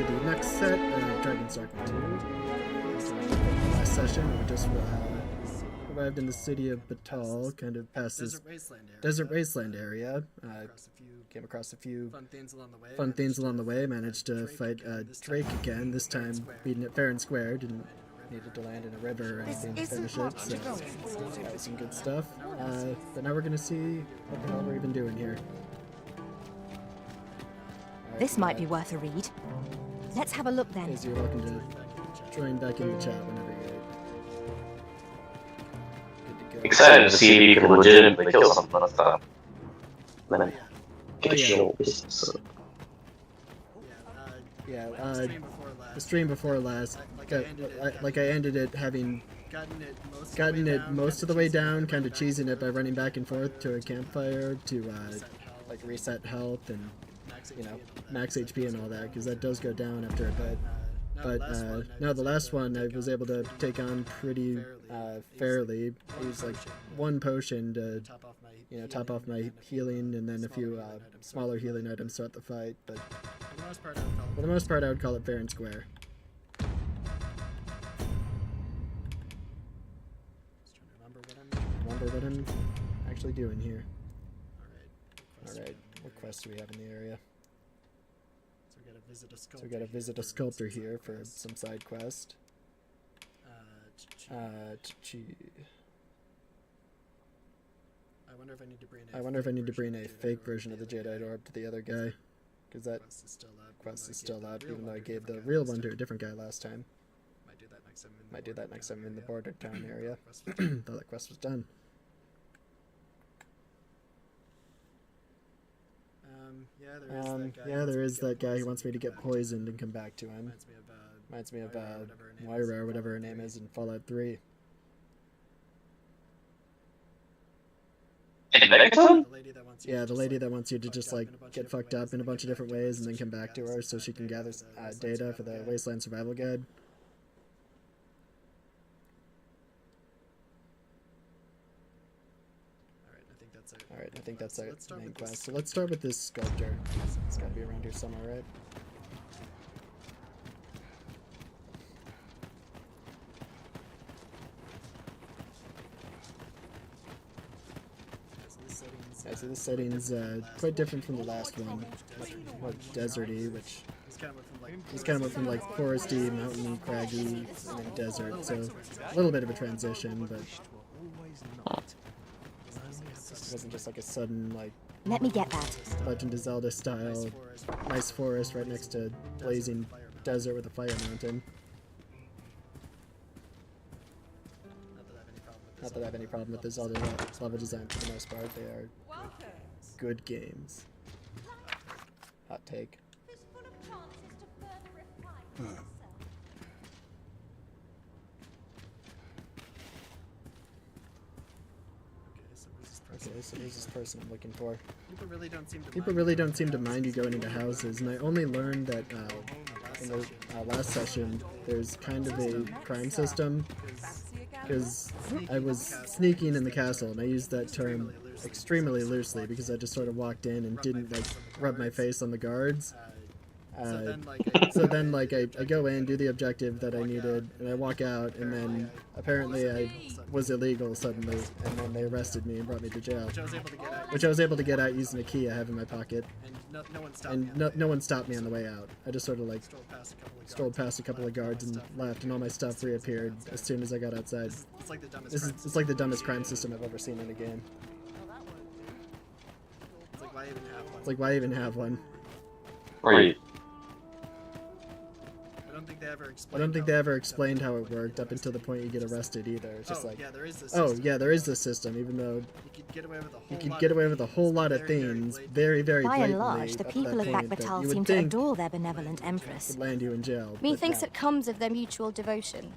to the next set of Dragon's Dogma 2. Last session, we just arrived in the city of Battahl, kind of past this desert wasteland area. Came across a few fun things along the way. Managed to fight Drake again, this time beating it fair and square. Didn't needed to land in a river or anything to finish it, so that was some good stuff. But now we're gonna see what the hell we're even doing here. This might be worth a read. Let's have a look then. You're welcome to join back in the chat whenever you're good to go. Excited to see if you can legitimately kill something this time. Then get show business. The stream before last, I ended it having gotten it most of the way down, kind of cheesing it by running back and forth to a campfire to like reset health and, you know, max HP and all that, because that does go down after a bit. But no, the last one I was able to take on pretty fairly. I used like one potion to, you know, top off my healing, and then a few smaller healing items throughout the fight. But for the most part, I would call it fair and square. Remember what I'm actually doing here. Alright, what quests do we have in the area? So we gotta visit a sculptor here for some side quest. I wonder if I need to bring a fake version of the Jedi orb to the other guy, because that quest is still up, even though I gave the real one to a different guy last time. Might do that next time I'm in the border town area. Thought that quest was done. Yeah, there is that guy who wants me to get poisoned and come back to him. Reminds me of Moira or whatever her name is in Fallout 3. Yeah, the lady that wants you to just like get fucked up in a bunch of different ways and then come back to her so she can gather data for the Wasteland Survival Guide. Alright, I think that's our main quest. So let's start with this sculptor. It's gotta be around here somewhere, right? Yeah, so this setting's quite different from the last one. Much more deserty, which he's kind of went from like foresty, mountainy, craggy, and then desert. So a little bit of a transition, but it wasn't just like a sudden, like, Let me get that. Legend of Zelda style, nice forest right next to blazing desert with a fire mountain. Not that I have any problem with the Zelda level design for the most part. They are good games. Hot take. Okay, so who's this person I'm looking for? People really don't seem to mind you going into houses, and I only learned that in the last session there's kind of a crime system, because I was sneaking in the castle, and I used that term extremely loosely because I just sort of walked in and didn't like rub my face on the guards. So then like I go in, do the objective that I needed, and I walk out, and then apparently I was illegal suddenly, and then they arrested me and brought me to jail. Which I was able to get out using a key I have in my pocket. And no one stopped me on the way out. I just sort of like strolled past a couple of guards and left, and all my stuff reappeared as soon as I got outside. It's like the dumbest crime system I've ever seen in a game. It's like, why even have one? Right. I don't think they ever explained how it worked up until the point you get arrested either. It's just like, oh yeah, there is this system, even though you could get away with a whole lot of things very, very By blatantly. and large, the people of Battahl seem to adore their benevolent empress. Would land you in jail. Methinks it comes of their mutual devotion.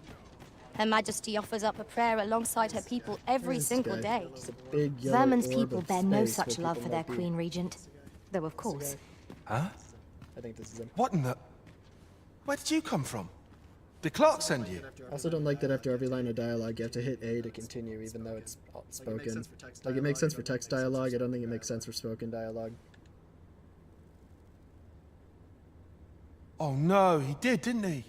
Her Majesty offers up a prayer alongside her people every single day. Vermin's people bear no such love for their Queen Regent. Though, of course. Huh? I think this is him. What in the... Where did you come from? Did Clark send you? I also don't like that after every line of dialogue you have to hit A to continue, even though it's spoken. Like, it makes sense for text dialogue, I don't think it makes sense for spoken dialogue. Oh no, he did, didn't he?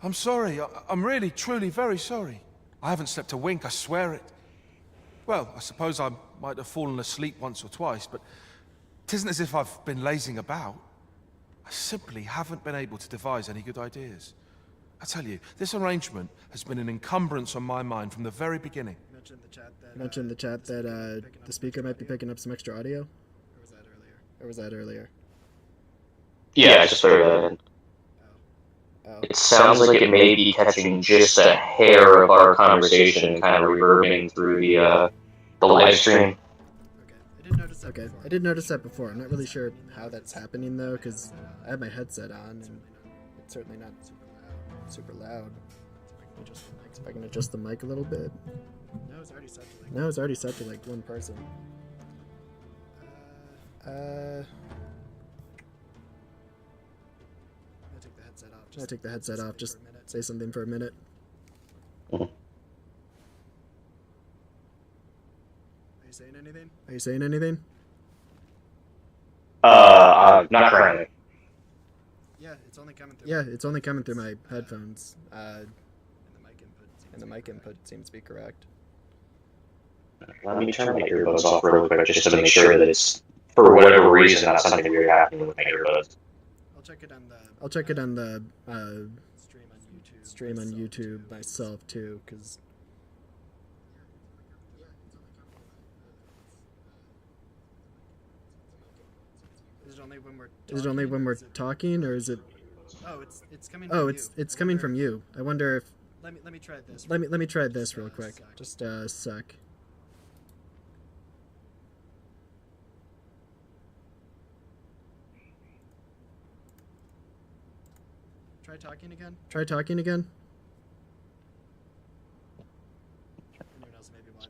I'm sorry. I'm really, truly very sorry. I haven't slept a wink, I swear it. Well, I suppose I might have fallen asleep once or twice, but it isn't as if I've been lazing about. I simply haven't been able to devise any good ideas. I tell you, this arrangement has been an encumbrance on my mind from the very beginning. You mentioned in the chat that the speaker might be picking up some extra audio? Or was that earlier? Yeah, I just threw that in. Oh. It sounds like it may be catching just a hair of our conversation and kind of reverbing through the live stream. Okay, I did notice that before. I'm not really sure how that's happening though, because I have my headset on and it's certainly not super loud. If I can adjust the mic a little bit. No, it's already set to like one person. I'll take the headset off. Just say something for a minute. Mhm. Are you saying anything? Not currently. Yeah, it's only coming through my headphones. And the mic input seems to be correct. Let me turn my earbuds off real quick just to make sure that it's, for whatever reason, not something weird happening with my earbuds. I'll check it on the stream on YouTube myself too, because is it only when we're talking, or is it? Oh, it's coming from you. I wonder if. Let me try this. Let me try this real quick. Just a sec. Try talking again.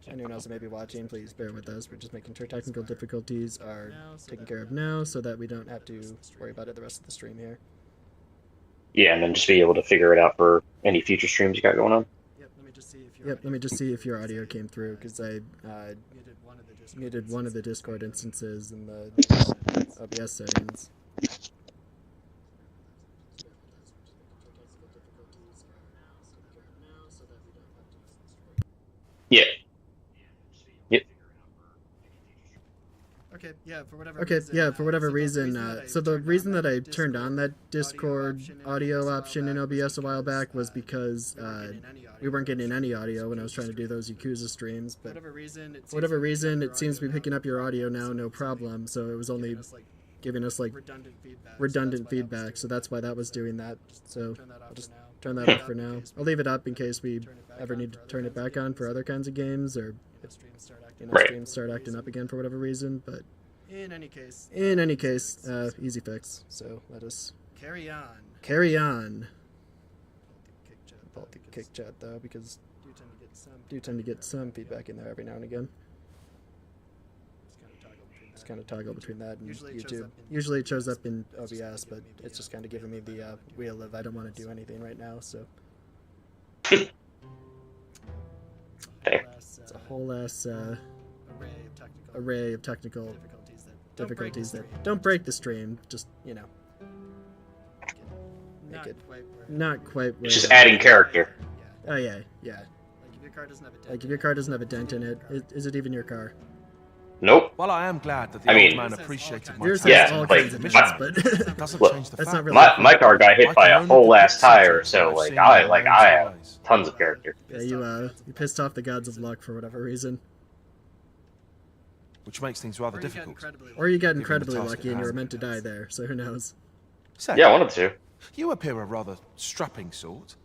Anyone else may be watching, please bear with us. We're just making sure technical difficulties are taken care of now so that we don't have to worry about it the rest of the stream here. Yeah, and then just be able to figure it out for any future streams you got going on. Yep, let me just see if your audio came through, because I muted one of the Discord instances in the OBS settings. Yeah. Yep. Okay, yeah, for whatever reason, so the reason that I turned on that Discord audio option in OBS a while back was because we weren't getting any audio when I was trying to do those Yakuza streams, but for whatever reason, it seems to be picking up your audio now, no problem, so it was only giving us like redundant feedback, so that's why that was doing that. So I'll just turn that off for now. I'll leave it up in case we ever need to turn it back on for other kinds of games, or if streams start acting up again for whatever reason. But in any case, easy fix. So let us carry on. Pull the kick chat though, because do tend to get some feedback in there every now and again. Just kind of toggle between that and YouTube. Usually it shows up in OBS, but it's just kind of giving me the wheel of I don't want to do anything right now, so. It's a whole ass array of technical difficulties that don't break the stream, just, you know, make it not quite where It's just adding character. Oh yeah. Like if your car doesn't have a dent in it, is it even your car? Nope. Well, I am glad that the old man appreciated my Yours talents has Yeah, all like, kinds of dents, but doesn't Look, change the that's fact not really My car got hit by a whole ass tire, so like I have tons of character. yeah, you pissed off the gods of luck for whatever reason. which makes things rather difficult. Or you got Given the incredibly task lucky at and you were hand. meant to die there, so who knows? Say, Yeah, one of the two. you appear a rather strapping sort.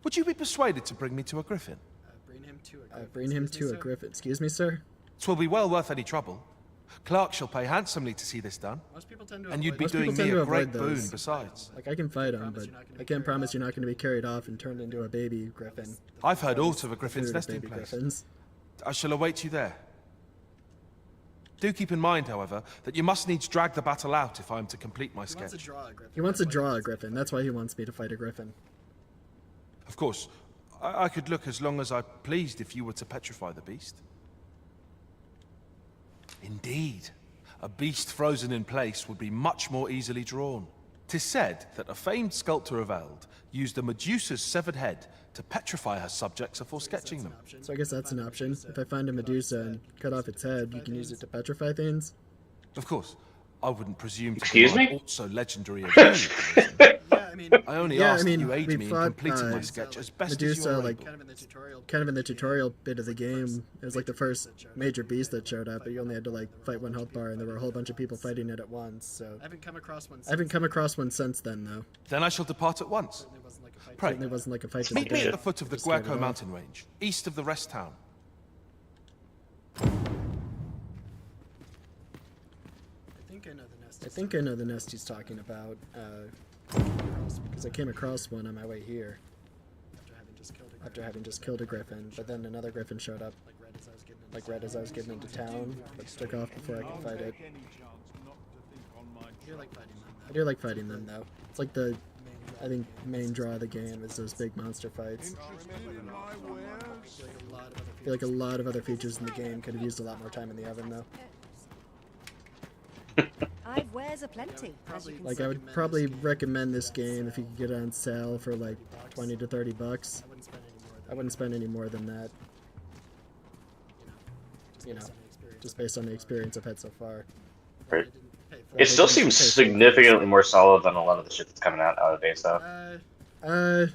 Would you be persuaded to bring me to a griffin? Bring him to a griffin. Excuse me, sir? 'Twill be well worth any trouble. Clark shall pay handsomely to see this done, and you'd be Most people doing tend me to a avoid great those. boon besides. Like, I can fight him, but I can't promise you're not going to be carried off and turned into a baby griffin. I've heard aught of a griffin's Food of nesting baby place. griffins. I shall await you there. Do keep in mind, however, that you must needs drag the battle out if I am to complete my sketch. He wants to draw a griffin. That's why he wants me to fight a griffin. Of course, I could look as long as I pleased if you were to petrify the beast. Indeed, a beast frozen in place would be much more easily drawn. 'Tis said that a famed sculptor of Eld used a Medusa's severed head to petrify her subjects before sketching them. So I guess that's an option. If I find a Medusa and cut off its head, you can use it to petrify things. Of course, I wouldn't presume to Excuse provide me? aught so legendary as you. Yeah, I only yeah, ask I mean, that you aid we me in fought, completing my sketch as best Medusa, as you are like, able. kind of in the tutorial bit of the game. It was like the first major beast that showed up, but you only had to like fight one health bar, and there were a whole bunch of people fighting it at once. So I haven't come across one since then, though. Then I shall depart at once. Pray, It wasn't like a fight. meet me at the foot of the Just scared it Guerco off. mountain range, east of the rest town. I think I know the nest he's talking about, because I came across one on my way here. After having just killed a griffin, but then another griffin showed up, like right as I was getting into town, but took off before I could fight it. I do like fighting them, though. It's like the, I think, main draw of the game is those big monster fights. I feel like a lot of other features in the game could have used a lot more time in the oven, though. I've wares aplenty, as you can Like, see. I would probably recommend this game if you could get it on sale for like 20 to 30 bucks. I wouldn't spend any more than that. You know, just based on the experience I've had so far. Right. It still seems significantly more solid than a lot of the shit that's coming out nowadays, though. I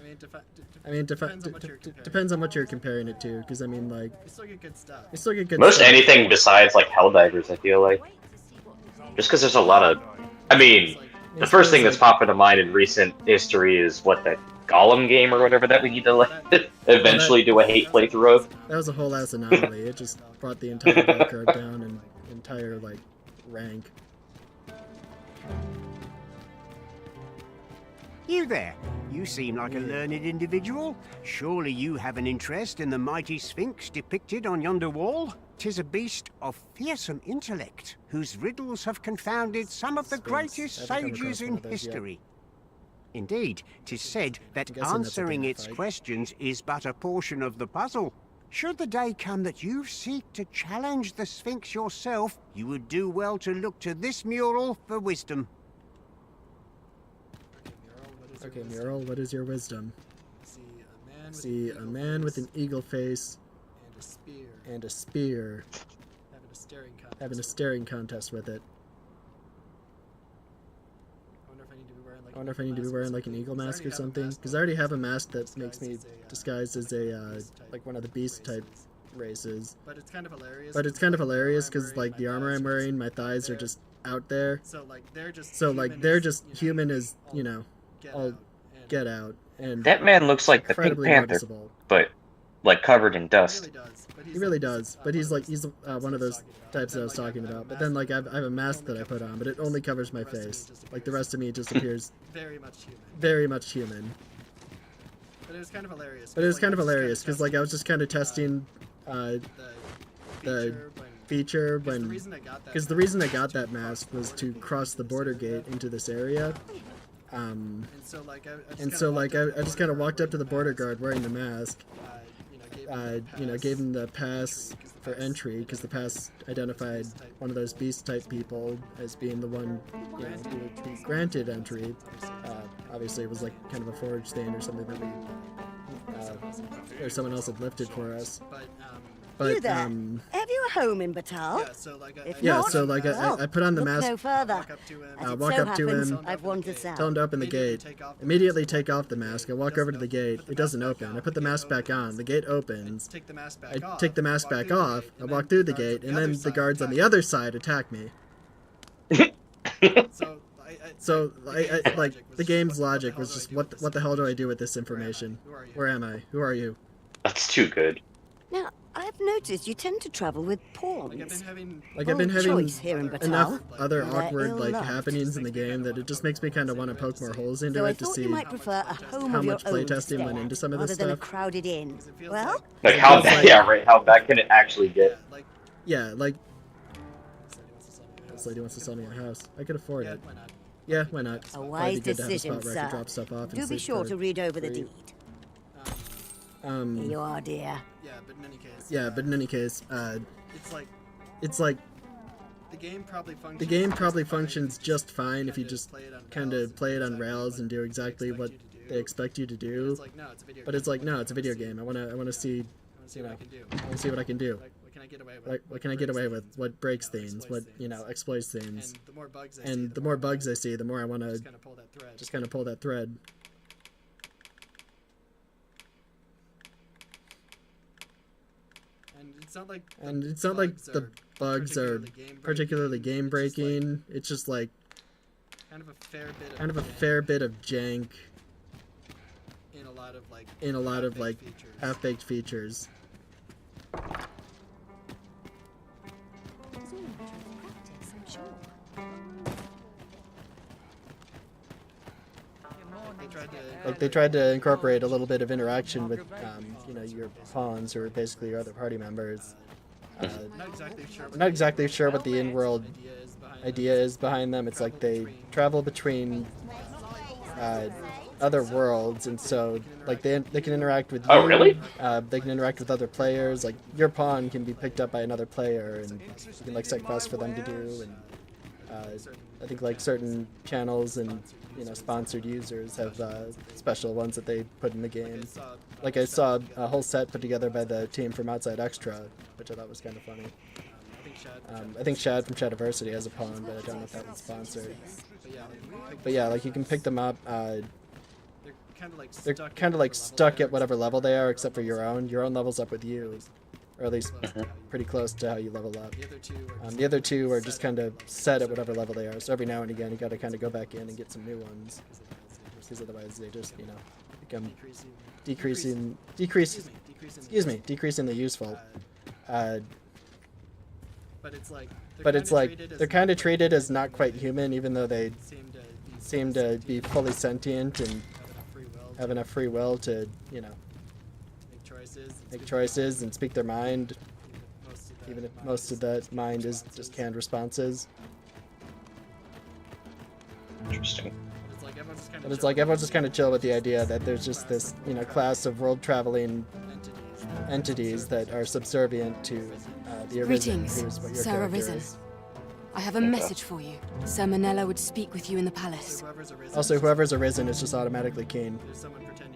mean, depends on what you're comparing it to, because I mean, like, you still get good Most stuff. anything besides like Helldivers, I feel like. Just because there's a lot of, I mean, the first thing that's popping to mind in recent history is what, that Gollum game or whatever that we need to like eventually do a hate playthrough of. That was a whole ass anomaly. It just brought the entire bar card down and entire like rank. You there. You seem like a learned individual. Surely you have an interest in the mighty Sphinx depicted on yonder wall? 'Tis a beast of fearsome intellect, whose riddles have confounded some of the Sphinx. greatest I haven't come sages across one in of those yet. history. Indeed, 'tis said that I'm guessing that's a answering big its fight. questions is but a portion of the puzzle. Should the day come that you seek to challenge the Sphinx yourself, you would do well to look to this mural for wisdom. Okay, Mural, what is your wisdom? See a man with an eagle face and a spear having a staring contest with it. I wonder if I need to be wearing like an eagle mask or something, because I already have a mask that makes me disguised as a like one of the beast type races. But it's kind of hilarious because like the armor I'm wearing, my thighs are just out there. So like they're just human as, you know, all get out, and That man looks like the Pink incredibly Panther, noticeable. but like covered in dust. He really does, but he's one of those types that I was talking about. But then like I have a mask that I put on, but it only covers my face. Like the rest of me just appears very much human. But it was kind of hilarious because like I was just kind of testing the feature when, because the reason I got that mask was to cross the border gate into this area. And so like I just kind of walked up to the border guard wearing the mask. You know, gave him the pass for entry because the pass identified one of those beast type people as being the one, you know, who would be granted entry. Obviously, it was like kind of a forge thing or something that we or someone else had lifted for us. But You there. Have you a home in Battahl? If yeah, not, so like well, I put on the look mask. no further. As it Walk so up to happens, him, I've wandered south. Tell him to open the gate. Immediately take off the mask. I walk over to the gate. It doesn't open. I put the mask back on. The gate opens. I take the mask back off. I walk through the gate, and then the guards on the other side attack me. So I like the game's logic was just what the hell do I do with this information? Where am I? Who are you? That's too good. Now, I've noticed you tend to travel with pawns. Like I've been Full having choice here in enough Battahl. other They're awkward like ill-loved. happenings in the game that it just makes me kind of want to poke more holes into So I it to thought see you might prefer a home how of your much own playtesting went instead, into some of this rather than a stuff. crowded inn. Well, Like how bad? Yeah, right. How bad can it actually get? Yeah, like this lady wants to sell me a house. I could afford it. Yeah, why not? a Probably wise be good to have a decision, spot where I could sir. drop stuff off and Do be sleep sure for to read over the free. deed. Here you are, dear. Yeah, but in any case, it's like The game probably functions just fine if you just kind of play it on rails and do exactly what they expect you to do. But it's like, no, it's a video game. I wanna see, you know, I wanna see what I can do. Like, what can I get away with? What breaks things? What, you know, exploits things? And the more bugs I see, the more I wanna just kind of pull that thread. And it's not like the bugs are particularly game breaking. It's just like kind of a fair bit of jank in a lot of like half-baked features. Like they tried to incorporate a little bit of interaction with, you know, your pawns, who are basically your other party members. I'm not exactly sure what the in-world idea is behind them. It's like they travel between other worlds, and so like they can interact with you. Oh, really? They can interact with other players. Like your pawn can be picked up by another player, and you can like set quests for them to do. And I think like certain channels and, you know, sponsored users have special ones that they put in the game. Like I saw a whole set put together by the team from Outside Extra, which I thought was kind of funny. I think Shad from Shadiversity has a pawn, but I don't know if that one's sponsored. But yeah, like you can pick them up. They're kind of like stuck at whatever level they are, except for your own. Your own level's up with you, or at least pretty close to how you level up. The other two are just kind of set at whatever level they are. So every now and again, you got to kind of go back in and get some new ones, because otherwise they just, you know, become decreasing the useful. But it's like they're kind of treated as not quite human, even though they seem to be fully sentient and have enough free will to, you know, make choices and speak their mind, even if most of that mind is just canned responses. Interesting. But it's like everyone's just kind of chill with the idea that there's just this, you know, class of world-traveling entities that are subservient to the Arisen, who is what your Sir character Arisen. is. I have a message for you. Sir Manella would speak with you in the palace. Also, whoever's Arisen is just automatically keen.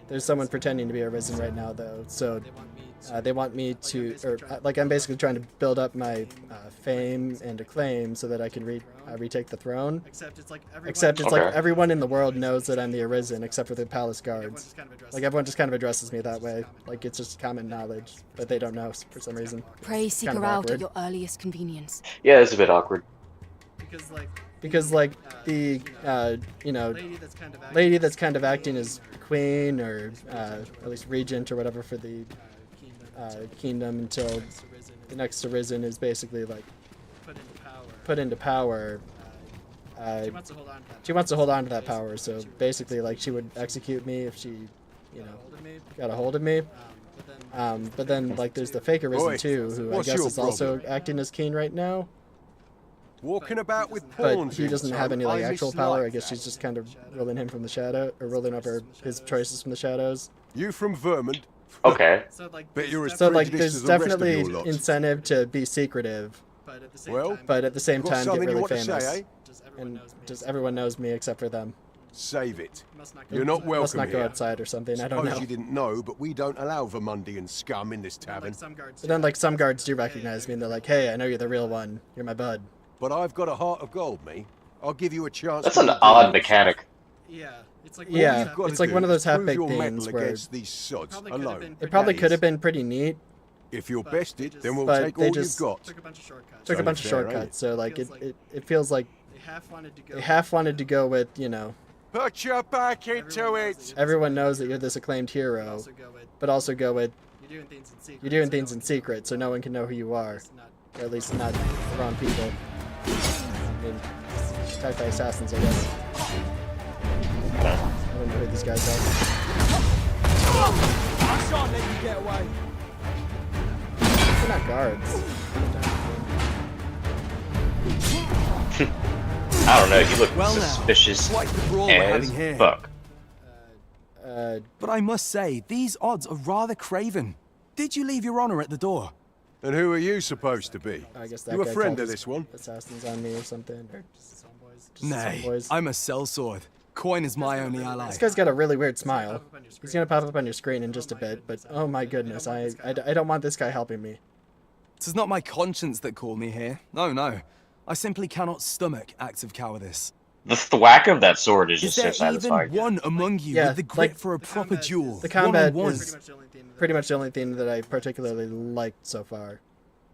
There's someone pretending to be Arisen right now, though, so they want me to, or like I'm basically trying to build up my fame and acclaim so that I can retake the throne. Except it's like everyone in the world knows that I'm the Arisen, except for the palace guards. Like everyone just kind of addresses me that way. Like it's just common knowledge, but they don't know for some reason. Pray seek her out at your earliest convenience. Yeah, it's a bit awkward. Because like the you know, lady that's kind of acting as queen, or at least regent or whatever for the kingdom until the next Arisen is basically like put into power. She wants to hold on to that power, so basically like she would execute me if she, you know, got a hold of me. But then like there's the fake Arisen too, who I guess is also acting as king right now. Walking about with But pawns he doesn't have any like I actual mislike power. I guess that. she's just kind of ruling him from the shadow, or ruling over his choices from the shadows. You from Vermont? Okay. Bet you're as So like prejudiced there's as the rest of definitely your lot. incentive to be secretive, Well, but at the same got time get something you really want to famous. say, eh? And just everyone knows me except for them. Save it. You're not Must welcome not go here. outside or something. I don't Suppose know. you didn't know, but we don't allow Vermundian scum in this tavern. But then like some guards do recognize me, and they're like, "Hey, I know you're the real one. You're my bud." But I've got a heart of gold, me. I'll give you a chance. That's to an redeem odd it. mechanic. Yeah, All it's you've got to like do one of is those prove half-baked your things mettle where against these sods alone. it probably That could is. have been pretty neat. If you're bested, then we'll But take they all just you've got. Took a bunch of Sounds fair, ain't shortcuts, it? so like it feels like they half wanted to go with, you know, Put your back into it. everyone knows that you're this acclaimed hero, but also go with you're doing things in secret, so no one can know who you are, or at least not the wrong people. I mean, attacked by assassins, I guess. I don't know who these guys are. I shan't let you get away. They're not guards. I don't know, you look Well now, suspicious quite the brawl we're having as here. fuck. But I must say, these odds are rather craven. Did you leave your honor at the door? And who are you supposed to be? I guess that You a guy friend called of his this one? assassins on me or something. Or just Nay, some boys. I'm a sellsword. Coin is my only ally. This guy's got a really weird smile. He's gonna pop up on your screen in just a bit, but oh my goodness, I don't want this guy helping me. 'Tis not my conscience that called me here. No, no. I simply cannot stomach acts of cowardice. The thwack of that sword is Is just so there satisfying. even one among you Yeah, with the grit like, for a proper duel? The combat one-on-one? is pretty much the only thing that I particularly liked so far.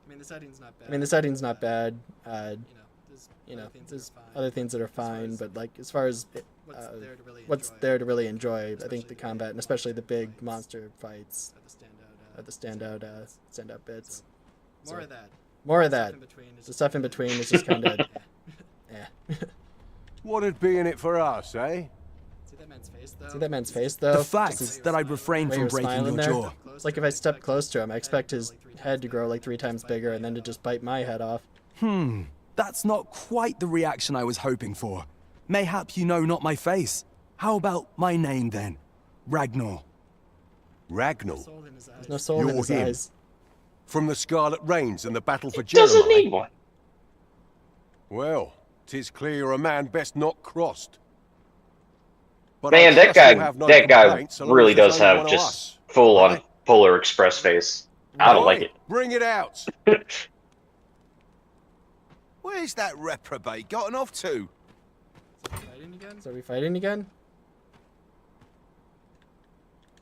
I mean, the setting's not bad. I mean, the setting's not bad. You know, there's other things that are fine, but like as far as what's there to really enjoy, I think the combat and especially the big monster fights are the standout bits. More of that. More of that. The stuff in between is just kind of, eh. What'd be in it for us, eh? See that man's face, though? See that man's face, though? The fact that I'd refrain way he from was breaking smiling your there. jaw. It's like if I step close to him, I expect his head to grow like 3 times bigger and then to just bite my head off. That's not quite the reaction I was hoping for. Mayhap you know not my face. How about my name then? Ragnar. Ragnar? There's no soul in You're his him. eyes. From the Scarlet Rains and the battle for Doesn't Jeremiah? need one. Well, 'tis clear you're a man best not crossed. But Man, I that trust guy, you'll have no that guy complaints so long really as there's does only have one of just us. full-on Right? Polar Express face. I don't like Right, it. Bring it out. Where's that reprobate gotten off to? Fighting again? So are we fighting again?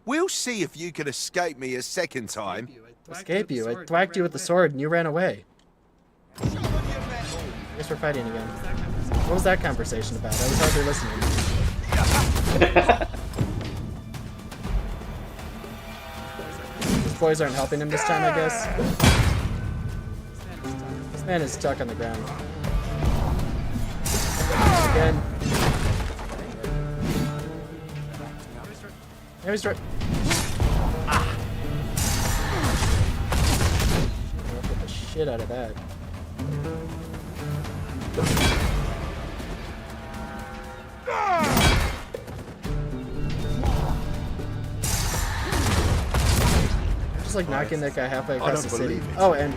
We'll see if you can escape me a second time. Escape you. I thwacked you with the sword and you ran away. I guess we're fighting again. What was that conversation about? I was hardly listening. These boys aren't helping him this time, I guess. This man is stuck on the ground. Again. Now he's right. I'll get the shit out of that. Just like knocking that guy halfway across the city. Oh, and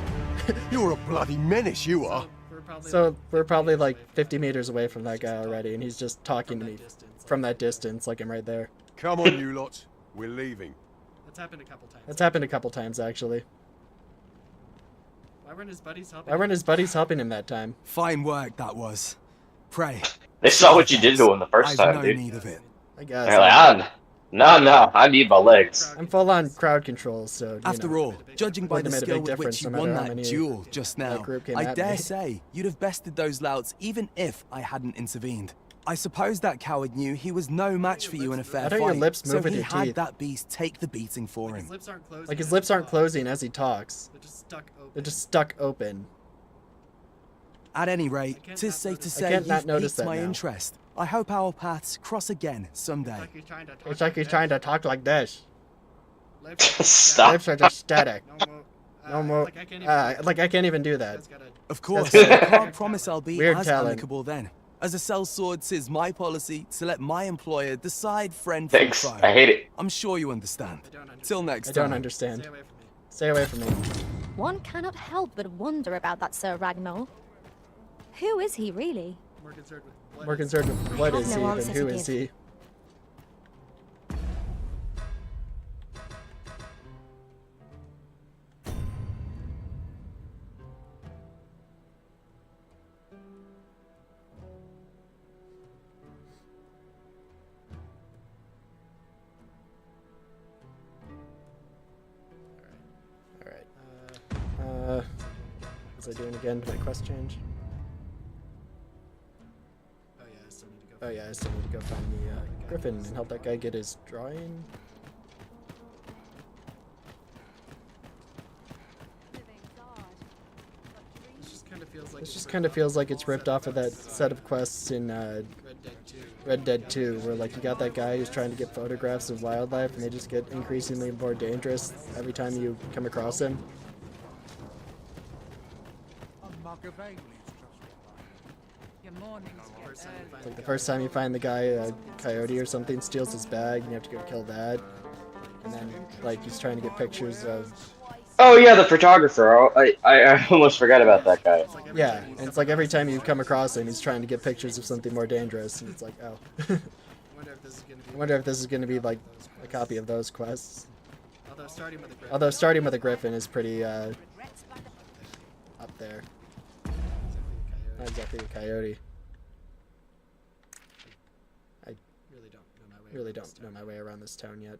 You're a bloody menace, you are. so we're probably like 50 meters away from that guy already, and he's just talking to me from that distance, like I'm right there. Come on, you lot. We're leaving. That's happened a couple times. That's happened a couple times, actually. Why weren't his buddies helping? Why weren't his buddies helping him that time? Fine work that was. Pray. They saw what you did to him the first I've time, no dude. need of it. I guess. They're like, no, I need my legs. I'm full on crowd control, so. After all, judging by wouldn't the have made a skill big with which difference you no matter won how that many duel just now, group came I at dare me. say you'd have bested those louts even if I hadn't intervened. I suppose that coward knew he was no match for you in a fair Why don't fight, your lips so move with he your had teeth? that beast take the beating for him. Like his lips aren't closing as he talks. They're just stuck open. They're just stuck open. At any rate, 'tis safe to say can't not you've notice piqued that my now. interest. I hope our paths cross again someday. It's like he's trying to talk like this. Stop. Lips are just static. No more. No more. Like I can't even do that. Of course, That's- I can't promise I'll be Weird as talent. amicable then. As a sellsword, 'tis my policy to let my employer decide friend from Thanks. foe. I hate it. I'm sure you understand. Till next I time. don't understand. Stay away from me. One cannot help but wonder about that Sir Ragnar. Who is he really? More concerned with what have is no he than answer who to is give. he. Alright. Was I doing again? Did my quest change? Oh yeah, I still need to go find the Griffin and help that guy get his drawing. This just kind of feels like it's ripped off of that set of quests in Red Dead 2, where like you got that guy who's trying to get photographs of wildlife, and they just get increasingly more dangerous every time you come across him. Like the first time you find the guy, a coyote or something steals his bag, and you have to go kill that. And then like he's trying to get pictures of Oh yeah, the photographer. Oh, I almost forgot about that guy. Yeah, and it's like every time you come across him, he's trying to get pictures of something more dangerous, and it's like, oh. I wonder if this is going to be like a copy of those quests. Although starting with a griffin is pretty up there. Not exactly a coyote. I really don't know my way around this town yet.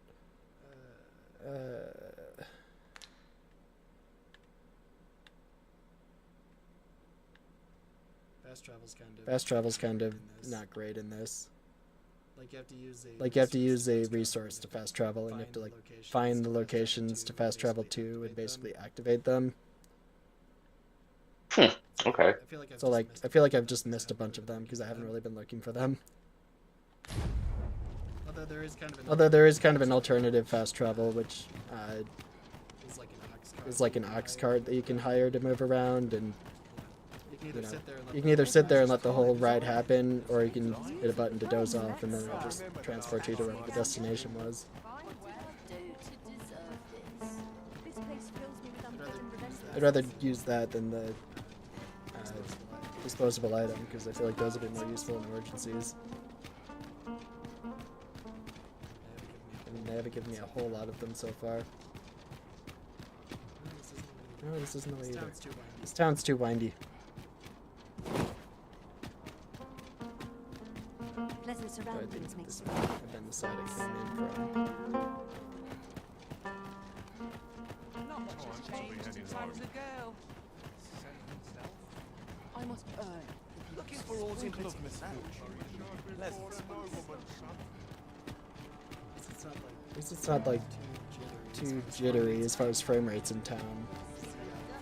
Fast travel's kind of not great in this. Like you have to use a resource to fast travel, and you have to like find the locations to fast travel to and basically activate them. Okay. So like I feel like I've just missed a bunch of them because I haven't really been looking for them. Although there is kind of an alternative fast travel, which is like an ox cart that you can hire to move around, and you can either sit there and let the whole ride happen, or you can hit a button to doze off, and then it'll just transport you to wherever the destination was. I'd rather use that than the disposable item, because I feel like those have been more useful in emergencies. I mean, they haven't given me a whole lot of them so far. No, this isn't the way either. This town's too windy. Pleasant surroundings makes me. I've been the side I came in from. I must earn. Looking for all people of misfortune. At least it's not like too jittery as far as frame rates in town.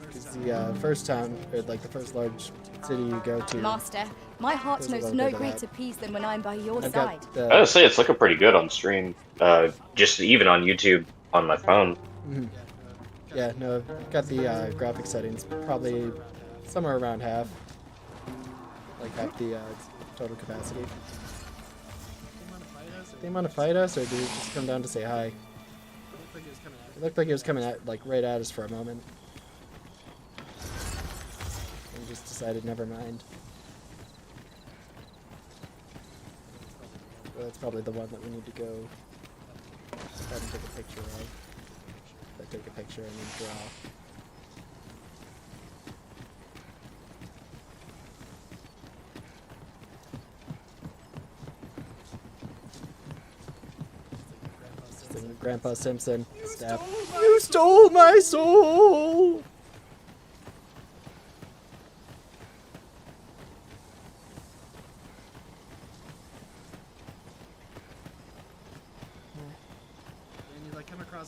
Because the first town, or like the first large city you go to. Master, my heart There's a knows little no bit of greater that. peace than when I'm by your I've side. got I would say it's looking pretty good on stream. Just even on YouTube on my phone. Yeah, no, I've got the graphic settings probably somewhere around half. Like half the total capacity. Did they want to fight us, or did he just come down to say hi? It looked like he was coming at, like, right at us for a moment. And just decided, never mind. Well, that's probably the one that we need to go ahead and take a picture of. Take a picture and then draw. Grandpa Simpson, stab. You stole my soul!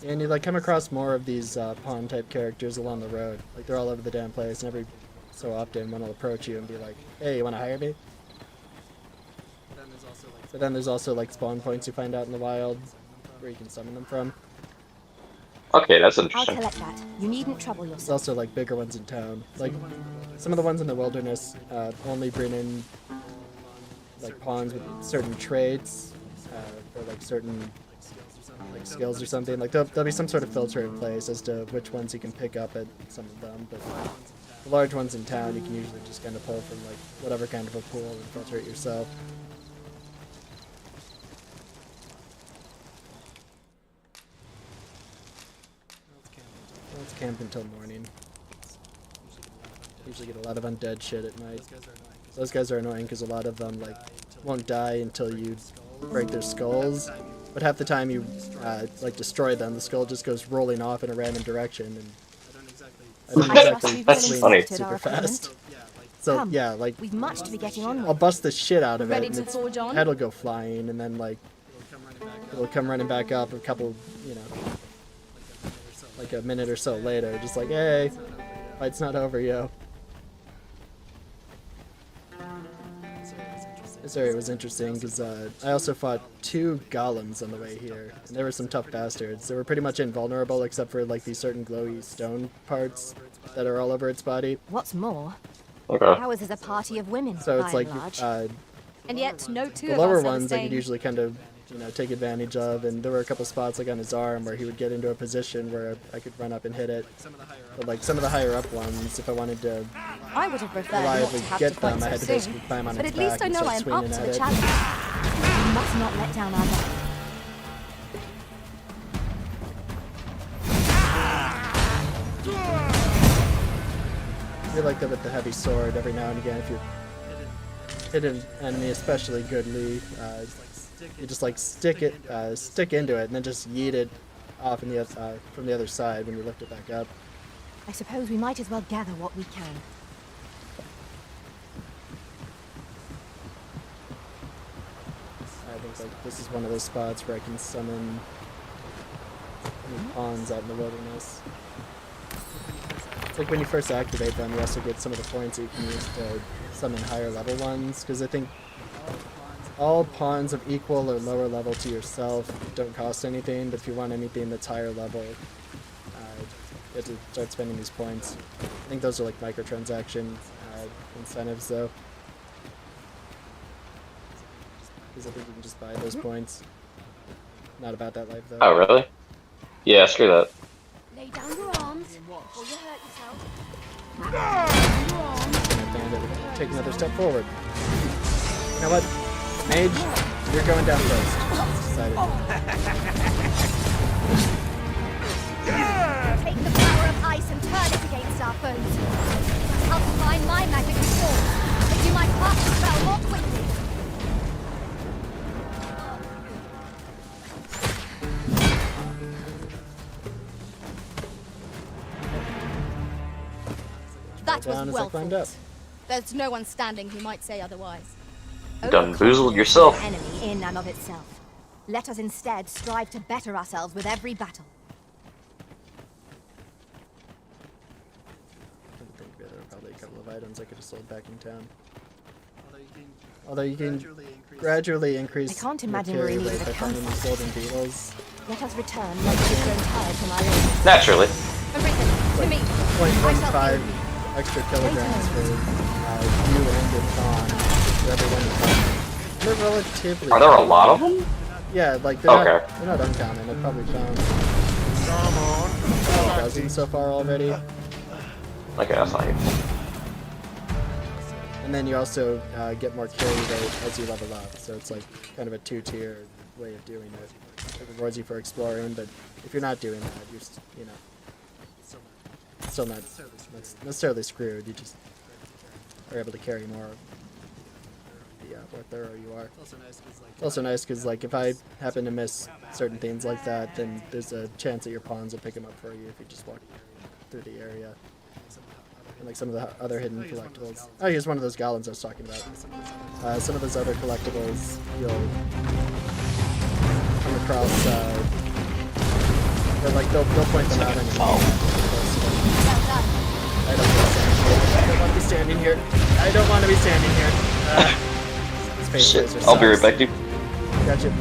And you like come across more of these pawn type characters along the road. Like they're all over the damn place, and every so often one will approach you and be like, "Hey, you want to hire me?" But then there's also like spawn points you find out in the wild where you can summon them from. Okay, that's I'll interesting. collect that. You needn't trouble There's yourself. also like bigger ones in town. Like some of the ones in the wilderness only bring in like pawns with certain traits or like certain like skills or something. Like there'll be some sort of filter in place as to which ones you can pick up at some of them. But the large ones in town you can usually just kind of pull from like whatever kind of a pool and filter it yourself. Let's camp until morning. Usually get a lot of undead shit at night. Those guys are annoying because a lot of them like won't die until you break their skulls. But half the time you like destroy them, the skull just goes rolling off in a random direction, and I don't exactly That's clean funny. it super fast. So Come, yeah, like We've much to be getting on I'll with. bust the shit out of Ready it, to and its forge on? head will go flying, and then like it'll come running back up a couple, you know, like a minute or so later, just like, hey, fight's not over, yo. This area was interesting because I also fought 2 golems on the way here, and they were some tough bastards. They were pretty much invulnerable except for like these certain glowy stone parts that are all over its body. What's more, Okay. ours is a party of women, So by it's like and large. And yet, no two the of lower us are the ones I same. could usually kind of take advantage of. And there were a couple spots like on his arm where he would get into a position where I could run up and hit it. But like some of the higher up ones, if I wanted to I would have preferred not reliably to have get to fight them, I so had to soon. basically climb on But its at least back I and know I start am up swinging to at the it. challenge. We must not let down our guard. I feel like that with the heavy sword, every now and again, if you hit an enemy especially goodly, you just like stick into it, and then just yeet it off in the from the other side when you lift it back up. I suppose we might as well gather what we can. I think like this is one of those spots where I can summon any pawns out in the wilderness. It's like when you first activate them, you also get some of the points that you can use to summon higher level ones, because I think all pawns of equal or lower level to yourself don't cost anything, but if you want anything that's higher level, you have to start spending these points. I think those are like microtransaction incentives though. Because I think you can just buy those points. Not about that life though. Oh, really? Yeah, screw that. Lay down your arms or you hurt yourself. And take another step forward. You know what? Mage, you're going down first. It's decided. Take the power of ice and turn it against our foes. I'll combine my magic with yours, but you might cast the spell more quickly. That Down was as I well climbed up. fought. There's no one standing who might say otherwise. Done boozled yourself. An enemy in and of itself. Let us instead strive to better ourselves with every battle. I think there are probably a couple of items I could have sold back in town. Although you can gradually increase I can't your imagine carry we're in need rate of by a finding these golden beetles. Let us return like we've grown tired from our own. Naturally. Arisen, to me. I shall 0.15 heal you. extra kilograms for you and your pawn for everyone you find. They're relatively. Are there a lot of them? Yeah, like they're Okay. not uncommon. I've probably found a dozen so far already. Okay, that's not even. And then you also get more carry rate as you level up, so it's like kind of a two-tier way of doing it. It rewards you for exploring, but if you're not doing that, you're still not necessarily screwed. You just are able to carry more. The more thorough you are. It's also nice because like if I happen to miss certain things like that, then there's a chance that your pawns will pick them up for you if you just walk through the area. And like some of the other hidden collectibles. Oh, here's one of those golems I was talking about. Some of those other collectibles you'll come across. Or like they'll point them out. I don't want to be standing here. I don't want to be standing here. Shit, I'll be right back, dude. Gotcha.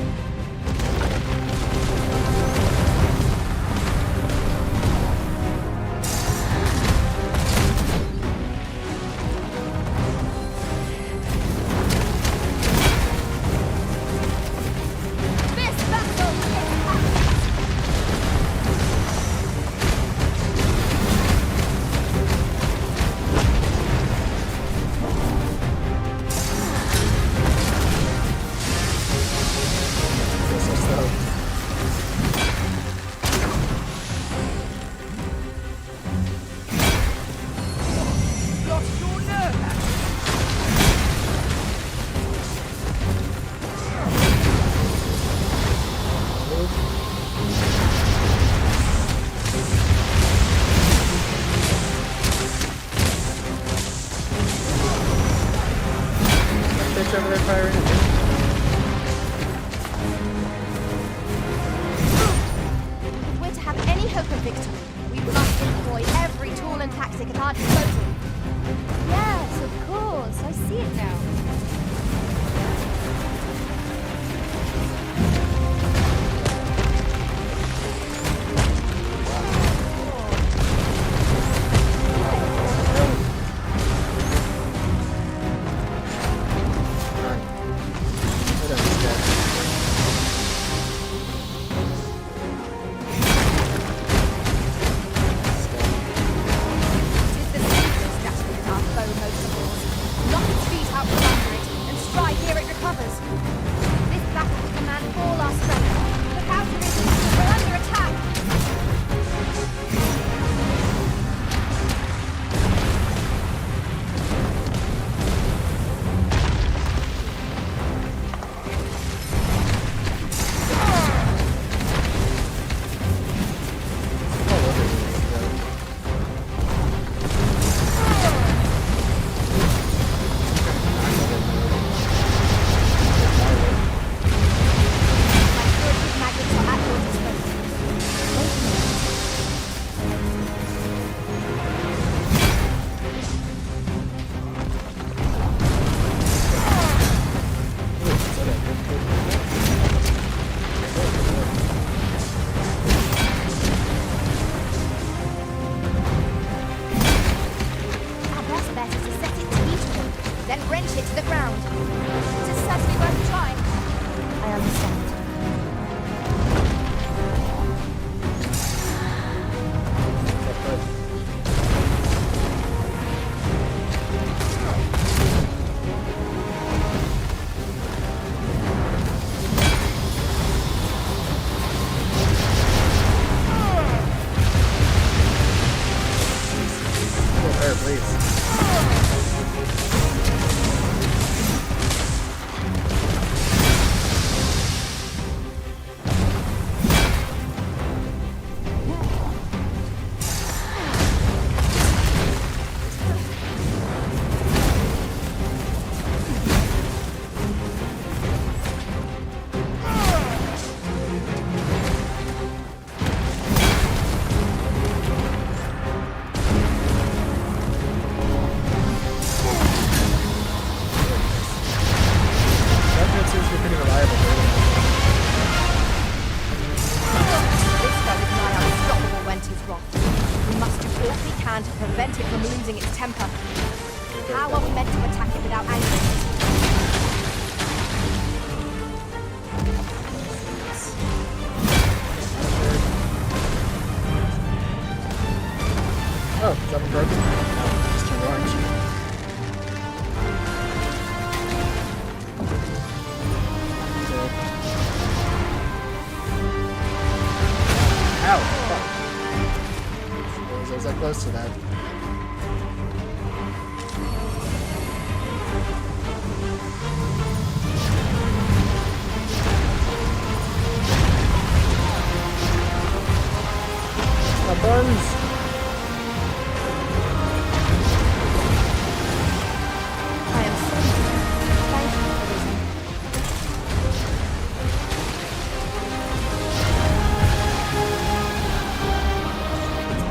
Over there firing. If we're to have any hope of victory, we must employ every tool and tactic at our disposal. Yes, of course. I see it now. it to the ground. It is certainly worth trying. I understand. Oh, is that one broken? No, just turned orange. Ow! Fuck. I was that close to that. My buns!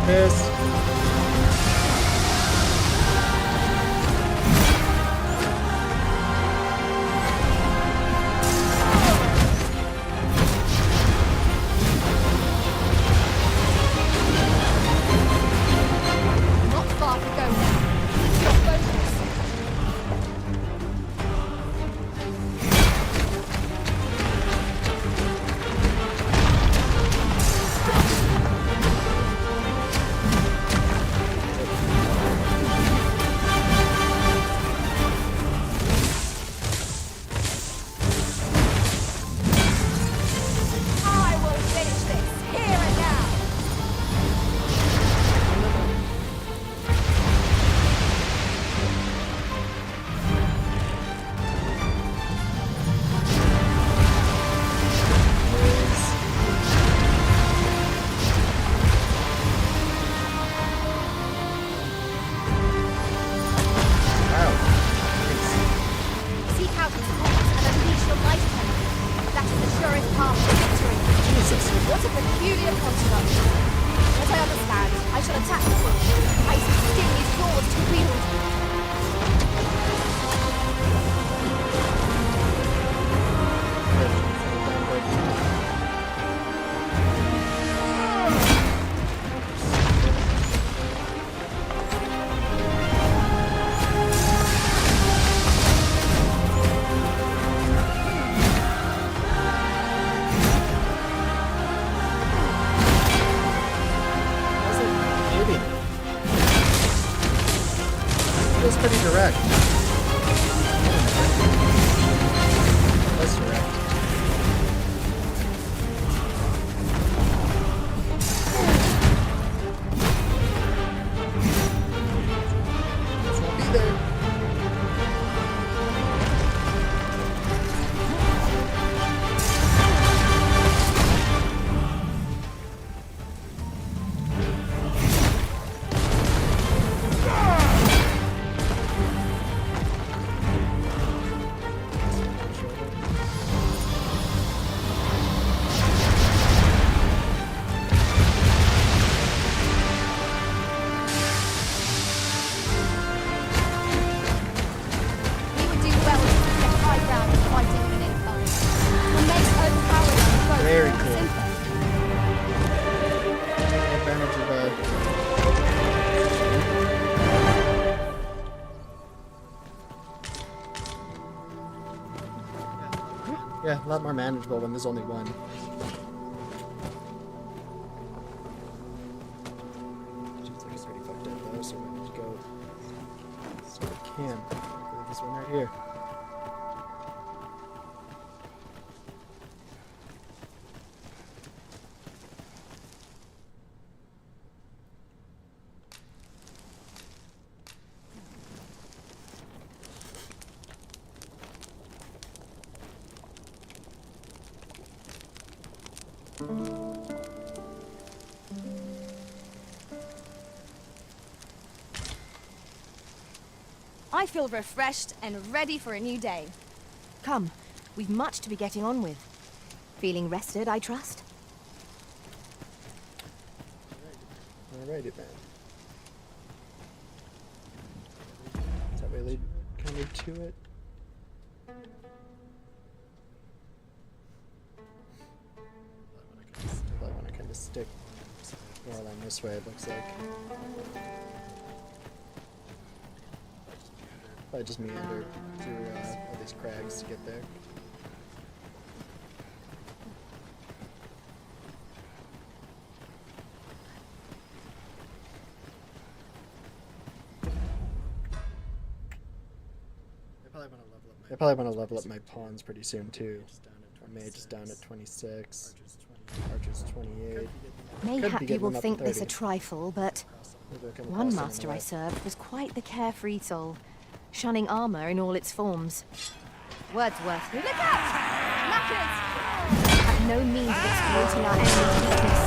Miss. Not far to go now. Your focus. I will finish this here and now. Seek out its cause and unleash your might upon it. That is the surest path to victory. Jesus. What a peculiar construct. As I understand, I shall attack the foot. Icy sting is yours to wield. Feels pretty direct. Less direct. Just won't be there. Yeah, a lot more manageable when there's only one. Seems like it's pretty fucked up though, so we need to go start a camp. I believe this one right here. I feel refreshed and ready for a new day. Come, we've much to be getting on with. Feeling rested, I trust? Alrighty then. Does that really kind of to it? I want to kind of stick more along this way, it looks like. Probably just meander through all these crags to get there. I probably want to level up my pawns pretty soon too. Mage is down at 26. Archer's 28. Mayhap you will think this a trifle, but one master I served was quite the carefree soul, shunning armor in all its forms. Wordsworth, look out! Knackers! Had no means of exploiting our enemy's weakness.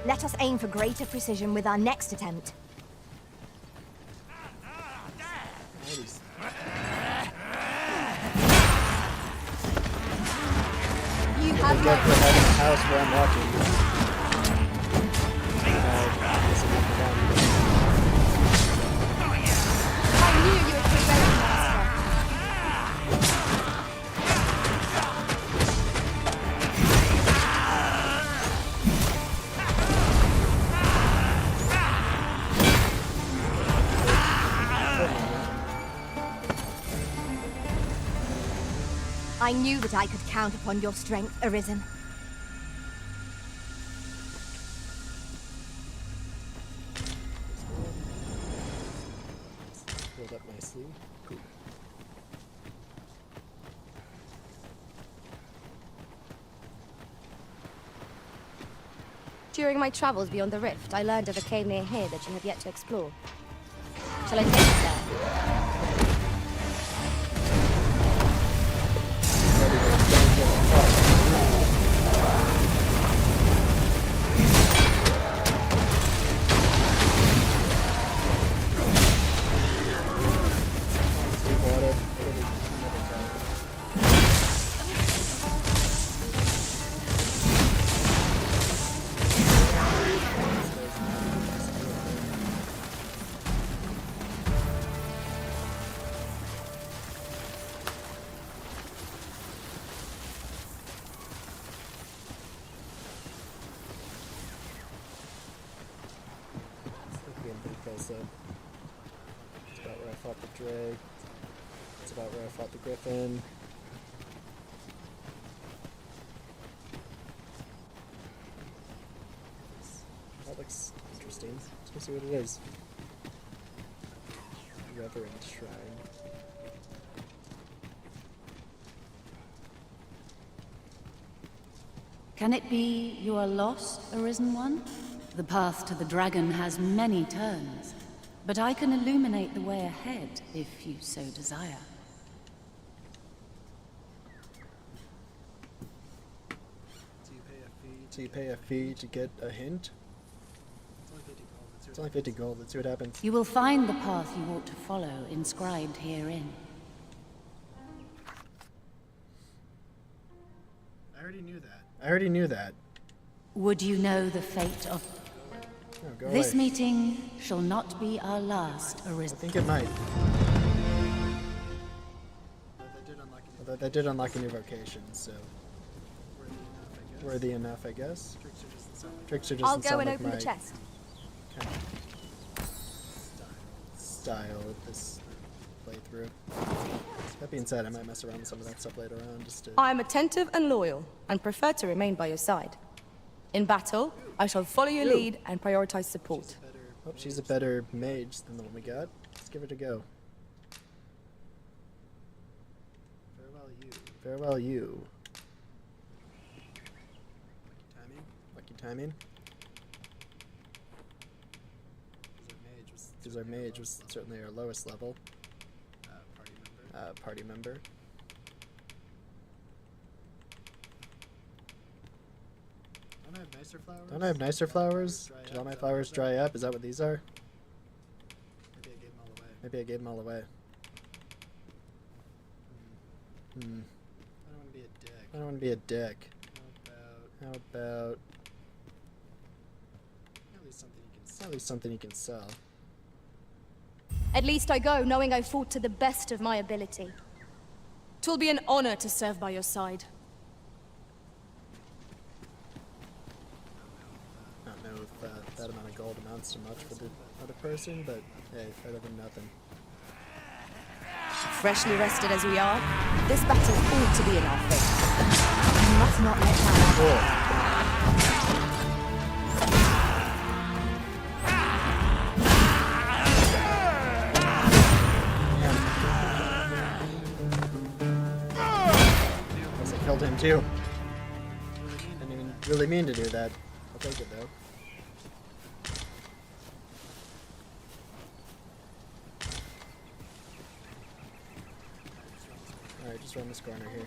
Let us aim for greater precision with our next attempt. You have my house where I'm walking. I knew you would be ready, Master. I knew that I could count upon your strength, Arisen. Build up nicely. Cool. During my travels beyond the rift, I learned of a cave near here that you have yet to explore. Shall I take you there? It's about where I fought the drake. It's about where I fought the griffin. That looks interesting. Let's go see what it is. Reverend Shrine. Can it be you are lost, Arisen One? The path to the dragon has many turns, but I can illuminate the way ahead if you so desire. So you pay a fee to get a hint? It's only 50 gold. Let's see what happens. You will find the path you ought to follow inscribed herein. I already knew that. I already knew that. Would you know the fate of... Oh, go This away. meeting shall not be our last, I Arisen. think it might. Although that did unlock a new vocation, so... Worthy enough, I guess. Trickster doesn't I'll go sound and like open my the chest. kind of style of this playthrough. That being said, I might mess around with some of that stuff later on, just to... I'm attentive and loyal, and prefer to remain by your side. In battle, I shall follow your lead and prioritize support. Oh, she's a better mage than the one we got. Let's give it a go. Farewell, you. Farewell, you. Lucky timing. Because our mage was certainly our lowest level. Party member. Don't I have nicer flowers? Don't I have nicer flowers? Did all my flowers dry up? Is that what these are? Maybe I gave them all away. Maybe I gave them all away. I don't want to be a dick. I don't want to be a dick. How about... At least something you can sell. At least something you can sell. At least I go knowing I fought to the best of my ability. 'Twill be an honor to serve by your side. I don't know if that amount of gold amounts to much for the other person, but hey, better than nothing. Freshly rested as we are, this battle ought to be in our favor. You must not let that I killed him too. Didn't even really mean to do that. I'll take it though. Alright, just run this corner here.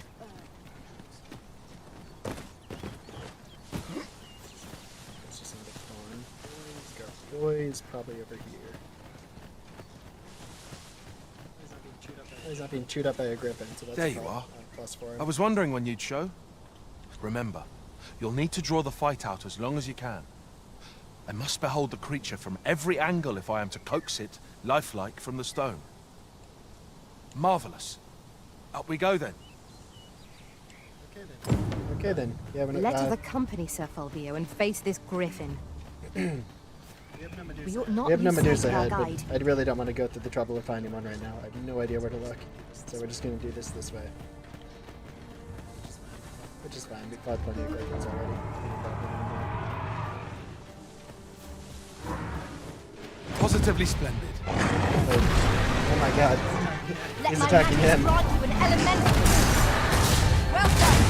It's just another pawn. Boys probably over here. He's not being chewed up by a griffin, so that's There you are. plus for him. I was wondering when you'd show. Remember, you'll need to draw the fight out as long as you can. I must behold the creature from every angle if I am to coax it, lifelike, from the stone. Marvelous. Up we go then. Okay then. Yeah, we're not, Let the company, Sir Fulvio, and face this griffin. We ought not we have no lose sight Medusa of our head, guide. but I really don't want to go through the trouble of finding one right now. I have no idea where to look. So we're just going to do this way. Which is fine. We've fought plenty of griffins already. Positively splendid. Oh my god. Let He's my attacking magic him. grant you an elemental. Well done.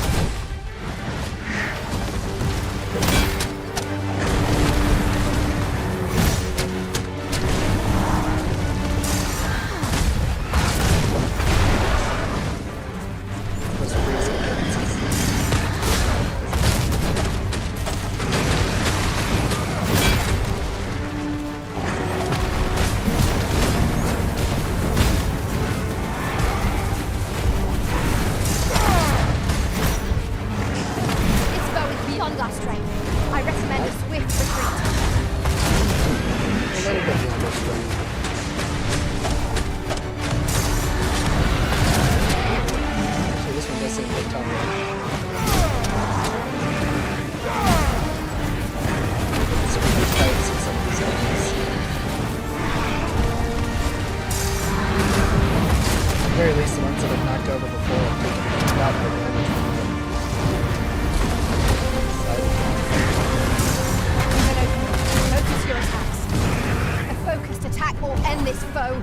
very least the ones that I've knocked over before have taken about the damage from them. Focus your attacks. A focused attack will end this foe.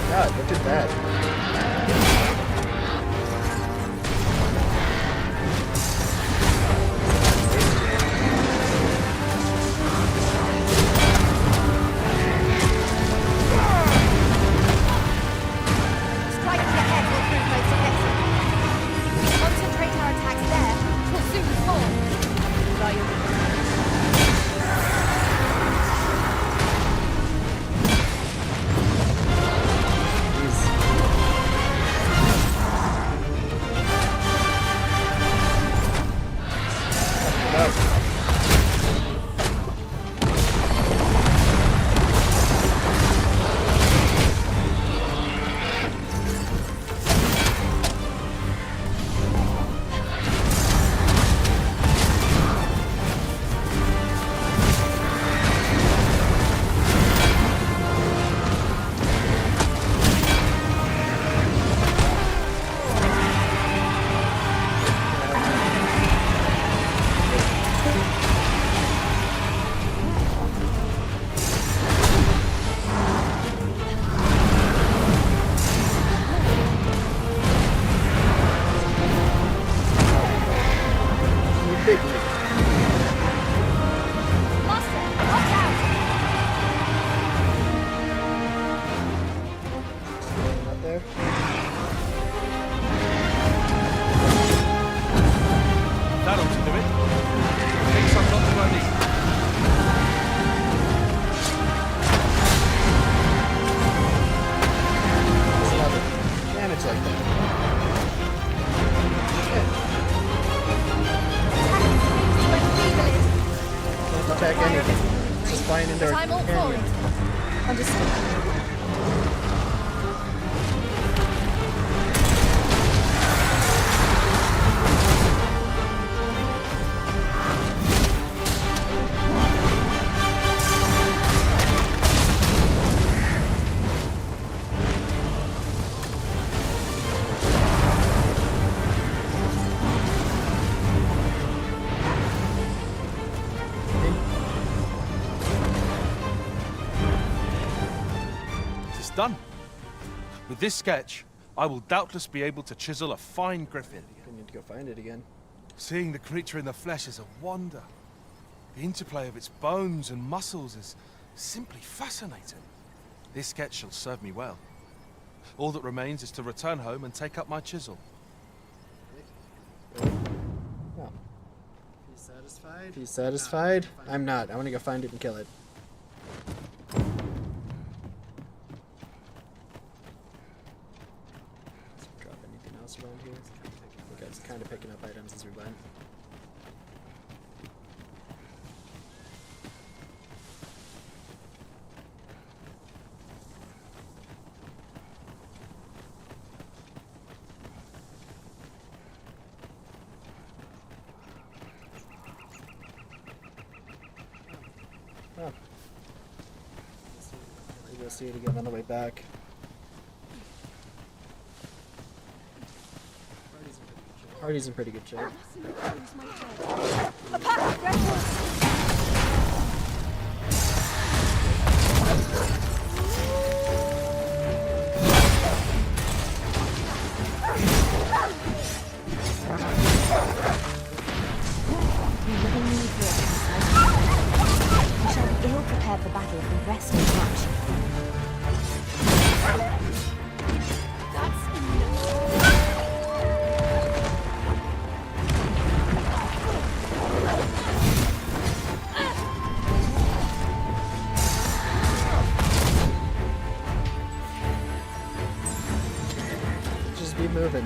God, look at that. Strike again. attack anything. It's just flying into our I'm all for canyon. it. Understood. Done. With this sketch, I will doubtless be able to chisel a fine griffin. I need to go find it again. Seeing the creature in the flesh is a wonder. The interplay of its bones and muscles is simply fascinating. This sketch shall serve me well. All that remains is to return home and take up my chisel. Well, He's satisfied? he's satisfied? I'm not. I want to go find it and kill it. Drop anything else around here? I think I was kind of picking up items as we went. Oh. Maybe we'll see it again on the way back. Party's in pretty good shape. We shall be ill prepared for battle if we rest in action. Just be moving.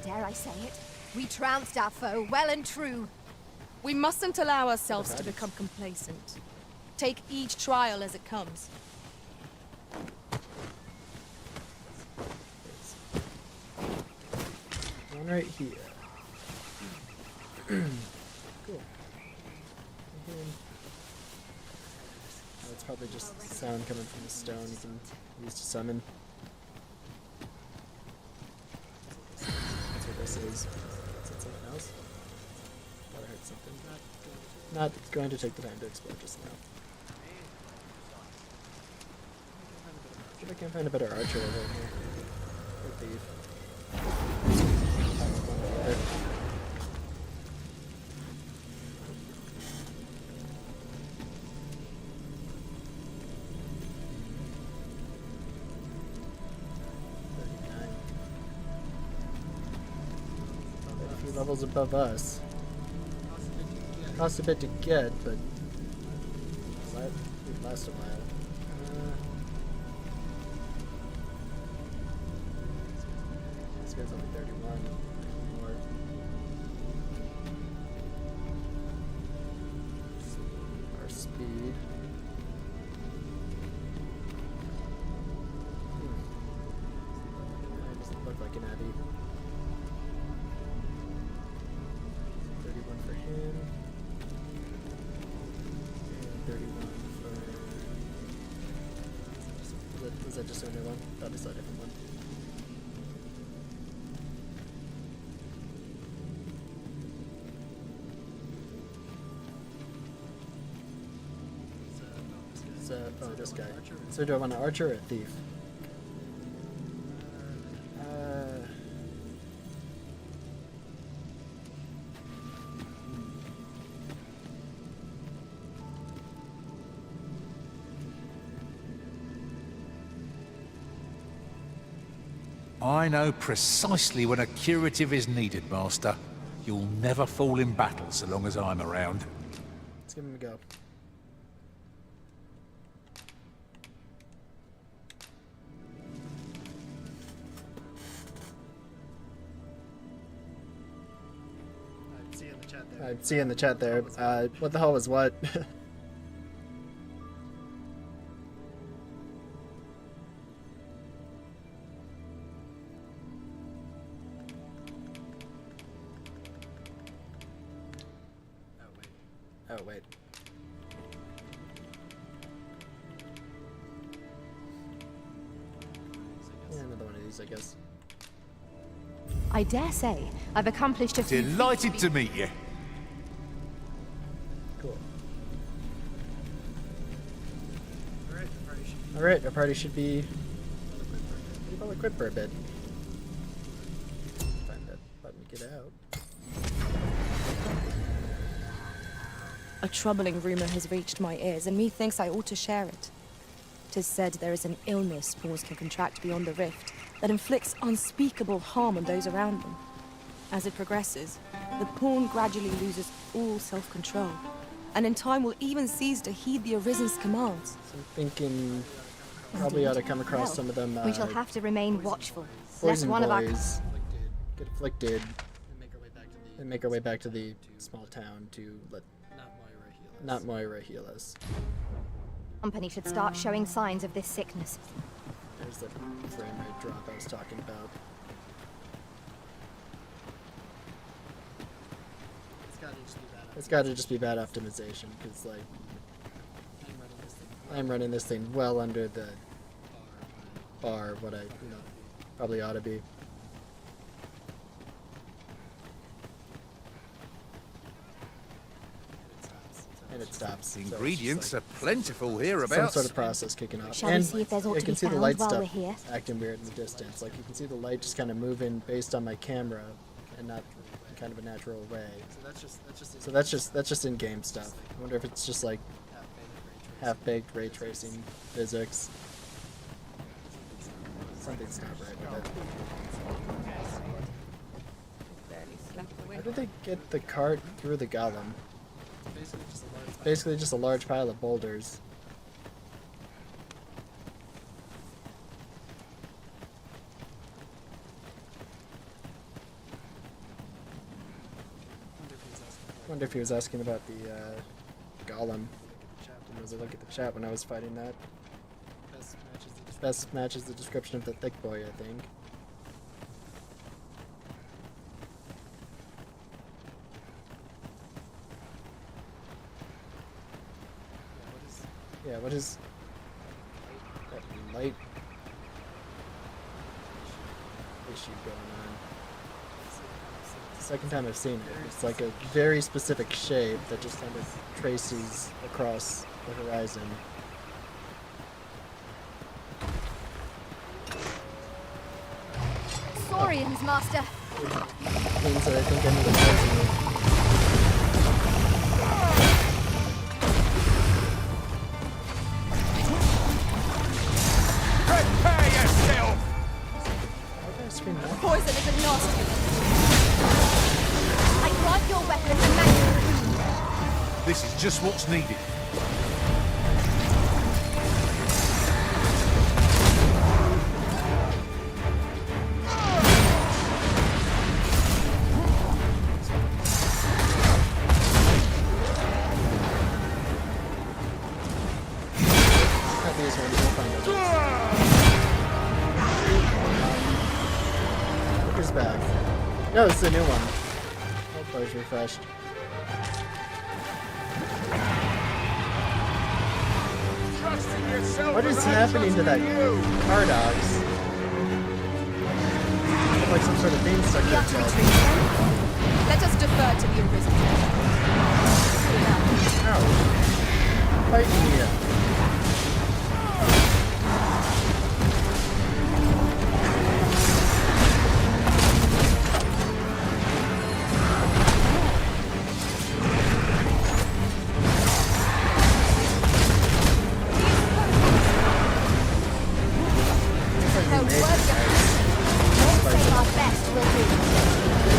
Dare I say it? We trounced our foe, well and true. We mustn't allow ourselves to become complacent. Take each trial as it comes. One right here. Cool. Oh, it's probably just sound coming from the stone you can use to summon. That's what this is. Is that something else? Thought I heard something. Not going to take the time to explore just now. See if I can find a better archer over here. Or thief. There. A few levels above us. Costs a bit to get, but it lasts a while. This guy's only 31. More. Our speed. It doesn't look like an Abbey. 31 for him. And 31 for... Was that just a new one? Thought I saw a different one. Oh, this guy. So do I want an archer or a thief? I know precisely when a curative is needed, Master. You'll never fall in battle so long as I'm around. Let's give him a go. I see in the chat there. What the hell was what? Oh wait. Yeah, another one of these, I guess. I dare say I've accomplished a few. Delighted to meet you. Cool. Alright, our party should be well equipped for a bit. Find that button to get out. A troubling rumor has reached my ears, and methinks I ought to share it. 'Tis said there is an illness pawns can contract beyond the rift that inflicts unspeakable harm on those around them. As it progresses, the pawn gradually loses all self-control, and in time will even cease to heed the Arisen's commands. So I'm thinking probably ought to come across Well, some of them. we shall have to remain watchful. Lest Poison one of our boys get afflicted and make our way back to the small town to let not Moira heal us. company should start showing signs of this sickness. There's the frame rate drop I was talking about. It's gotta just be bad optimization, because like I'm running this thing well under the bar what I probably ought to be. And it stops. Ingredients so are plentiful hereabouts. some sort of process kicking off. Shall and we see if there's aught I to can be see the found light while stuff we're here? acting weird in the distance. Like you can see the light just kind of moving based on my camera and not in kind of a natural way. So that's just in-game stuff. I wonder if it's just like half-baked ray tracing physics. Something's not right with it. How did they get the cart through the golem? Basically just a large pile of boulders. Wonder if he was asking about the golem. Didn't really look at the chat when I was fighting that. Best matches the description of the thick boy, I think. Yeah, what is that light issue going on? It's the second time I've seen it. It's like a very specific shape that just kind of traces across the horizon. Saurians, Master. Things that I think I need to know. Prepare yourself! Poison is a nasty. I grant your weapon to magic. This is just what's needed. Back. No, it's the new one. Oh, it's refreshed. What is happening to that car dogs? Like some sort of thing stuck to its head. Let us defer to the Arisen. Ow. Fight me up.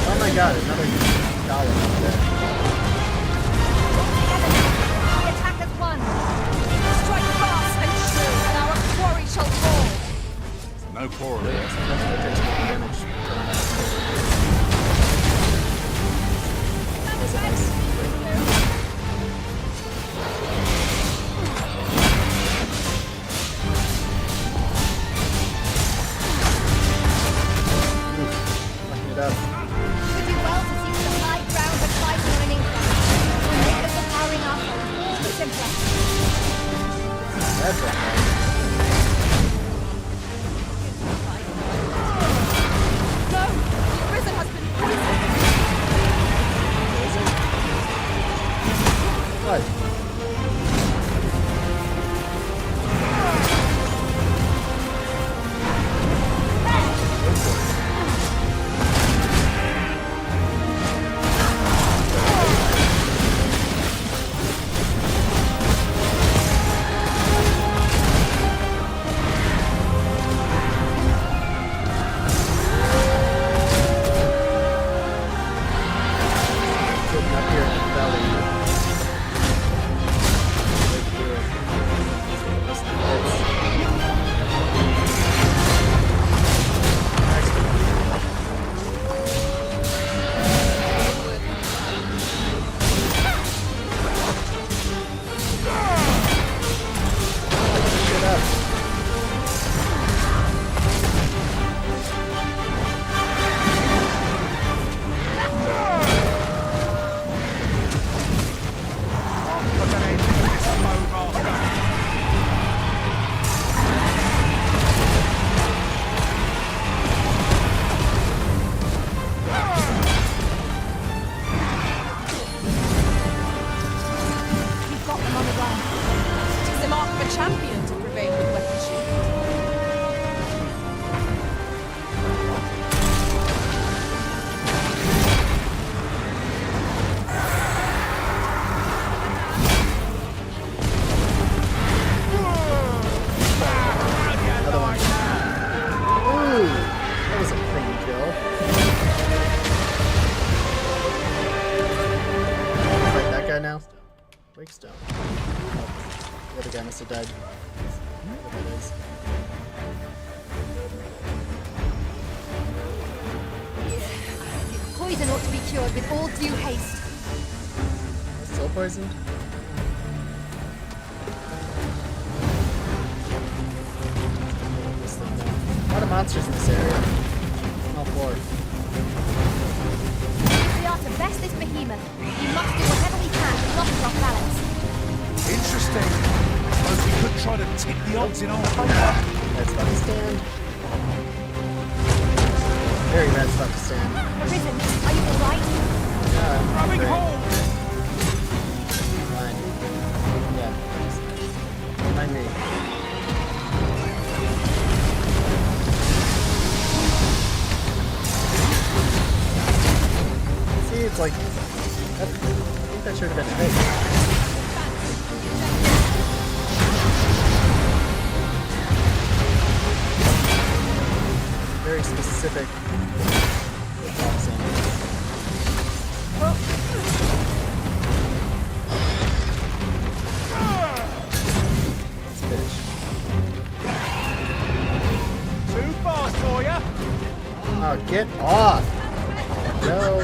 Oh my god, another dollar up there. poorly. It up. We do well to seek the high ground and fight for an income. We'll make us empowering our foes. Simpler. That's right. No! The prison has been poisoned! What? Champion to prevail with weapon shield. Another one. Ooh, that was a clean kill. Fight that guy now. Wake stone. The other guy must have died. What that is. Poison ought to be cured with all due haste. Still poisoned? A lot of monsters in this area. All four. If we are to best this behemoth, we must do whatever we can to knock it off balance. Interesting. Suppose we could try to tip the odds in our favour. That's about to stand. Very bad stuff to stand. Arisen, are you alright? Yeah, I'm Grabbing great. hold! Fine. Yeah. Mind me. See, it's like... I think that should have been a hit. Very specific boxing. This bitch. Too fast for ya! Oh, get off! No.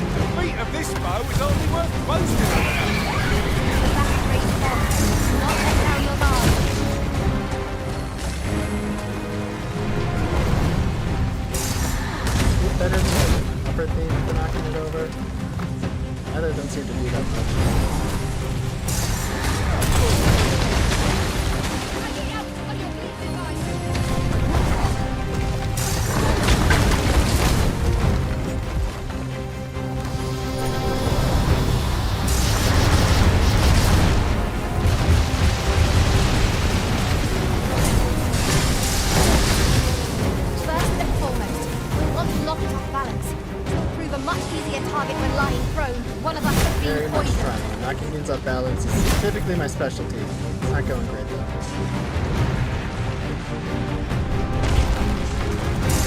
The feat of this bow is only worth boasting about. The fast rate bomb. Do not let down your guard. Better than the upper theme for knocking it over. Either don't seem to do that much. First and foremost, we'll want to knock it off balance. It will prove a much easier target when lying prone. One of us has been Very much poisoned. trying. Knocking things off balance is typically my specialty. It's not going great though.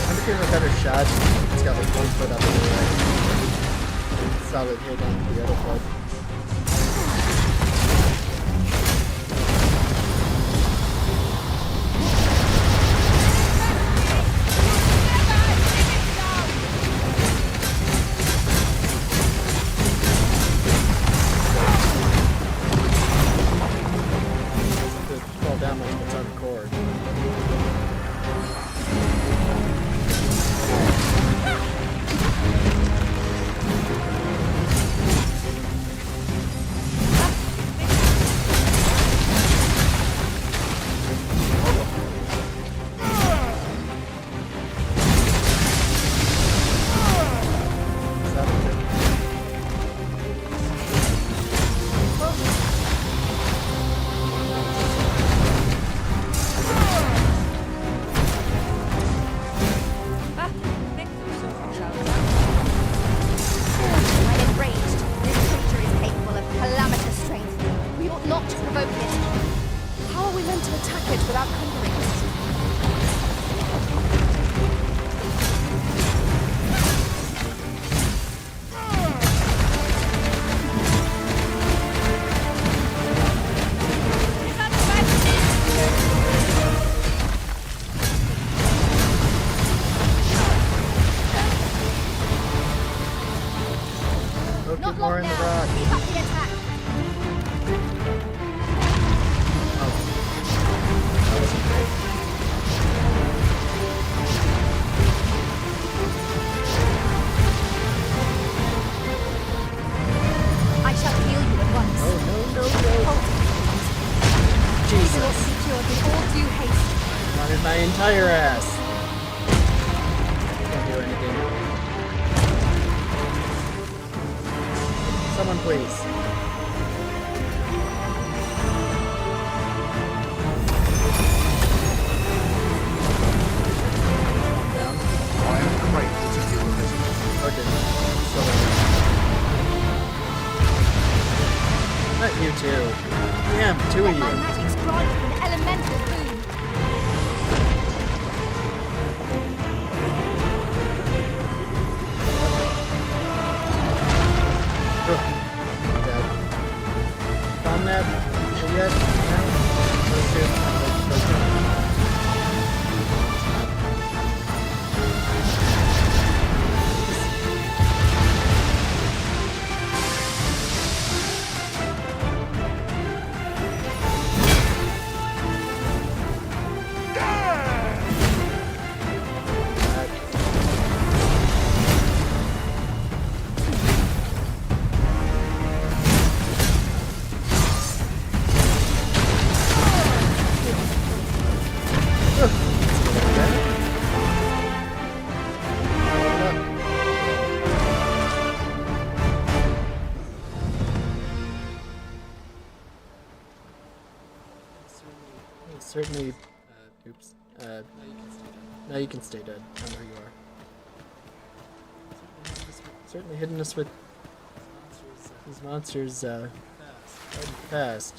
I'm giving a better shot. It's got like 1 foot up in the right. Solid hit on the other foot. keep up the attack. That wasn't great. I shall heal you at once. Oh, no. We Jesus. cannot be cured with all due haste. Wanted my entire ass. Can't do anything. Someone please. Down. I am grateful to you, Elizabeth. Okay. Not you two. Damn, two of My you. magic's grant you an elemental boon. Dead. Comnab? Yet? No? Those two. Certainly, oops. Now you can stay dead. I know who you are. Certainly hitting us with these monsters, fighting fast.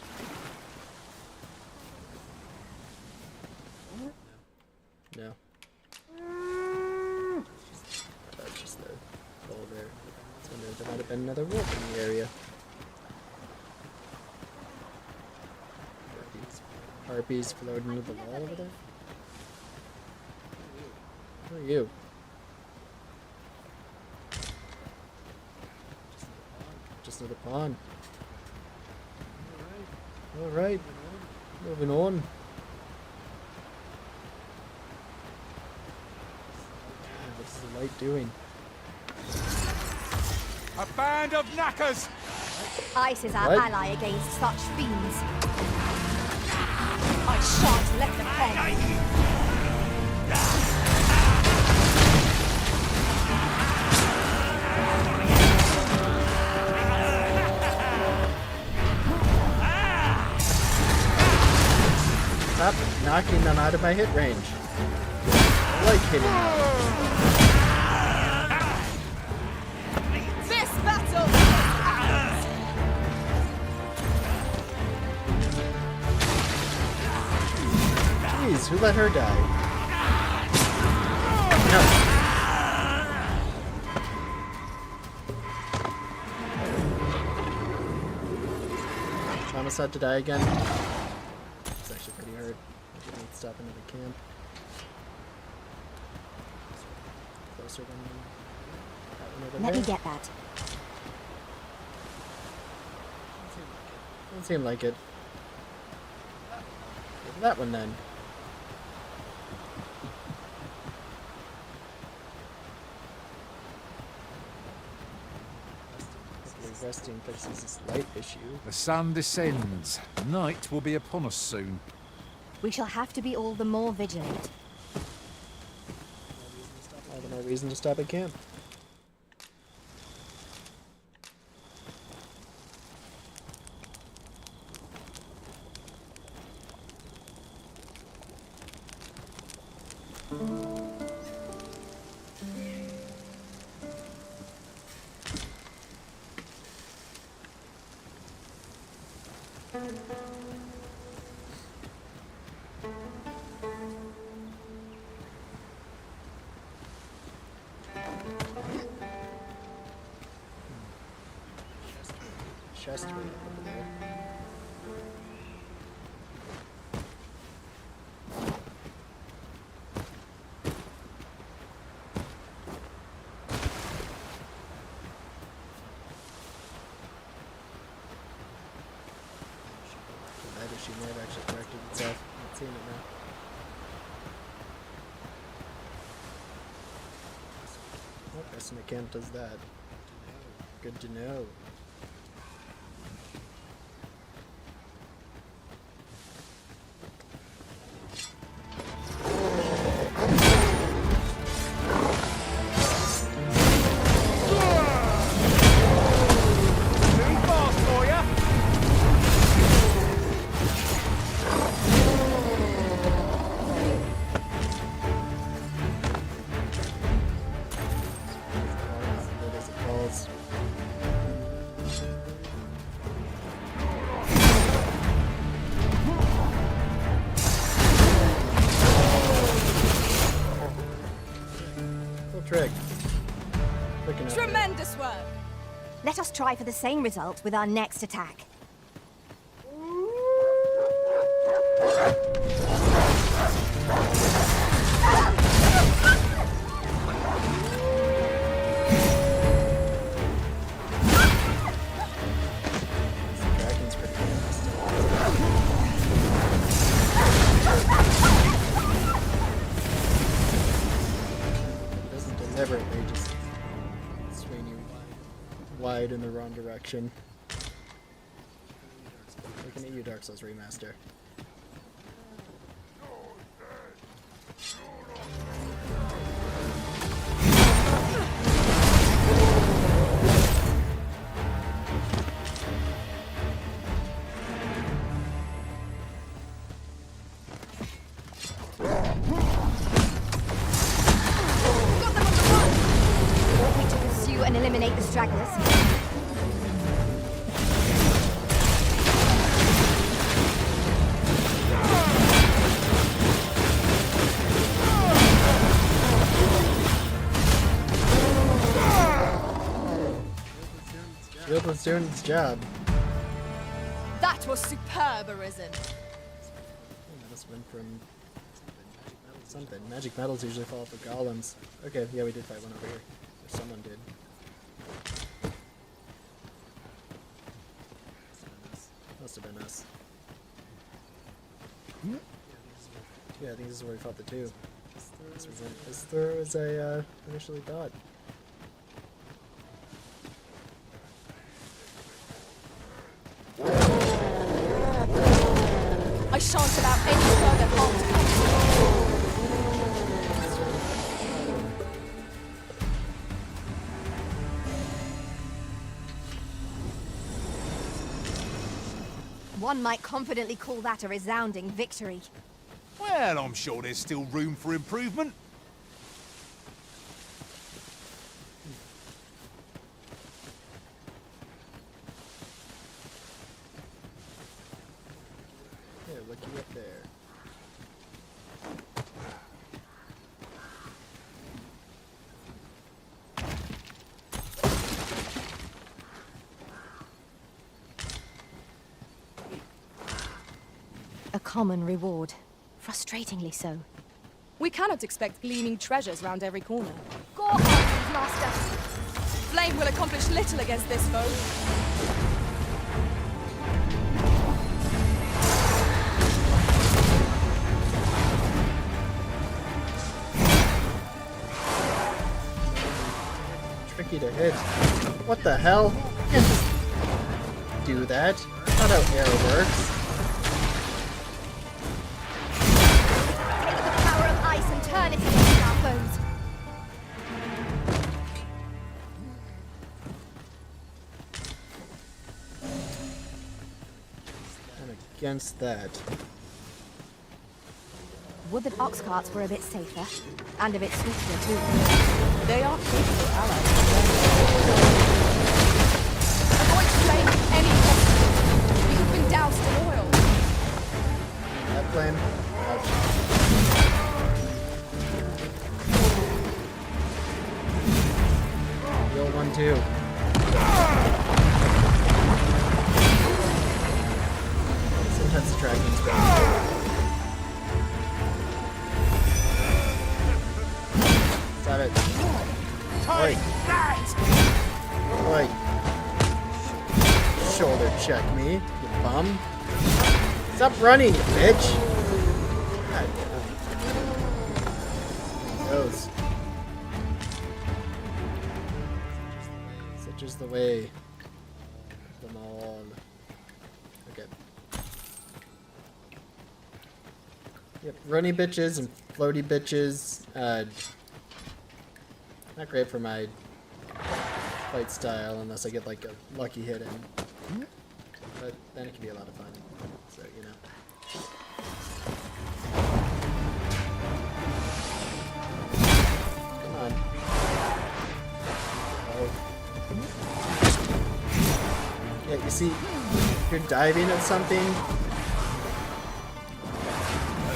No. That's just the hole there. I wonder if there might have been another wolf in the area. Harpies floating into the wall over there? Who are you? Just another pawn. Alright. Moving on. God, what is the light doing? A band of knackers! Ice is our What? ally against such fiends. I shan't let them hang. Stop knocking them out of my hit range. I like hitting them. This battle is ours. Jeez, who let her die? No. Thomas had to die again. It's actually pretty hard. I didn't stop another camp. Closer than that one over Let me there. get that. Doesn't seem like it. Give that one then. Hopefully resting fixes this light issue. The sun descends. Night will be upon us soon. We shall have to be all the more vigilant. All the more reason to stop at camp. Chest way over there. may have actually corrected itself. I'm seeing it now. Oh, estimate camp does that. Good to know. Trick. Tremendous work! Let us try for the same result with our next attack. Dragon's pretty fast. He doesn't deliberately just swing you wide in the wrong direction. Looking at you, Dark Souls Remaster. Want me to pursue and eliminate the stragglers? Shield was doing its job. That was superb, Arisen. That must have been from something. Magic metals usually fall for golems. Okay, yeah, we did fight one over here. Or someone did. Must have been us. Yeah, I think this is where we fought the two. This was as thorough as I initially thought. I shan't allow any further harm to come to One might confidently call that a resounding victory. Well, I'm sure there's still room for improvement. Yeah, look you up there. A common reward. Frustratingly so. We cannot expect gleaming treasures round every corner. Go on, Master. Flame will accomplish little against this foe. Tricky to hit. What the hell? Can't just do that. That's not how arrow works. Take the power of ice and turn it against our foes. And against that. Would that ox carts were a bit safer, and a bit swifter too. They are capable allies. Avoid strain at any cost. You have been doused in oil. That flame. Ouch. Heal one too. Sometimes the dragons go. Stop it. Oi. Oi. Shoulder check me, you bum. Stop running, you bitch! God, goes. Such is the way of them all. Okay. Yep, runny bitches and floaty bitches. Not great for my fight style unless I get like a lucky hit in. But then it can be a lot of fun. So, you know. Come on. Oh. Yeah, you see, if you're diving at something,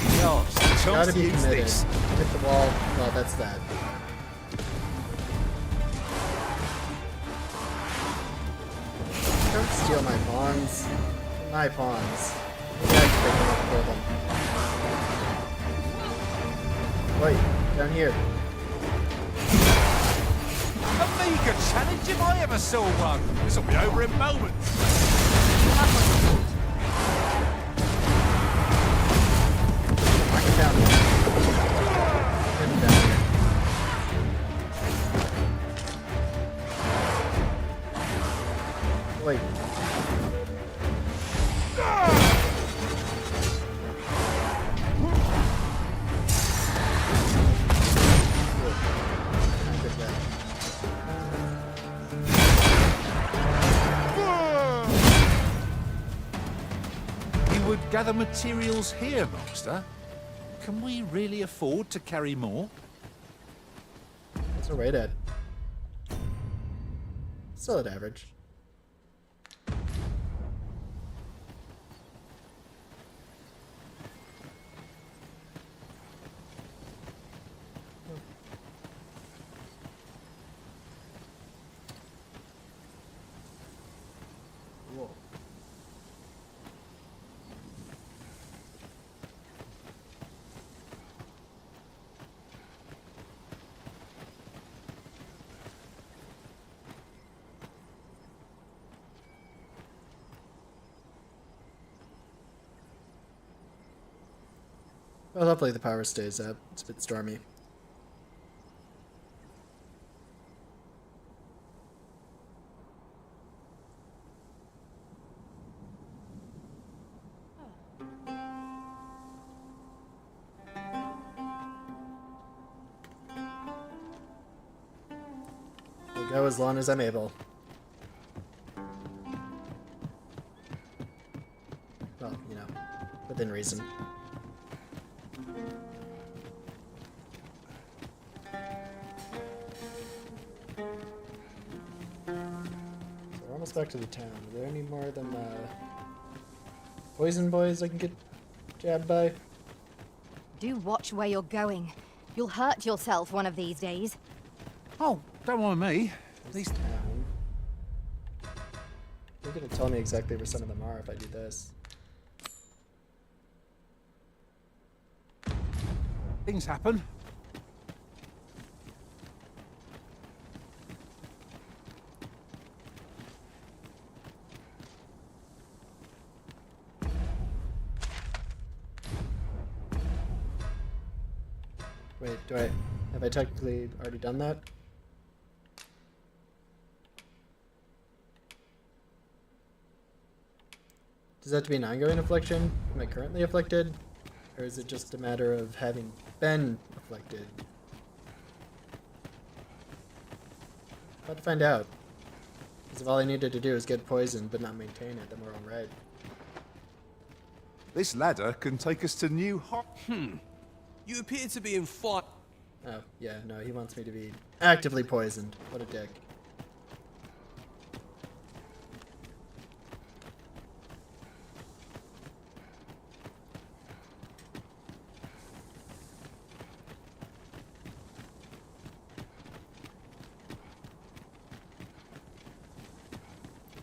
you gotta be committed. Hit the wall. Well, that's that. Don't steal my pawns. My pawns. Maybe I can pick them up and kill them. Wait, down here. A meager challenge if I ever saw one. This will be over in moments. Knock it down. Put it down here. Wait. You would gather materials here, Master? Can we really afford to carry more? That's a right at. Still at average. Whoa. Well, hopefully the power stays up. It's a bit stormy. We'll go as long as I'm able. Well, you know, within reason. Back to the town. Are there any more of them poison boys I can get jabbed by? Do watch where you're going. You'll hurt yourself one of these days. Oh, don't mind me. At least town. You're gonna tell me exactly where some of them are if I do this. things happen. Wait, have I technically already done that? Does that have to be an ongoing affliction? Am I currently afflicted? Or is it just a matter of having been afflicted? About to find out. Because if all I needed to do is get poisoned but not maintain it, then we're all right. This ladder can take us to New You appear to be in fight. Oh, yeah, no, he wants me to be actively poisoned. What a dick.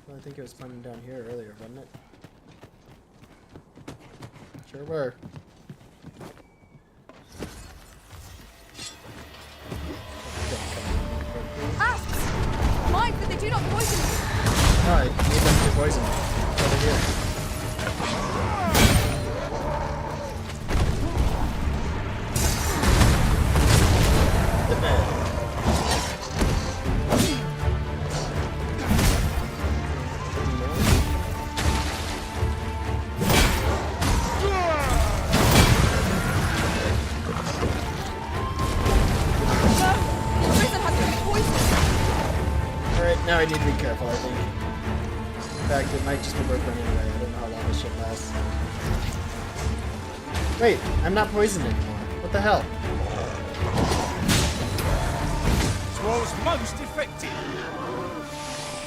Well, I think it was spawning down here earlier, wasn't it? Sure were. Asks! Mind that they do not poison you! No, I need them to poison me. Over here. running away. I don't know how long this shit lasts. Wait, I'm not poisoned anymore. What the hell? Was most effective.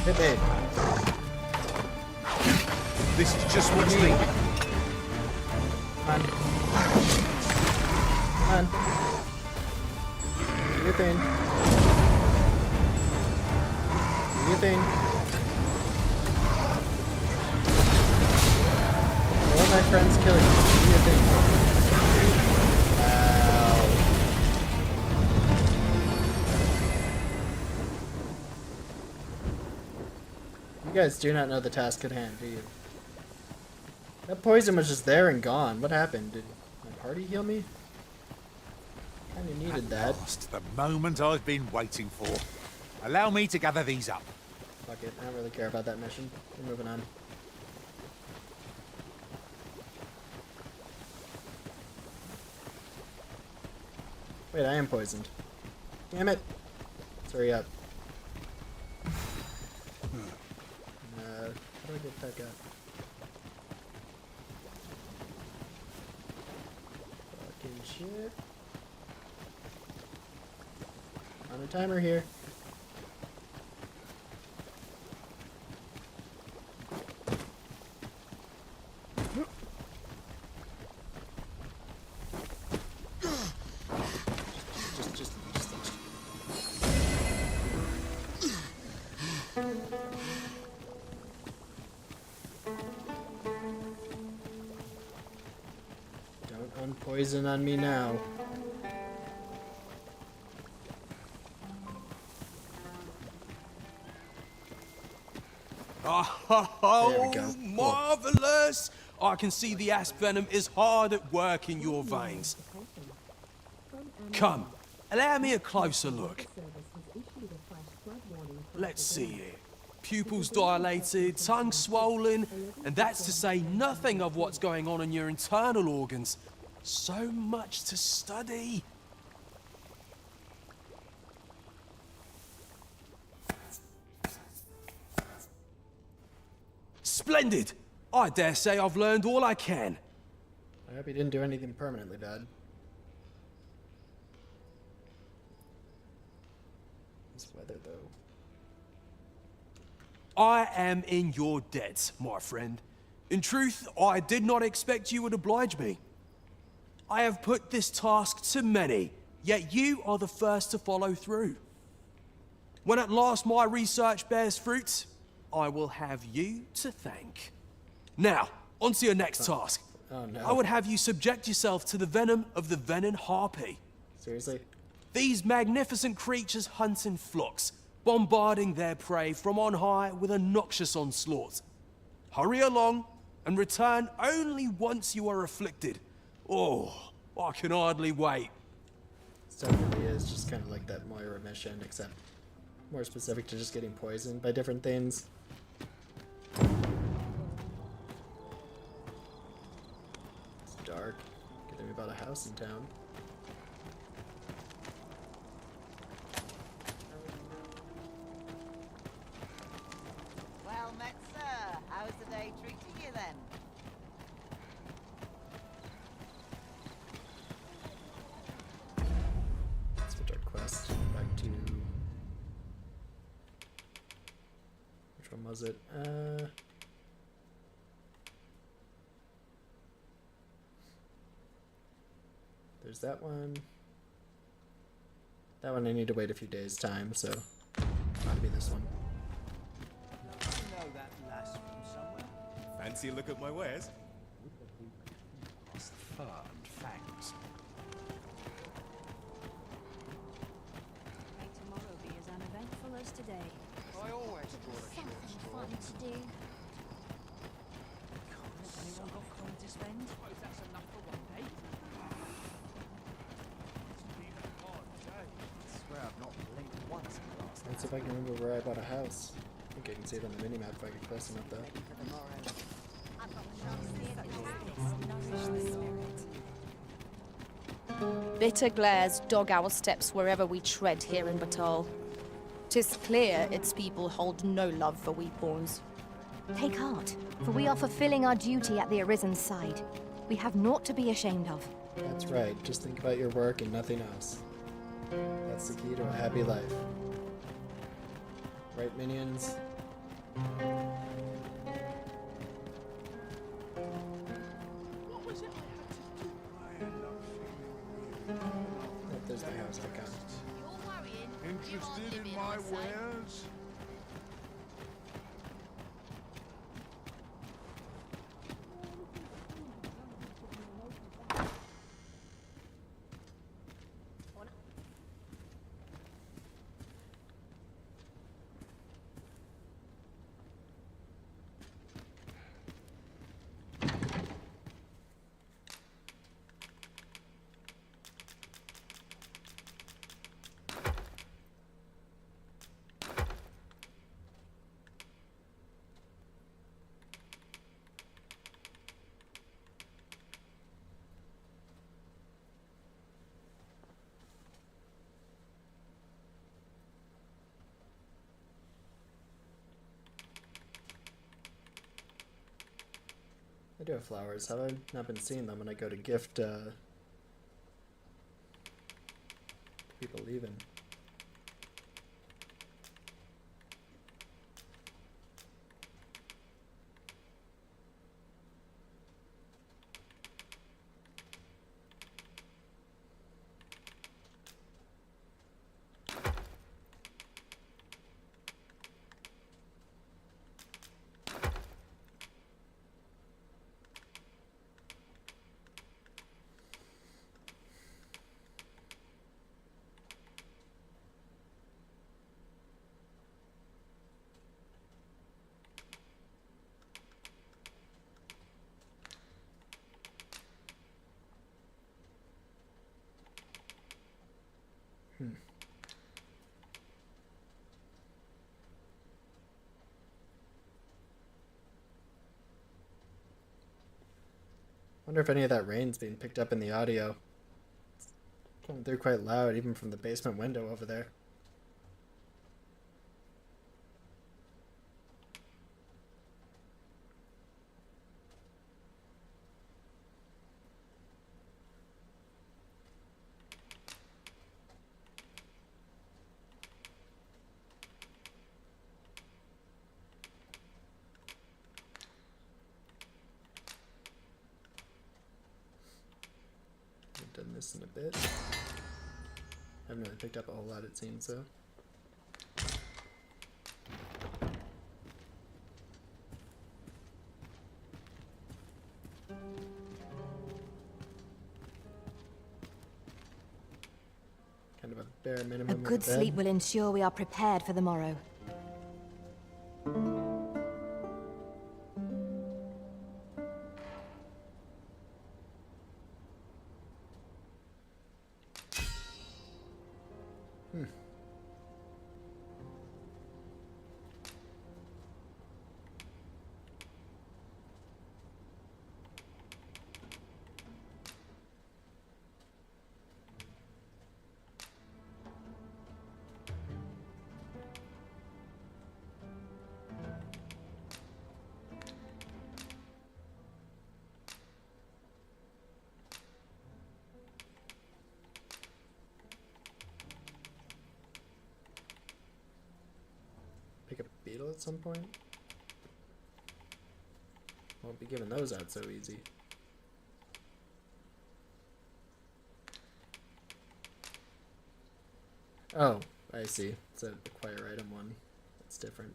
Hit me. This is just what's needed. Come on. Come on. Do your thing. Do your thing. All my friends kill you. Do your thing. You guys do not know the task at hand, do you? That poison was just there and gone. What happened? Did my party heal me? Kinda needed that. Last, the moment I've been waiting for. Allow me to gather these up. Fuck it, I don't really care about that mission. We're moving on. Wait, I am poisoned. Damn it! Let's hurry up. How do I get back up? Fucking shit. On a timer here. Don't unpoison on me now. Oh, marvelous! I can see the asp venom is hard at work in your veins. Come, allow me a closer look. Let's see here. Pupils dilated, tongue swollen, and that's to say nothing of what's going on in your internal organs. So much to study. Splendid! I dare say I've learned all I can. I hope he didn't do anything permanently bad. This weather, though. I am in your debt, my friend. In truth, I did not expect you would oblige me. I have put this task to many, yet you are the first to follow through. When at last my research bears fruit, I will have you to thank. Now, on to your next task. Oh no. I would have you subject yourself to the venom of the venin harpy. Seriously? These magnificent creatures hunt in flocks, bombarding their prey from on high with a noxious onslaught. Hurry along and return only once you are afflicted. Oh, I can hardly wait. This definitely is just kind of like that Moira mission, except more specific to just getting poisoned by different things. It's dark. Could tell me about a house in town. Well met, sir. How's the day treating you then? Switch our quest back to... Which one was it? There's that one. That one I need to wait a few days' time, so might be this one. Know that lass from somewhere? Fancy a look at my wares? Fun facts. May tomorrow be as uneventful as today. I always brought a short straw. Fun to do. Anyone got coin to spend? Suppose that's enough for one day. I swear I've not blinked once in the last Let's see if I can remember where I bought a house. I think I can see it on the minimap if I get close enough though. Bitter glares dog our steps wherever we tread here in Battahl. 'Tis clear its people hold no love for we pawns. Take heart, for we are fulfilling our duty at the Arisen's side. We have naught to be ashamed of. That's right. Just think about your work and nothing else. That's the key to a happy life. Right, minions? If there's the house I got. Interested in my wares? I do have flowers. Have I not been seeing them when I go to gift people leaving? Wonder if any of that rain's being picked up in the audio. It's coming through quite loud, even from the basement window over there. Done this in a bit. Haven't really picked up a whole lot, it seems, so. Kind of a bare minimum. A good sleep will ensure we are prepared for the morrow. Pick up a beetle at some point? Won't be giving those out so easy. Oh, I see. It's a acquire item one. That's different.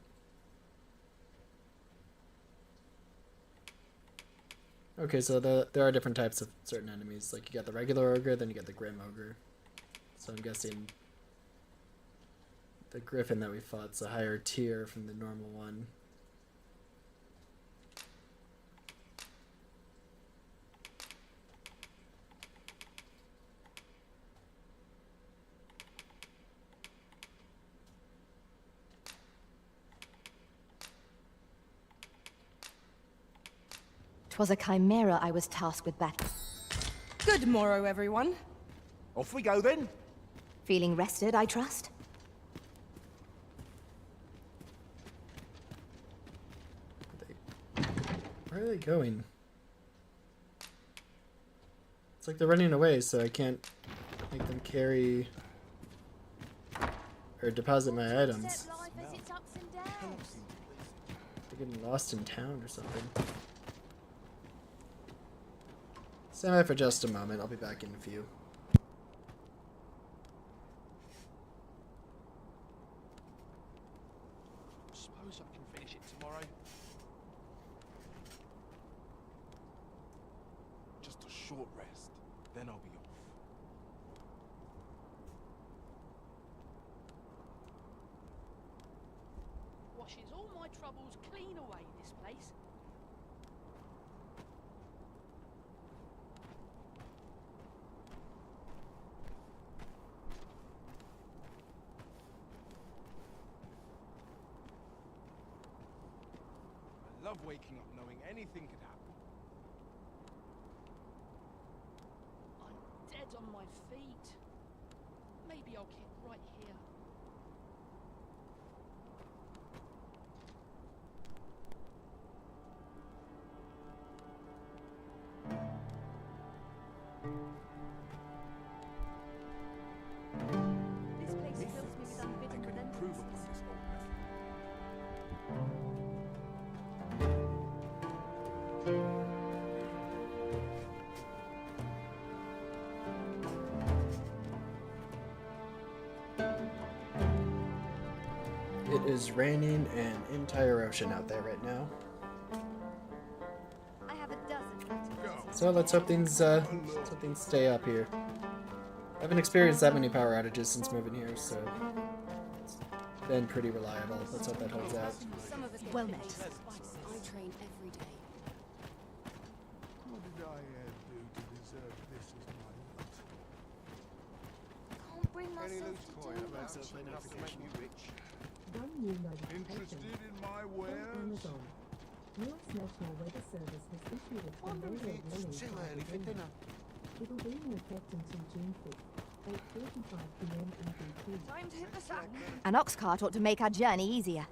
Okay, so there are different types of certain enemies. Like, you got the regular ogre, then you got the grim ogre. So I'm guessing the griffin that we fought's a higher tier from the normal one. Twas a chimera I was tasked with battle. Good morrow, everyone. Off we go then. Feeling rested, I trust? Where are they going? It's like they're running away, so I can't make them carry or deposit my items. They're getting lost in town or something. Stand by for just a moment. I'll be back in a few. Suppose I can finish it tomorrow. Just a short rest, then I'll be off. Washes all my troubles clean away, this place. I love waking up knowing anything could happen. I'm dead on my feet. Maybe I'll keep right here. This place fills me with unbidden Improve upon this old method. It is raining an entire ocean out there right now. I have a dozen. So let's hope things stay up here. I haven't experienced that many power outages since moving here, so it's been pretty reliable. Let's hope that holds out. Some of us Well met. I train every day. What did I do to deserve this as my lot? Can't bring Any myself loose to coin do about that. enough to make you rich? Interested in my wares? US National Weather Service has issued a tornado warning Too early for dinner. It will be in effect until June 5th, 8:45 p.m. EDT. Time to hit the sack. An ox cart ought to make our journey easier.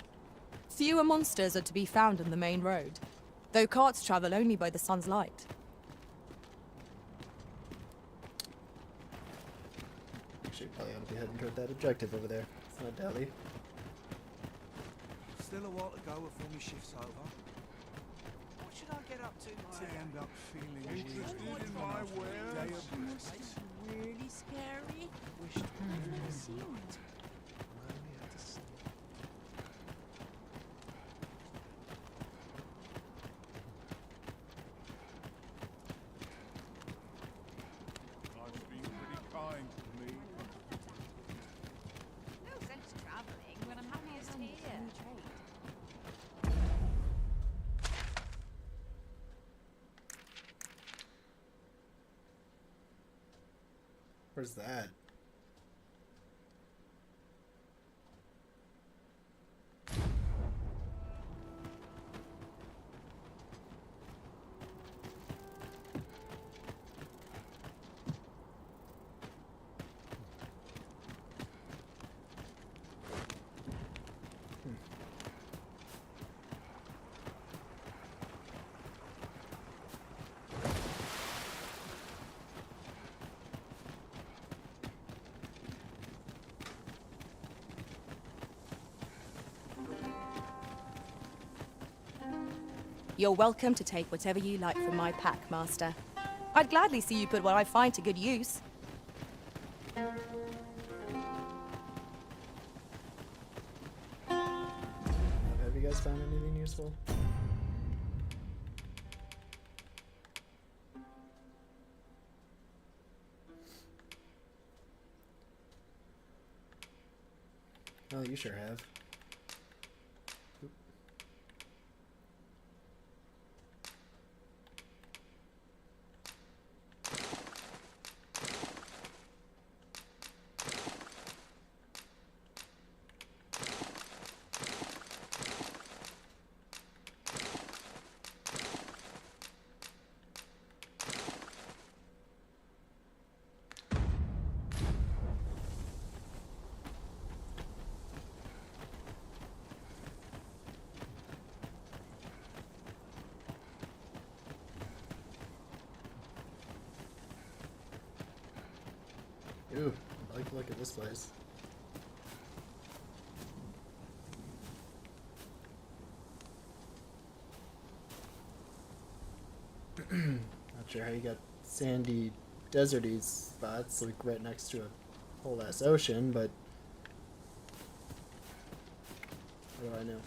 Fewer monsters are to be found on the main road, though carts travel only by the sun's light. Actually, probably ought to be heading toward that objective over there. It's not Delhi. Still a while to go before my shift's over. What should I get up to End up feeling Interested in my wares? Really scary. Wished I've never seen it. Life's been pretty kind to me. No sense travelling when I'm happiest here. Where's that? You're welcome to take whatever you like from my pack, Master. I'd gladly see you put what I find to good use. Have you guys found anything useful? Oh, you sure have. Ooh, I like to look at this place. Not sure how you got sandy, deserty spots like right next to a whole ass ocean, but what do I know?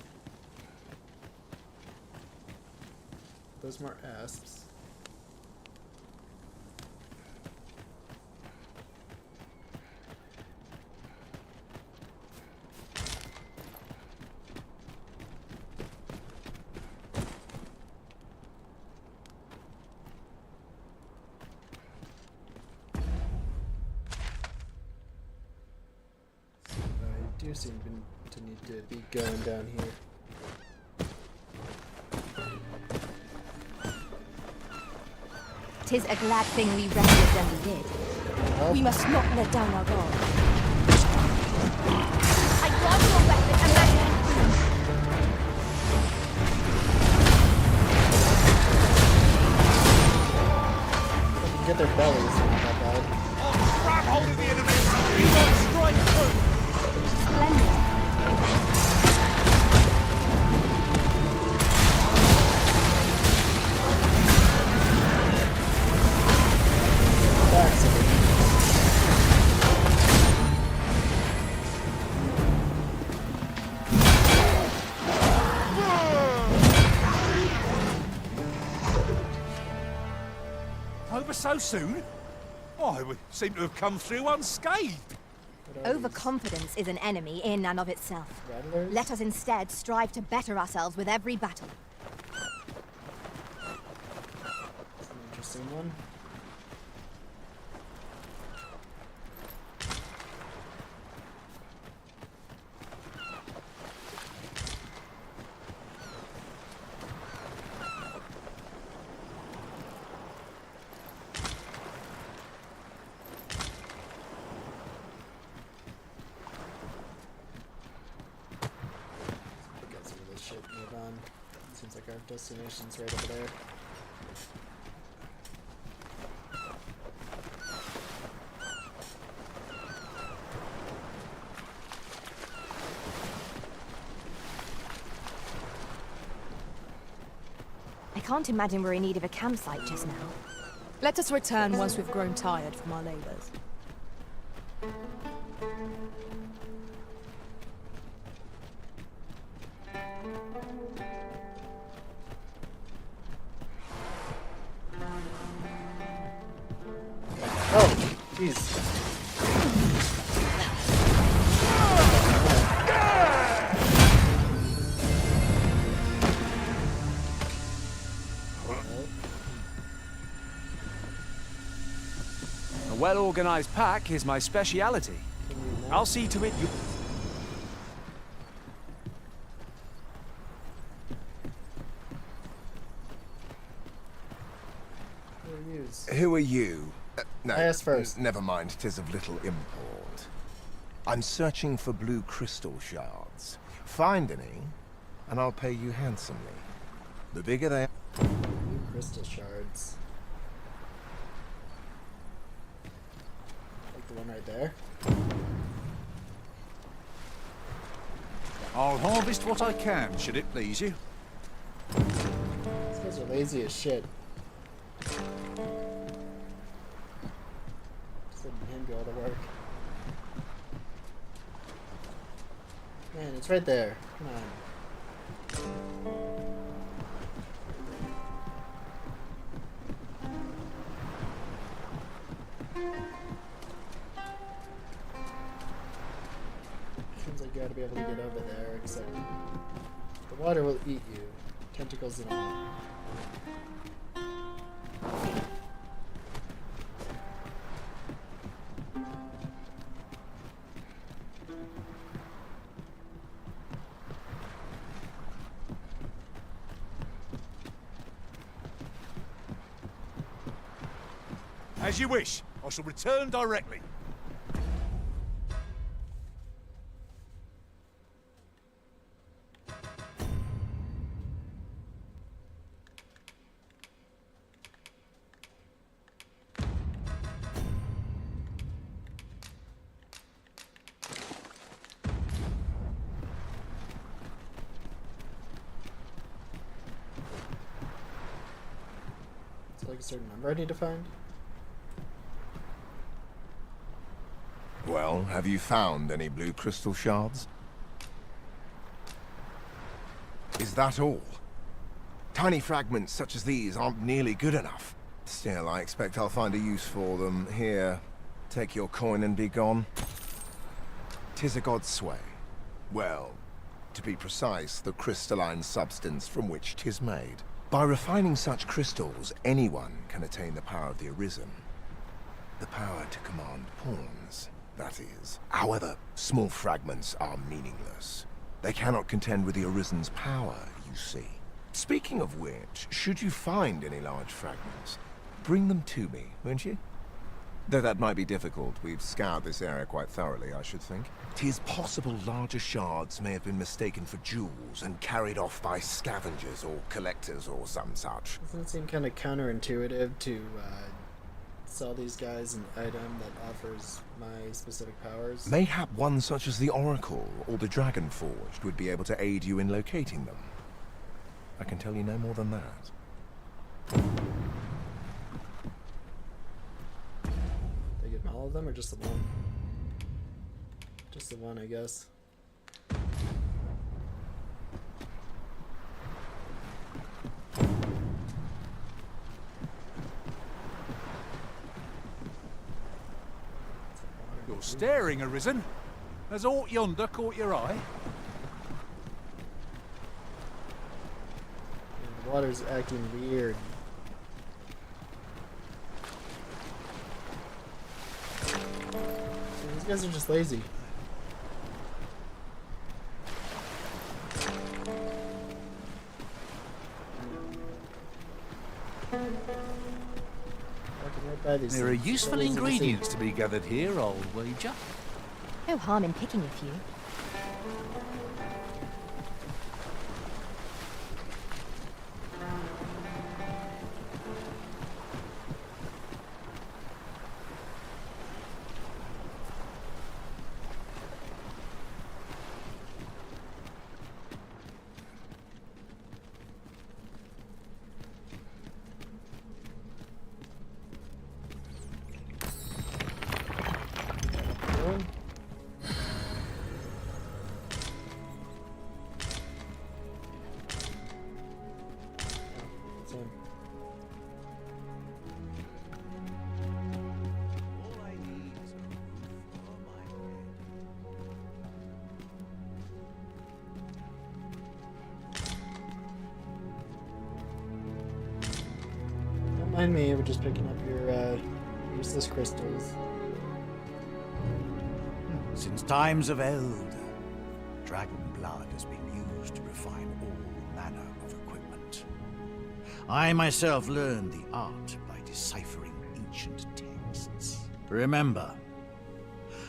Those more asps. I do seem to need to be going down here. Tis a glad thing we rested when we did. We must not let down our guard. I grant your weapon and magic. They can get their bellies, not that bad. Grab hold of the enemy! We won't strike through! Splendid. Over so soon? Why, we seem to have come through unscathed. Overconfidence is an enemy in and of itself. Rattlers? Let us instead strive to better ourselves with every battle. That's an interesting one. Seems like our destination's right over there. I can't imagine we're in need of a campsite just now. Let us return once we've grown tired from our labors. Oh, jeez. A well-organized pack is my speciality. I'll see to it you... Who are you? No, I asked first. Never mind, 'tis of little import. I'm searching for blue crystal shards. Find any, and I'll pay you handsomely. The bigger they are... Blue crystal shards. Like the one right there. I'll harvest what I can, should it please you. These guys are lazy as shit. Just letting him do all the work. Man, it's right there. Come on. Seems like you gotta be able to get over there, except the water will eat you. Tentacles and all. As you wish. I shall return directly. like a certain number I need to find? Well, have you found any blue crystal shards? Is that all? Tiny fragments such as these aren't nearly good enough. Still, I expect I'll find a use for them. Here, take your coin and be gone. 'Tis a god's sway. Well, to be precise, the crystalline substance from which 'tis made. By refining such crystals, anyone can attain the power of the Arisen. The power to command pawns, that is. However, small fragments are meaningless. They cannot contend with the Arisen's power, you see. Speaking of which, should you find any large fragments, bring them to me, won't you? Though that might be difficult. We've scoured this area quite thoroughly, I should think. 'Tis possible larger shards may have been mistaken for jewels and carried off by scavengers or collectors or some such. Doesn't it seem kind of counterintuitive to sell these guys an item that offers my specific powers? Mayhap one such as the Oracle or the Dragon Forged would be able to aid you in locating them. I can tell you no more than that. They get all of them or just the one? Just the one, I guess. You're staring, Arisen. Has aught yonder caught your eye? Yeah, the water's acting weird. See, these guys are just lazy. There are useful ingredients to be gathered here, I'll wager. No harm in picking a few. Don't mind me, we're just picking up your useless crystals. Since times of eld, dragon blood has been used to refine all manner of equipment. I myself learned the art by deciphering ancient texts. Remember,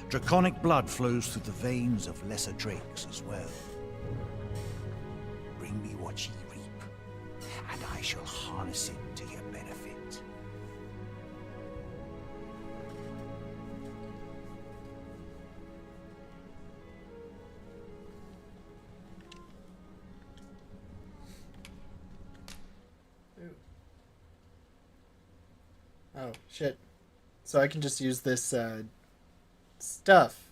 draconic blood flows through the veins of lesser drakes as well. Bring me what ye reap, and I shall harness it to your benefit. Oh, shit. So I can just use this stuff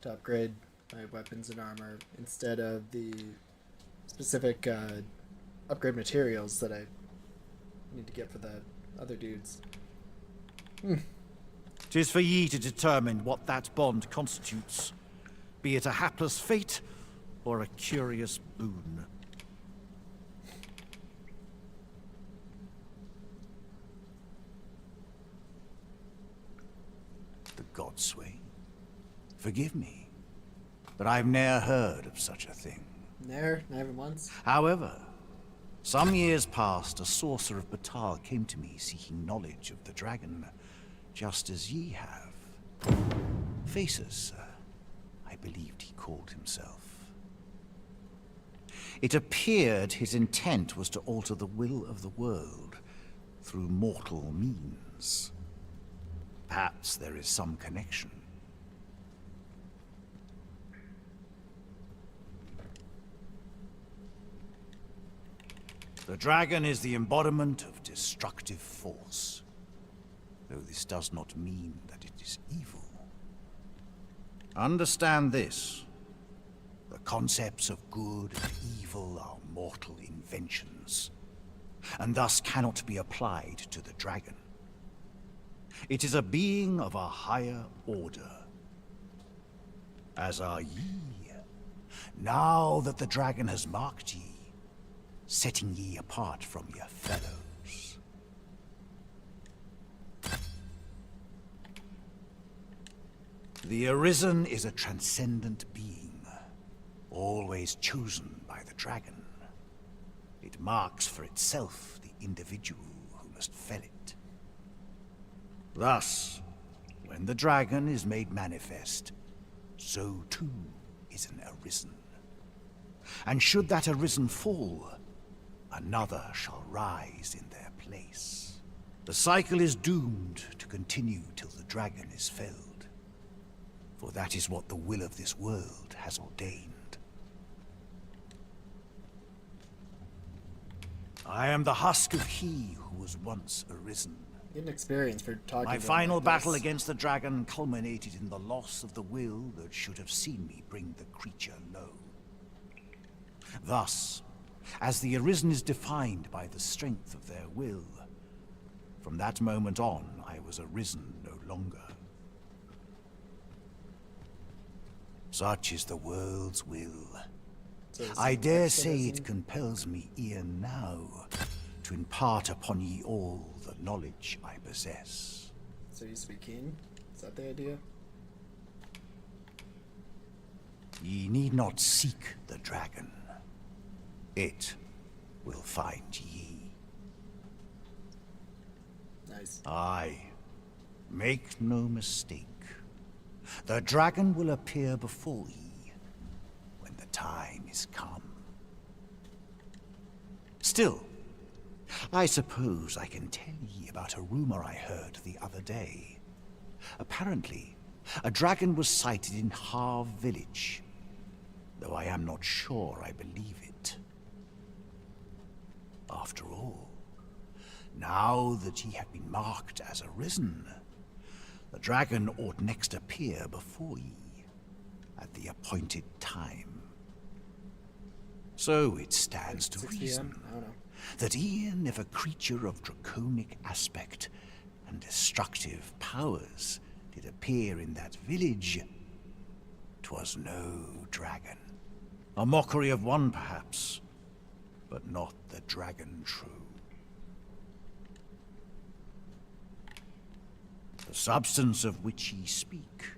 to upgrade my weapons and armor instead of the specific upgrade materials that I need to get for the other dudes. 'Tis for ye to determine what that bond constitutes, be it a hapless fate or a curious boon. The Godsway. Forgive me, but I've ne'er heard of such a thing. Never once. However, some years past, a sorcerer of Battahl came to me seeking knowledge of the dragon, just as ye have. Faces, I believed he called himself. It appeared his intent was to alter the will of the world through mortal means. Perhaps there is some connection. The dragon is the embodiment of destructive force, though this does not mean that it is evil. Understand this. The concepts of good and evil are mortal inventions, and thus cannot be applied to the dragon. It is a being of a higher order. As are ye, now that the dragon has marked ye, setting ye apart from your fellows. The Arisen is a transcendent being, always chosen by the dragon. It marks for itself the individual who must fell it. Thus, when the dragon is made manifest, so too is an Arisen. And should that Arisen fall, another shall rise in their place. The cycle is doomed to continue till the dragon is felled, for that is what the will of this world has ordained. I am the husk of he who was once Arisen. Get an experience for talking. My final battle against the dragon culminated in the loss of the will that should have seen me bring the creature low. Thus, as the Arisen is defined by the strength of their will, from that moment on, I was Arisen no longer. Such is the world's will. So I dare say it compels me e'en now to impart upon ye all the knowledge I possess. So you speak keen? Is that the idea? Ye need not seek the dragon. It will find ye. Nice. Aye, make no mistake. The dragon will appear before ye when the time is come. Still, I suppose I can tell ye about a rumor I heard the other day. Apparently, a dragon was sighted in Harv village, though I am not sure I believe it. After all, now that ye have been marked as Arisen, the dragon ought next appear before ye at the appointed time. So it stands to reason that e'en if a creature of draconic aspect and destructive powers did appear in that village, 'twas no dragon. A mockery of one, perhaps, but not the dragon true. The substance of which ye speak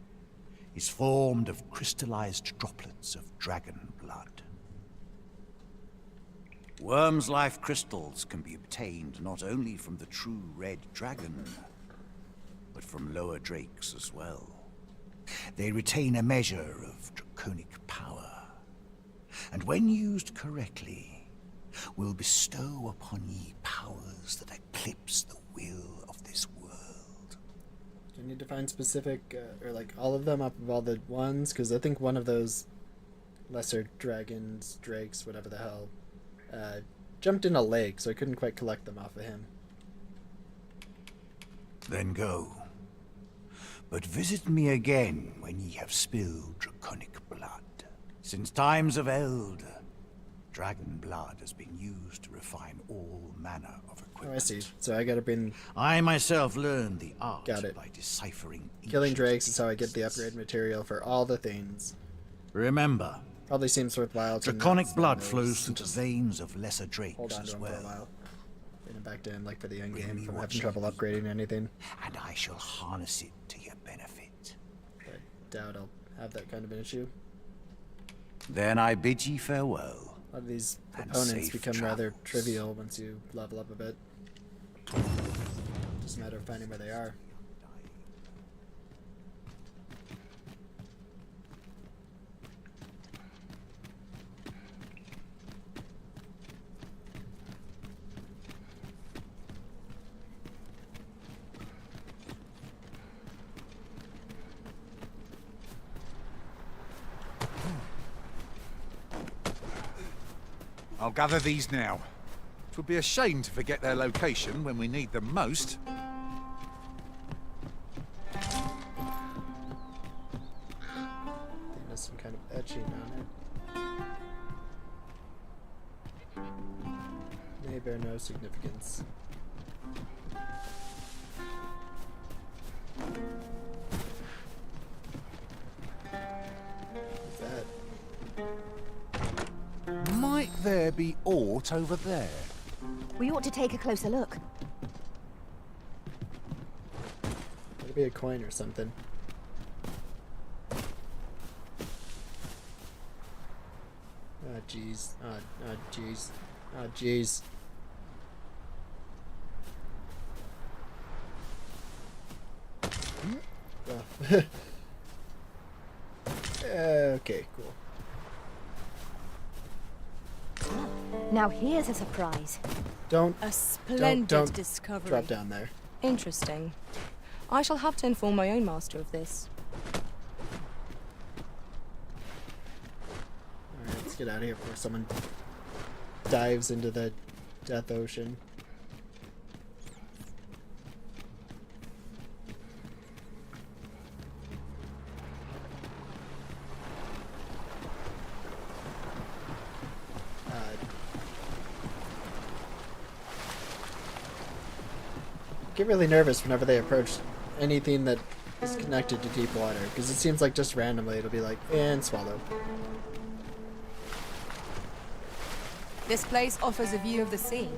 is formed of crystallized droplets of dragon blood. Worm's life crystals can be obtained not only from the true red dragon, but from lower drakes as well. They retain a measure of draconic power, and when used correctly, will bestow upon ye powers that eclipse the will of this world. Do you need to find specific, or like all of them up of all the ones? Because I think one of those lesser dragons, drakes, whatever the hell, jumped in a lake, so I couldn't quite collect them off of him. Then go. But visit me again when ye have spilled draconic blood. Since times of eld, dragon blood has been used to refine all manner of equipment. Oh, I see. So I gotta bring... I myself learned the art Got it. by deciphering Killing drakes is how I get the upgrade material for all the things. Remember, Probably seems worthwhile to draconic not blood spend flows those. through the veins of lesser Hold drakes on to as them for a well. while. Bring it back to him, like for the end Bring game, me if I'm what having ye trouble need. upgrading anything. And I shall harness it to your benefit. I doubt I'll have that kind of an issue. Then I bid ye farewell. A lot of these And opponents safe become rather travels. trivial once you level up a bit. Just a matter of finding where they are. I'll gather these now. 'Twould be a shame to forget their location when we need them most. There's some kind of etching on it. May bear no significance. What's that? Might there be aught over there? We ought to take a closer look. Could be a coin or something. Ah, jeez. Ah, jeez. Ah, jeez. Oh. Okay, cool. Now here's a surprise. A splendid don't discovery. drop down there. Interesting. I shall have to inform my own master of this. Alright, let's get out of here before someone dives into the death ocean. I get really nervous whenever they approach anything that is connected to deep water, because it seems like just randomly it'll be like, and swallow. This place offers a view of the sea.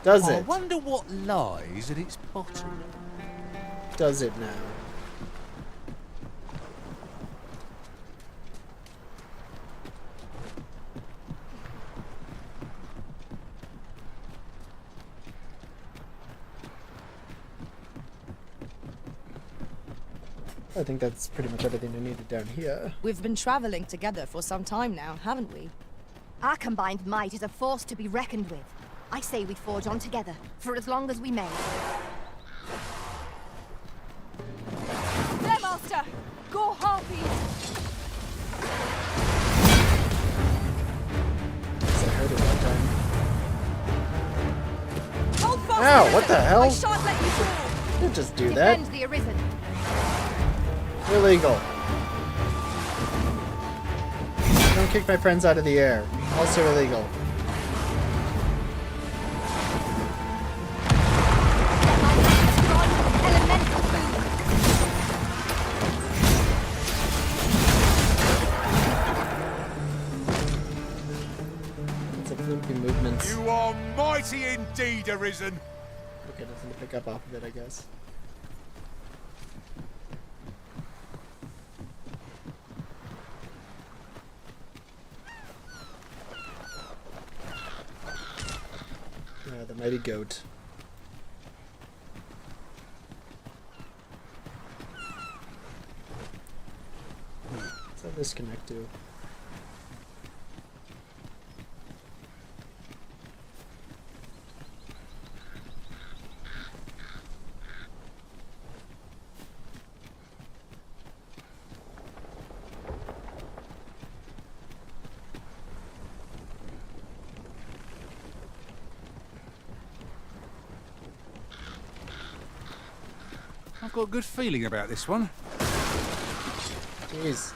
Does I it? wonder what lies at its bottom. Does it now? I think that's pretty much everything I needed down here. We've been traveling together for some time now, haven't we? Our combined might is a force to be reckoned with. I say we forge on together, for as long as we may. There, Master! Go Harpies! I heard it that time. Hold fast! Ow, what the hell? I shan't let you fall! Don't just do that. Defend the Arisen. Illegal. Don't kick my friends out of the air. Also illegal. It's a fluky movements. You are mighty indeed, Arisen. Okay, nothing to pick up off of it, I guess. The mighty goat. What's that disconnect to? I've got a good feeling about this one. Jeez.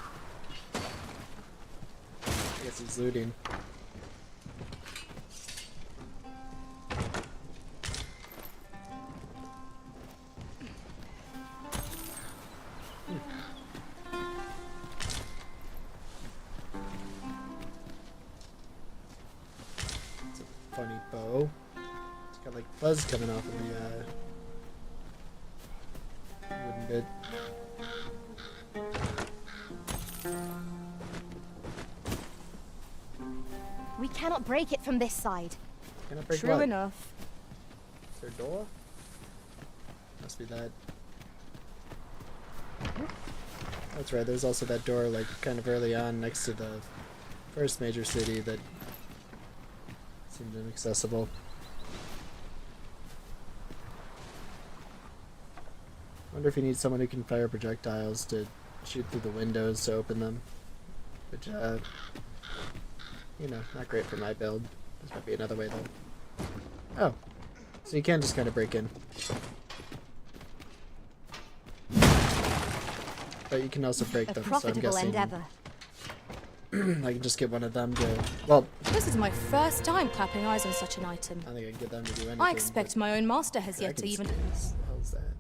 I guess he's looting. It's a funny bow. It's got like fuzz coming off of the wooden bit. We cannot break it from this side. Can I break True what? enough. Is there a door? Must be that. That's right, there's also that door like kind of early on next to the first major city that seemed inaccessible. Wonder if you need someone who can fire projectiles to shoot through the windows to open them. Which, you know, not great for my build. This might be another way though. Oh, so you can just kind of break in. But you can also break them, so I'm guessing endeavor. I can just get one of them to... Well... This is my first time clapping eyes on such an item. I think I can get them to do anything. I expect my own master has yet to even... What the hell's that?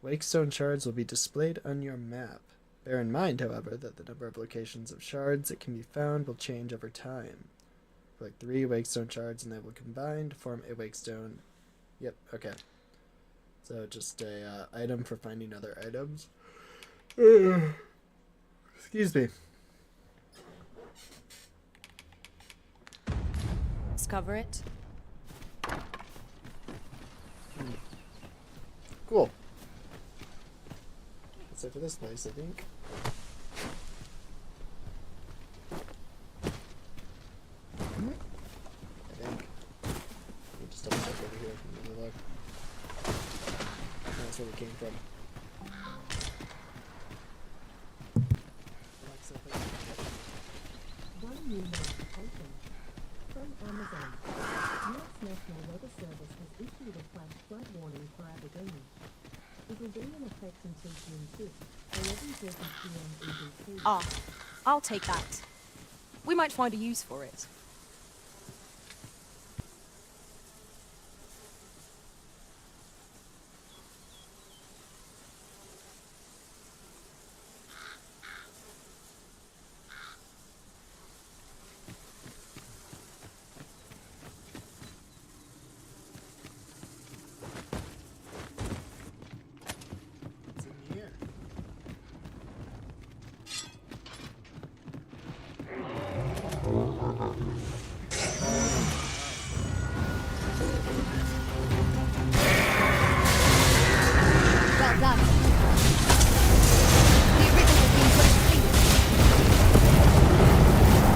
Wakestone shards will be displayed on your map. Bear in mind, however, that the number of locations of shards that can be found will change over time. Collect 3 Wakestone shards and they will combine to form a Wakestone. Yep, okay. So just a item for finding other items. Excuse me. Discover it. Cool. That's it for this place, I think. Just double check over here from the look. That's where we came from. One new notification from Amazon. US National Weather Service has issued a flash flood warning for Aberdeen. It will be in effect until June 5th, 11:30 p.m. EDT. Ah, I'll take that. We might find a use for it. Well done. The original has been put to sleep.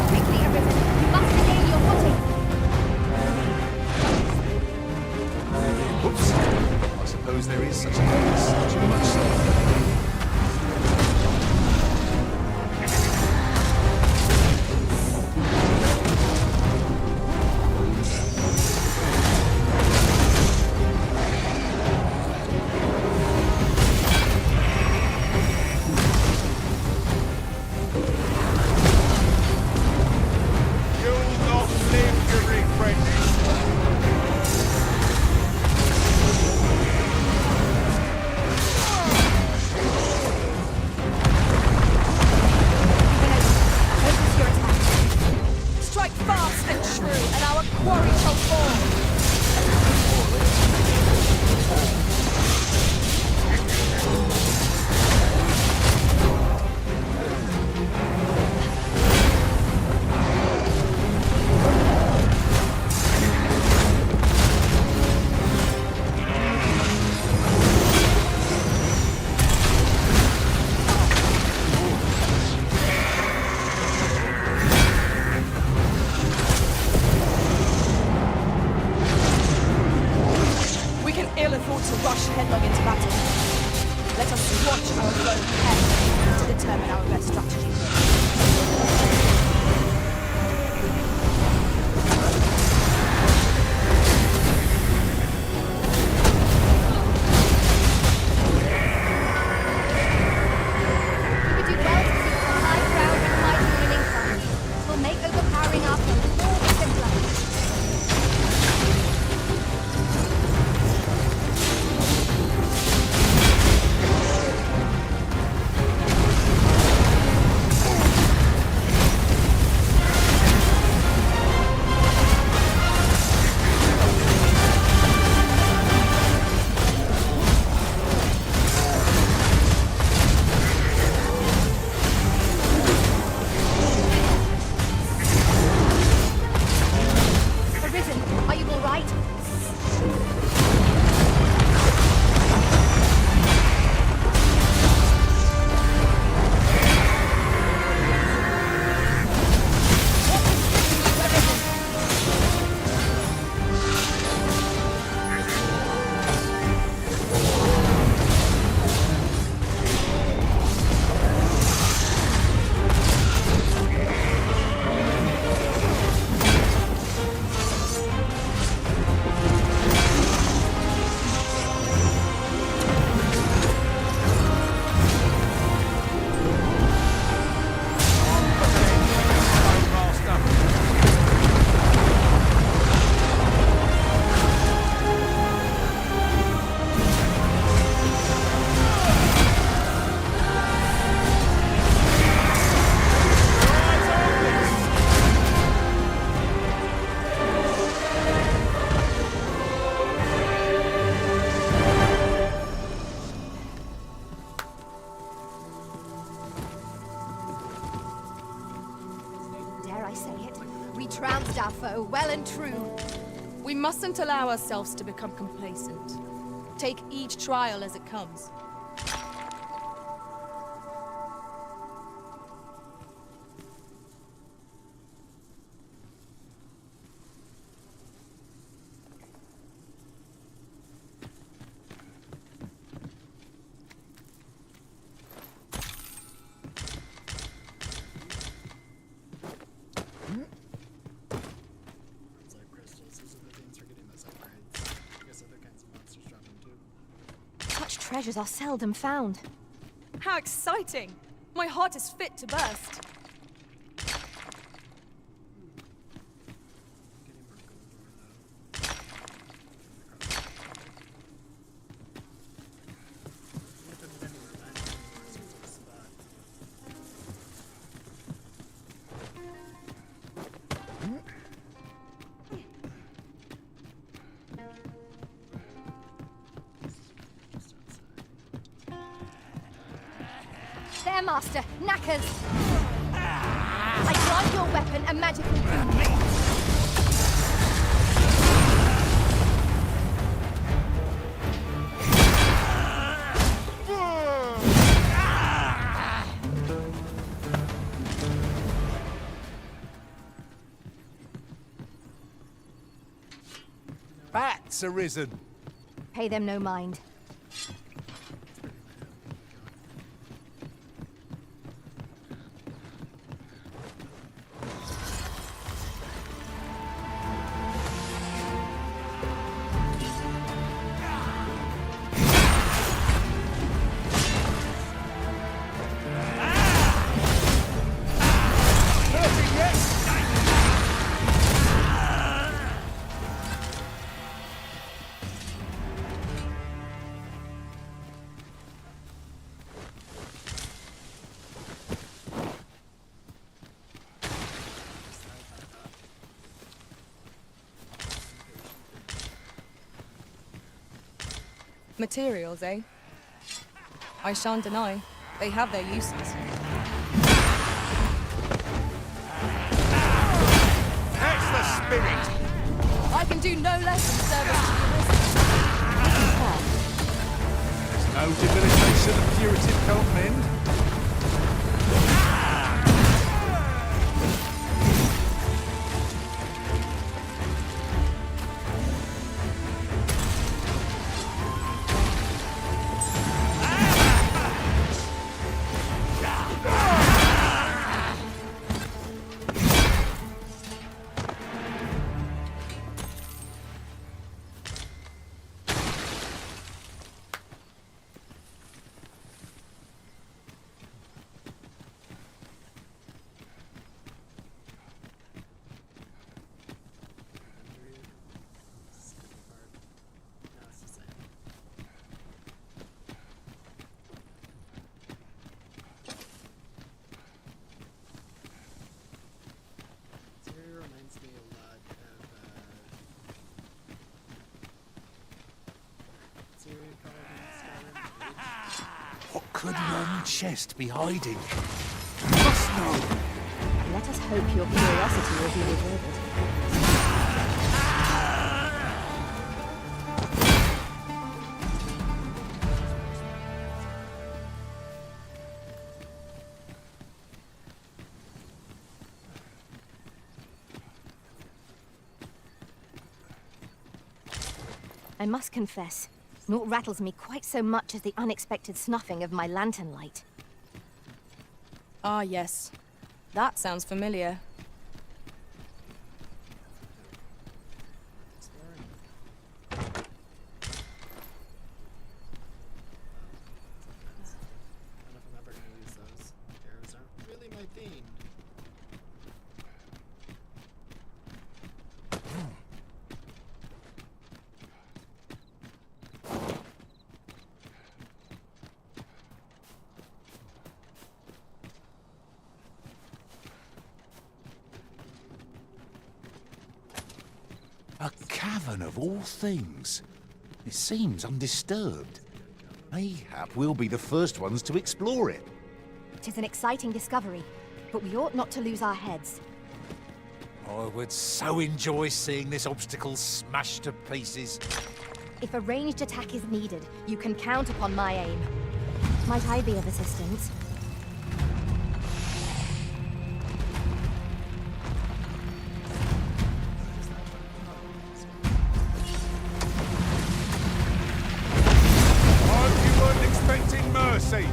Quickly, Arisen, you must regain your footing. Oops. I suppose there is such a thing as too much sleep. Strike fast and true, and our quarry shall fall. I say it. We trounced our foe, well and true. We mustn't allow ourselves to become complacent. Take each trial as it comes. Such treasures are seldom found. How exciting! My heart is fit to burst. There, Master. Knackers! I grant your weapon a magical boon. Bats arisen. Pay them no mind. Materials, eh? I shan't deny. They have their uses. That's the spirit! I can do no less in service to the risen. There's no debilitation the puritan can't mend. What could yon chest be hiding? Must know! Let us hope your curiosity will be rewarded. I must confess, naught rattles me quite so much as the unexpected snuffing of my lantern light. Ah, yes. That sounds familiar. A cavern of all things. It seems undisturbed. Mayhap we'll be the first ones to explore it. 'Tis an exciting discovery, but we ought not to lose our heads. I would so enjoy seeing this obstacle smashed to pieces. If a ranged attack is needed, you can count upon my aim. Might I be of assistance? Hope you weren't expecting mercy.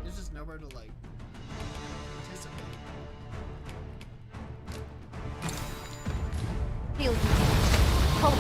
There's just nowhere to like participate. Field hold.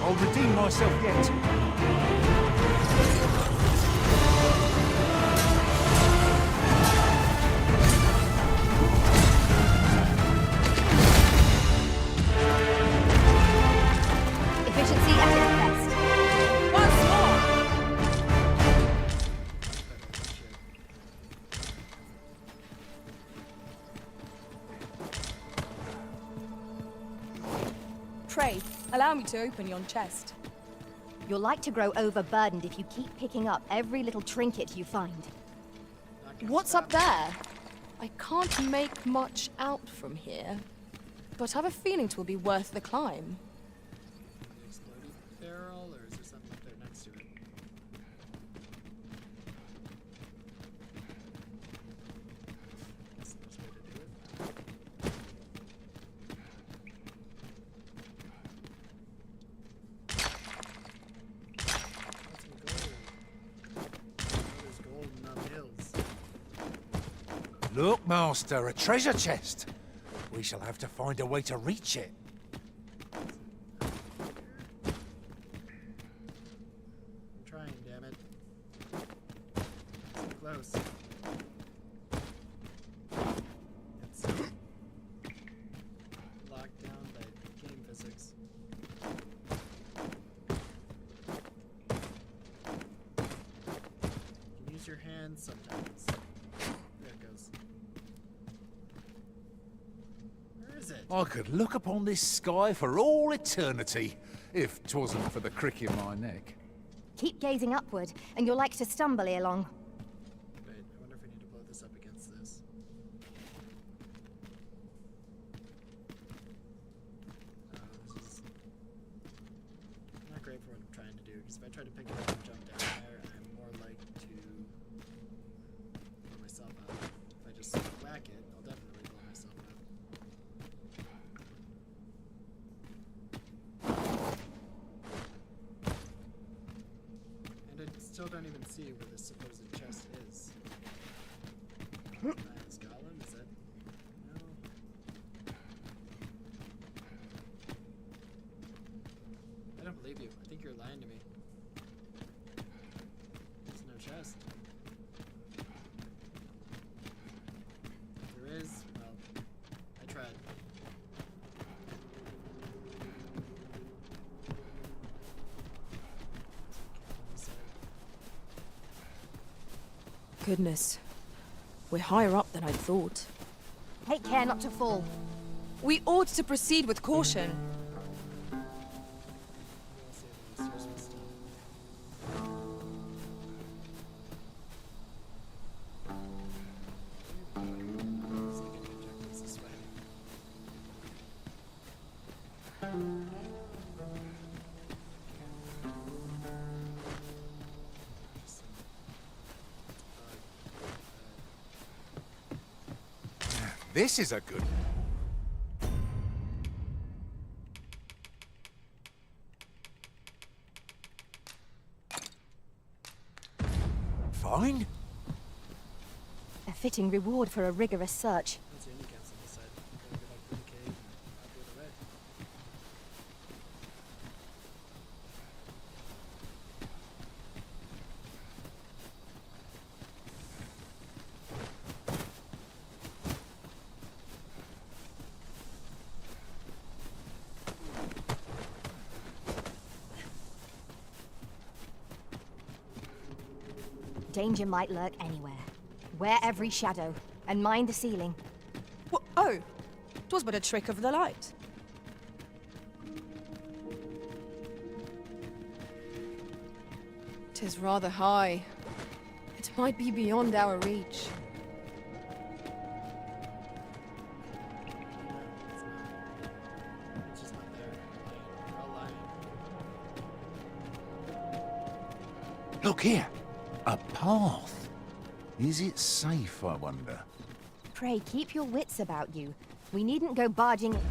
I'll redeem myself yet. Efficiency at its best. Once more! Pray, allow me to open yon chest. You'll like to grow overburdened if you keep picking up every little trinket you find. What's up there? I can't make much out from here, but I have a feeling 'twill be worth the climb. The exploded barrel, or is there something up there next to it? Guess there's a way to do it. There's gold in them hills. Look, Master, a treasure chest. We shall have to find a way to reach it. I'm trying, damn it. So close. It's locked down by game physics. You can use your hands sometimes. There it goes. Where is it? I could look upon this sky for all eternity, if 'twasn't for the crick in my neck. Keep gazing upward, and you'll like to stumble along. Wait, I wonder if we need to blow this up against this. This is not great for what I'm trying to do, because if I try to pick it up and jump down there, I'm more like to blow myself up. If I just whack it, I'll definitely can't even see where this supposed chest is. Is Gollum? Is that... No. I don't believe you. I think you're lying to me. There's no chest. If there is, well, I tried. Goodness. We're higher up than I'd thought. Take care not to fall. We ought to proceed with caution. This is a good... Find? A fitting reward for a rigorous search. That's the only camps on this side. Gotta go back to the cave and out the other way. Danger might lurk anywhere. Wear every shadow, and mind the ceiling. Oh, 'twas but a trick of the light. 'Tis rather high. It might be beyond our reach. It's just not there. We're all lying. Look here. A path. Is it safe, I wonder? Pray, keep your wits about you. We needn't go barging... Can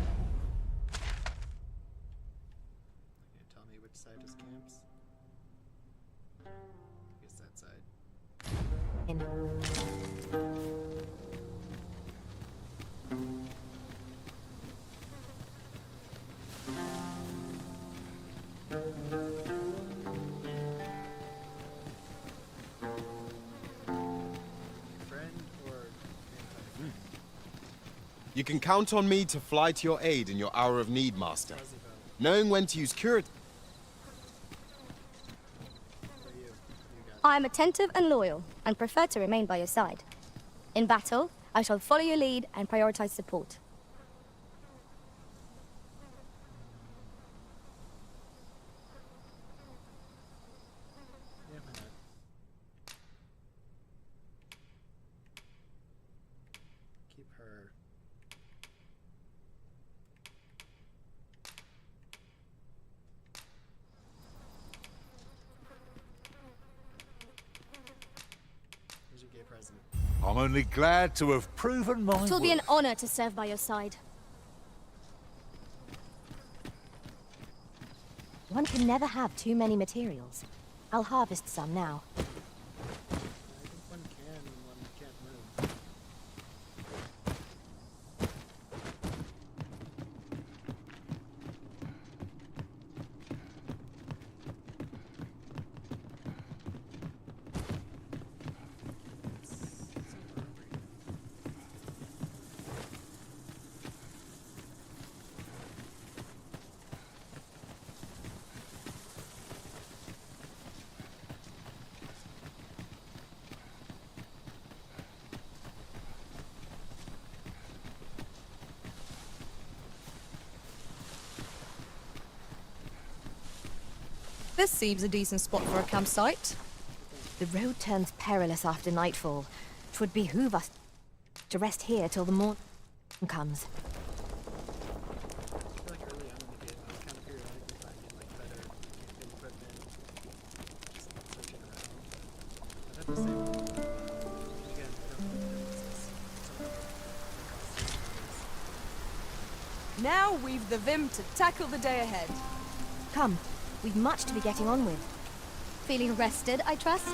you tell me which side is camps? I guess that side. in. You can count on me to fly to your aid in your hour of need, Master. Knowing when to use cure... I am attentive and loyal, and prefer to remain by your side. In battle, I shall follow your lead and prioritize support. Keep her. Here's your gay present. I'm only glad to have proven my It will be an worth. honor to serve by your side. One can never have too many materials. I'll harvest some now. I think one can and one can't move. This seems a decent spot for a campsite. The road turns perilous after nightfall. 'Twould behoove us to rest here till the morn comes. I feel like early on in the game, I was kind of periodically finding like better equipment, just searching around. But at the same time, again, I don't know if this is something Now we've the vim to tackle the day ahead. Come, we've much to be getting on with. feeling rested, I trust?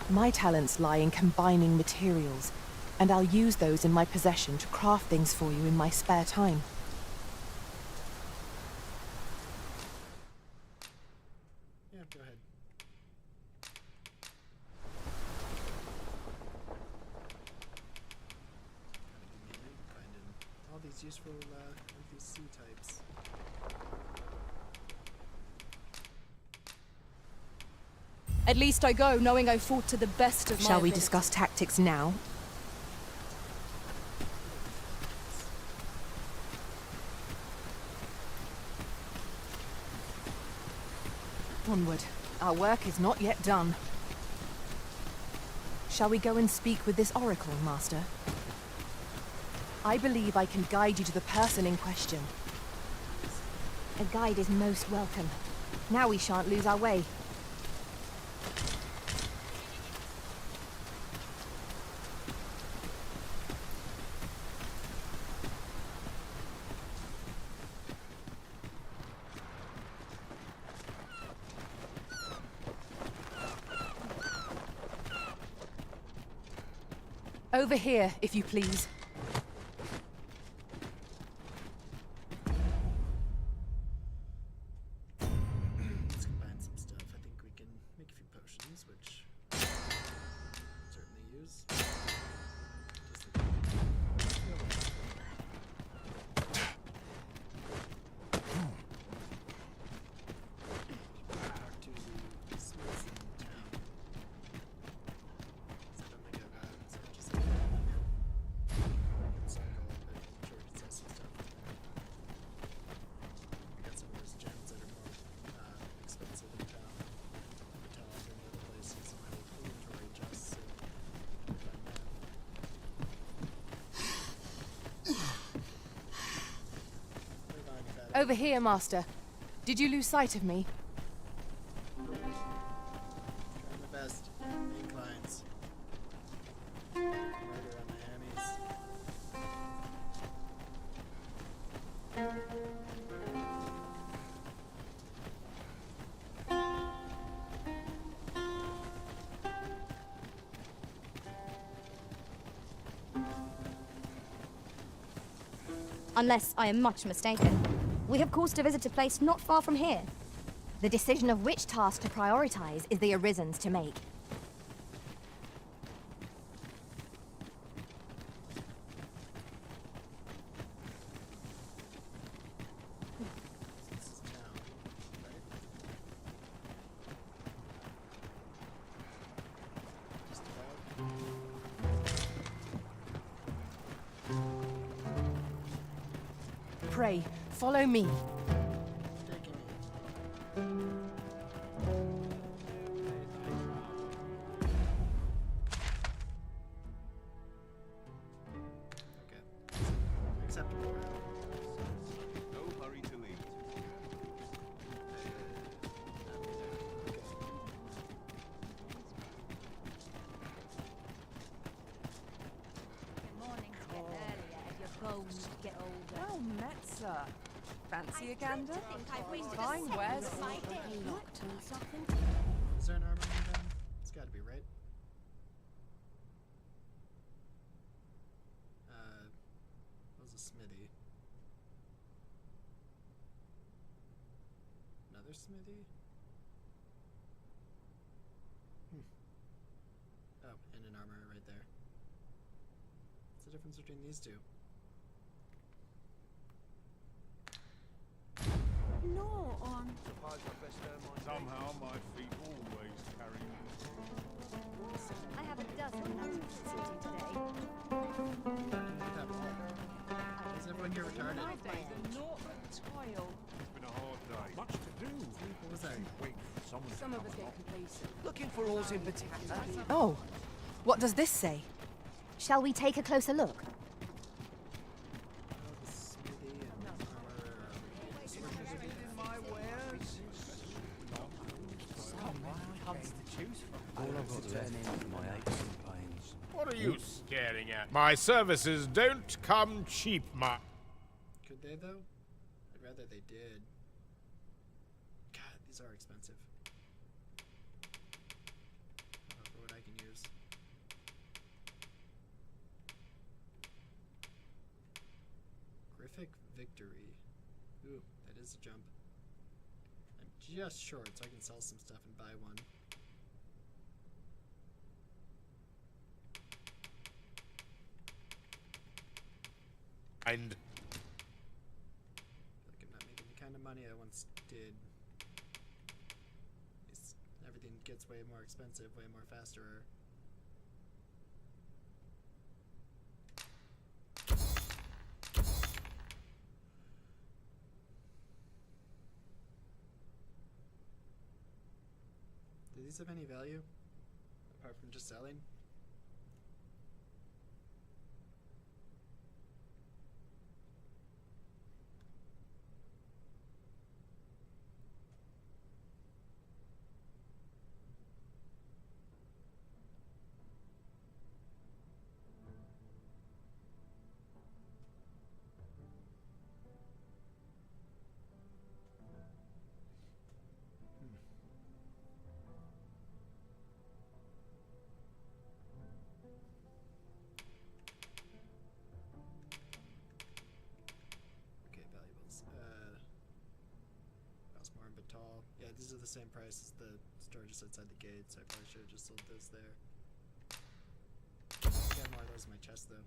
My talents lie in combining materials, and I'll use those in my possession to craft things for you in my spare time. Yeah, go ahead. Finding all these useful NPC types. At least I go knowing I fought to the best of my Shall we ability. discuss tactics now? Onward. Our work is not yet done. Shall we go and speak with this oracle, Master? I believe I can guide you to the person in question. A guide is most welcome. Now we shan't lose our way. Over here, if you please. Let's combine some stuff. I think we can make a few potions, which certainly use. Over here, Master. Did you lose sight of me? Trying my best. Inclines. Murder on my hammies. Unless I am much mistaken. We have cause to visit a place not far from here. The decision of which task to prioritize is the Arisen's to make. Pray, follow me. Acceptable. No hurry to leave. Well met, sir. Fancy a gander? Fine wares. Is there an armor room down? It's gotta be, right? That was a smithy. Another smithy? Oh, and an armor right there. What's the difference between these two? No, on. Somehow my feet always carry me. I have a dozen nuts to today. You have all. everyone here retarded? Not a tile. It's been a hard day. Much to do. What was that? Wait for someone to Some of come us get along. complacent. Looking for oars in particular? Oh, what does this say? Shall we take a closer look? What are you staring at? My services don't come cheap, ma. Could they though? I'd rather they did. God, these are expensive. For what I can use. Griffic Victory. Ooh, that is a jump. I'm just short, so I can sell some stuff and buy one. And I feel like I'm not making the kind of money I once did. Everything gets way more expensive, way more faster. Do these have any value? Apart from just selling? Okay, valuables. Cost more in Battahl. Yeah, these are the same price as the store just outside the gate, so I probably should have just sold those there. Got more of those in my chest though.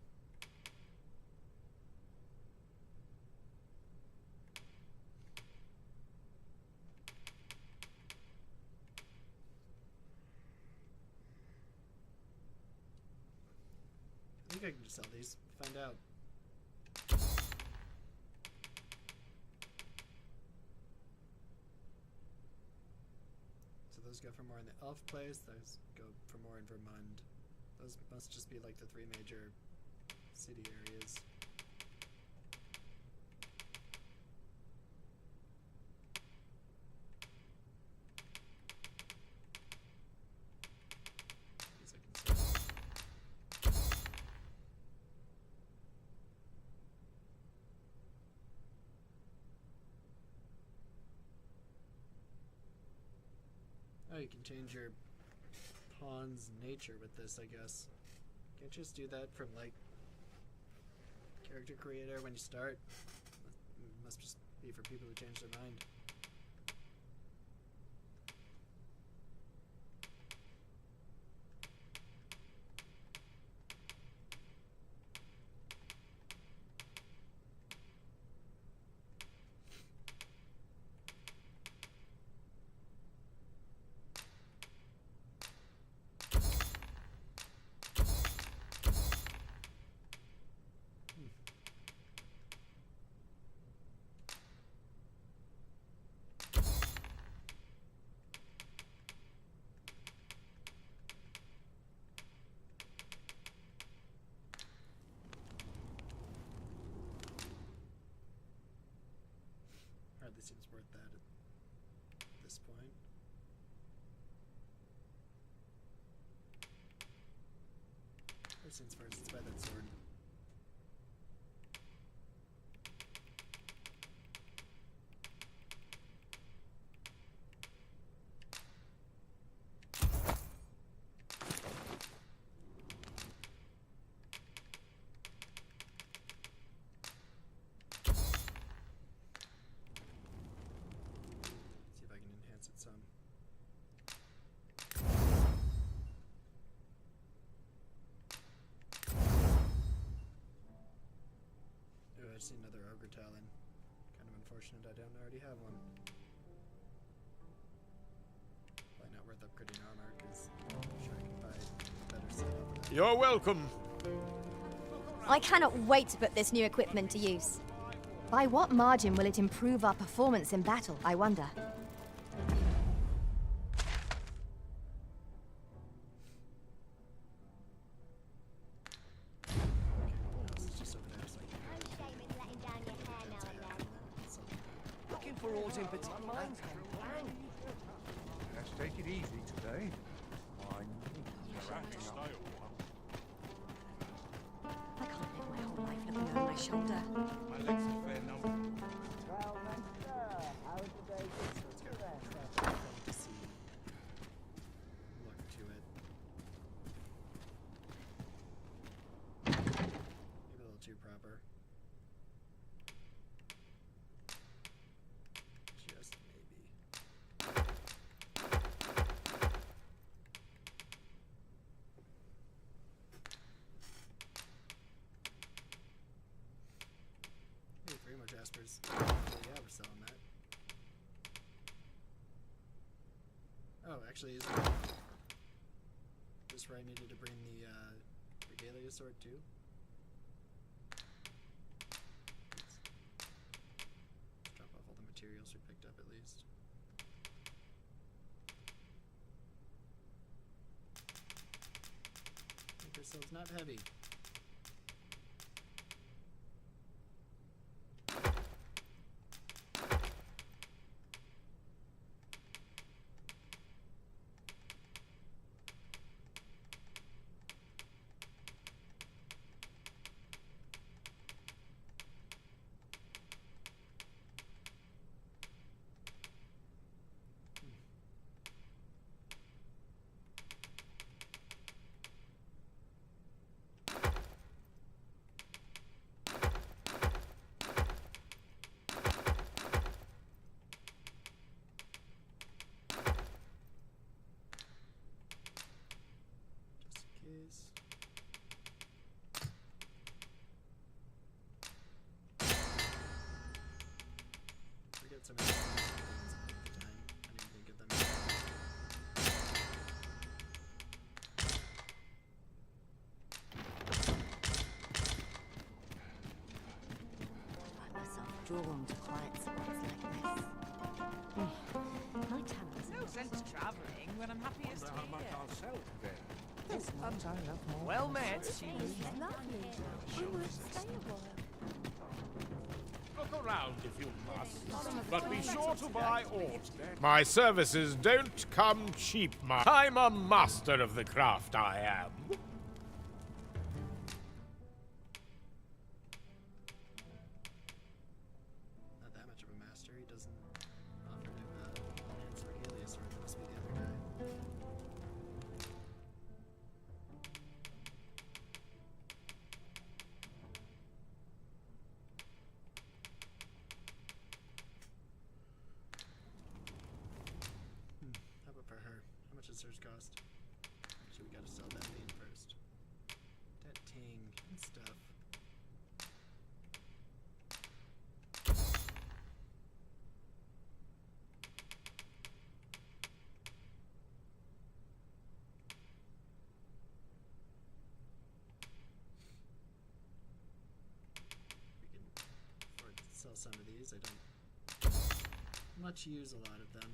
I think I can just sell these. Find out. So those go for more in the elf place. Those go for more in Vermund. Those must just be like the three major city areas. These I can sell. Oh, you can change your pawn's nature with this, I guess. Can't you just do that from, like, character creator when you start? It must just be for people who change their mind. Hardly seems worth that at this point. First things first, let's buy that sword. See if I can enhance it some. Ooh, I just need another ogre talon. Kind of unfortunate I don't already have one. Probably not worth upgrading armor because I'm sure I can buy better setup. You're welcome. I cannot wait to put this new equipment to use. By what margin will it improve our performance in battle, I wonder? Looking for aught in particular? Mine's blank. Let's take it easy today. I can't live my whole life looking over my shoulder. My legs are fair number. Look to it. Maybe a little too proper. Just maybe. Hey, 3 more Jaspers. Yeah, we're selling that. Oh, actually, is this where I needed to bring the Regalia sword too? Let's drop off all the materials we picked up at least. Make ourselves not heavy. Is forget some of these things all the time. I didn't think of them. Find myself drawn to quiet spots like this. My talents. No sense travelling when I'm happiest here. Well Well met. met. It's lovely. We might stay a while. Look around if you must, but be sure to buy aught. My services don't come cheap, I'm a master of the craft, I am. Not that much of a master. He doesn't offer to enhance Regalia sword. That must be the other guy. How about for her? How much does hers cost? Actually, we gotta sell that thing first. That ting and stuff. We can afford to sell some of these. I don't much use a lot of them.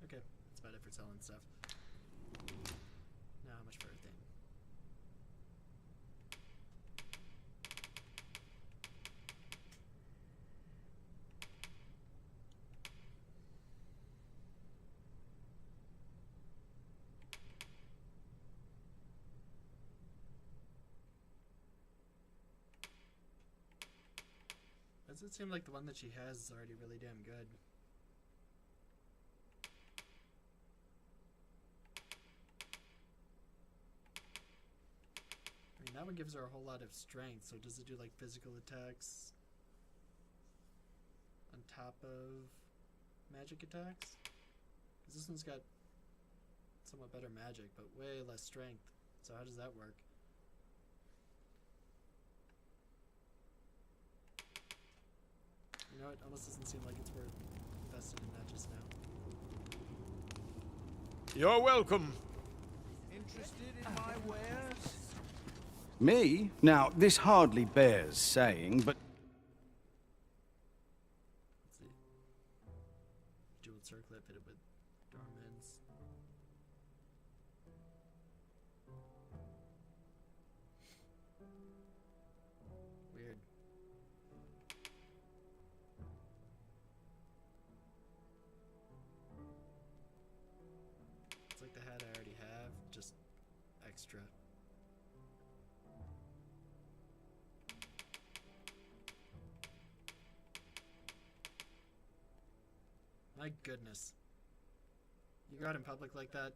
Okay, that's about it for selling stuff. Now, how much for everything? Does it seem like the one that she has is already really damn good? I mean, that one gives her a whole lot of strength, so does it do like physical attacks on top of magic attacks. 'Cause this one's got somewhat better magic, but way less strength. So how does that work? You know, it almost doesn't seem like it's worth investing in that just now. You're welcome. Interested in my wares? Me? Now, this hardly bears saying, but... Let's see. Jeweled circlet fitted with dormants. Weird. It's like the hat I already have, just extra. My goodness. You go out in public like that?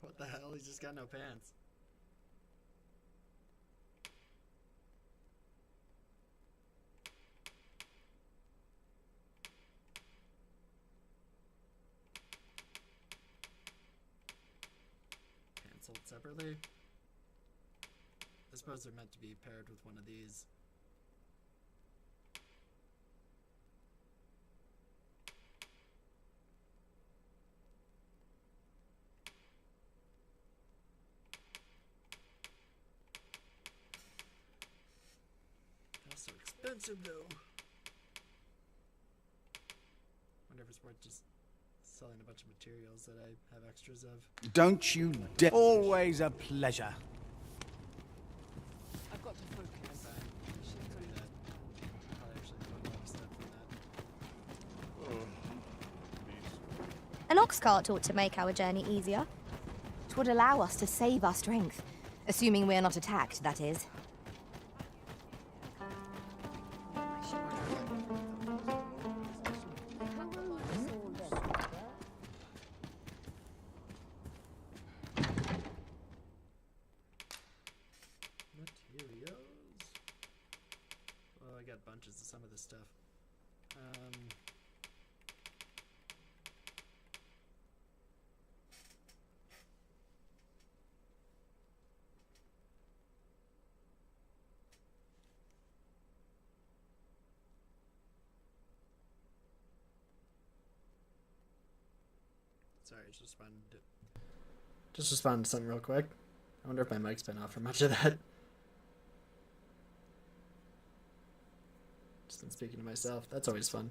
What the hell? He's just got no pants. Pants sold separately? I suppose they're meant to be paired with one of these. So expensive though. Wonder if it's worth just selling a bunch of materials that I have extras of. Don't you dare. Always a pleasure. I've got to focus. An ox cart ought to make our journey easier. It would allow us to save our strength. Assuming we're not attacked, that is. Materials. Well, I got bunches of some of this stuff. Sorry, just responded to something real quick. I wonder if my mic's been off for much of that. Just been speaking to myself. That's always fun.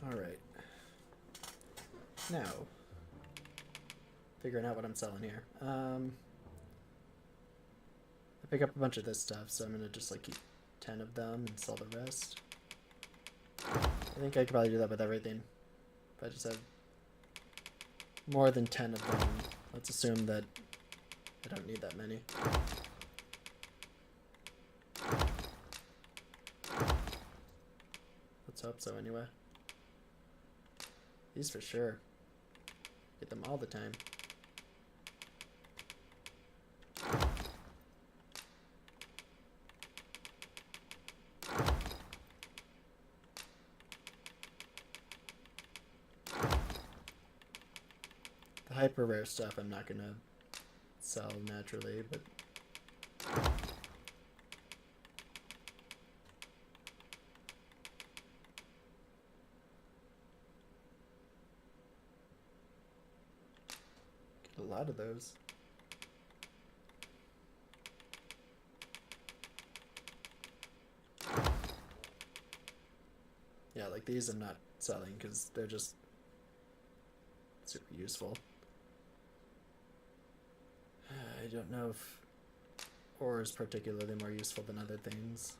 Alright. Now, figuring out what I'm selling here. I pick up a bunch of this stuff, so I'm gonna just like keep 10 of them and sell the rest. I think I could probably do that with everything. If I just have more than 10 of them, let's assume that I don't need that many. Let's hope so anyway. These for sure. Get them all the time. The hyper rare stuff I'm not gonna sell naturally, but a lot of those. Yeah, like these I'm not selling because they're just super useful. I don't know if ore is particularly more useful than other things.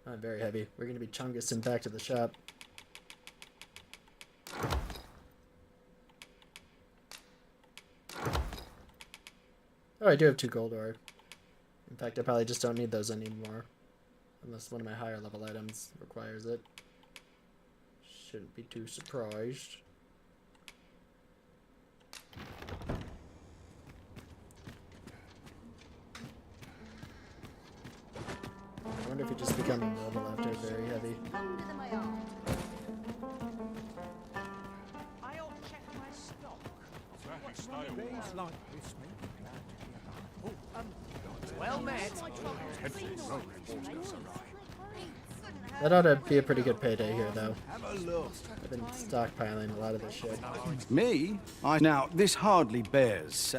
I'm very heavy. We're going to be chungusing back to the shop. Oh, I do have 2 gold ore. In fact, I probably just don't need those anymore. Unless one of my higher level items requires it. Shouldn't be too surprised. I wonder if it just becomes a level after very heavy. I'll check my stock. Days like this make me glad to be alive. Well met. That ought to be a pretty good payday here, though. I've been stockpiling a lot of this shit. Me? Now, this hardly bears...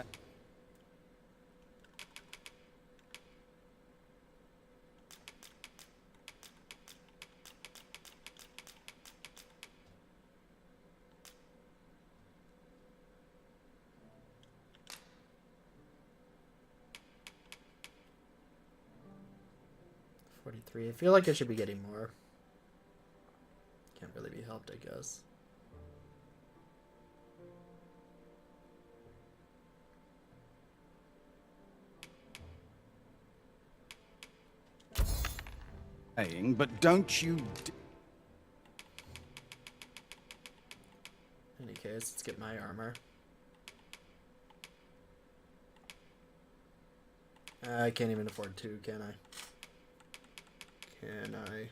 I feel like I should be getting more. Can't really be helped, I guess. But don't you... In any case, let's get my armor. I can't even afford 2, can I? Can I?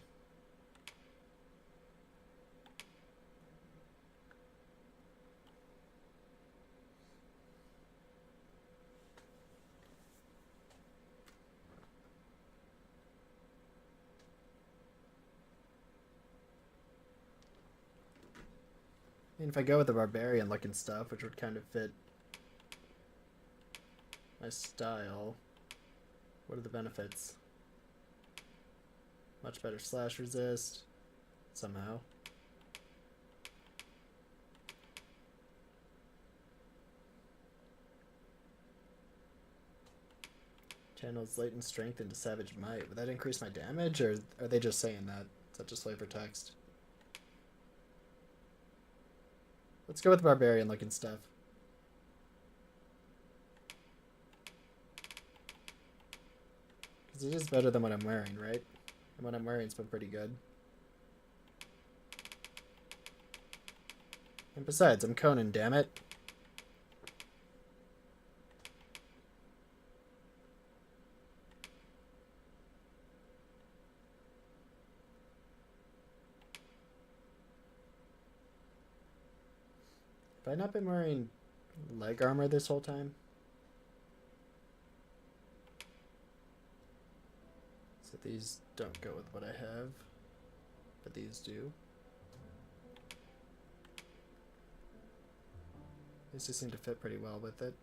I mean, if I go with the barbarian looking stuff, which would kind of fit my style, what are the benefits? Much better slash resist, somehow. Channels latent strength into savage might. Would that increase my damage, or are they just saying that? Is that just flavor text? Let's go with barbarian looking stuff. Because it is better than what I'm wearing, right? And what I'm wearing's been pretty good. And besides, I'm Conan, damn it. Have I not been wearing leg armor this whole time? So these don't go with what I have, but these do. These just seem to fit pretty well with it.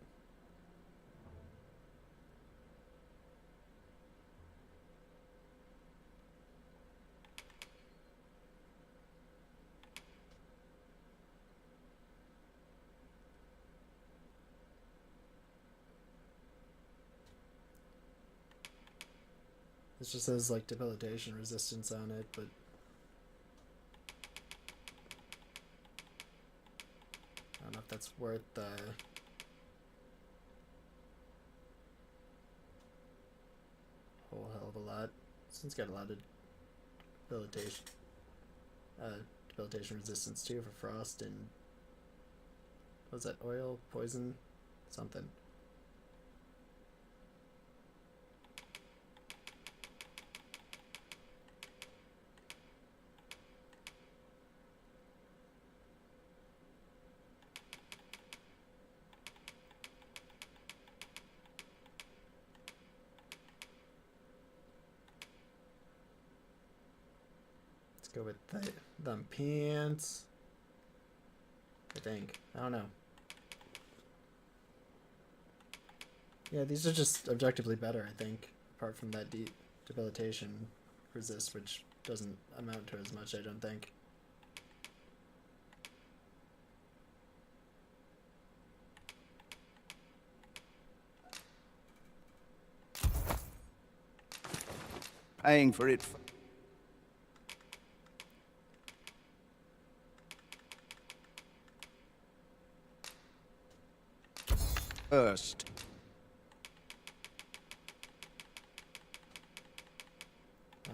This just says like debilitation resistance on it, but I don't know if that's worth the whole hell of a lot. This one's got a lot of debilitation resistance too for frost and what was that, oil, poison, something. Go with them pants. I think. I don't know. Yeah, these are just objectively better, I think. Apart from that debilitation resist, which doesn't amount to as much, I don't think. Paying for it. First.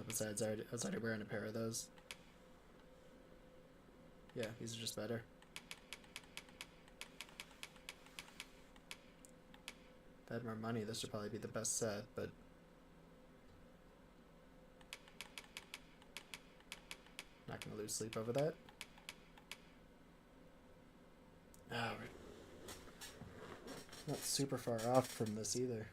Besides, I was already wearing a pair of those. Yeah, these are just better. If I had more money, this would probably be the best set, but not gonna lose sleep over that. Ah, we're not super far off from this either.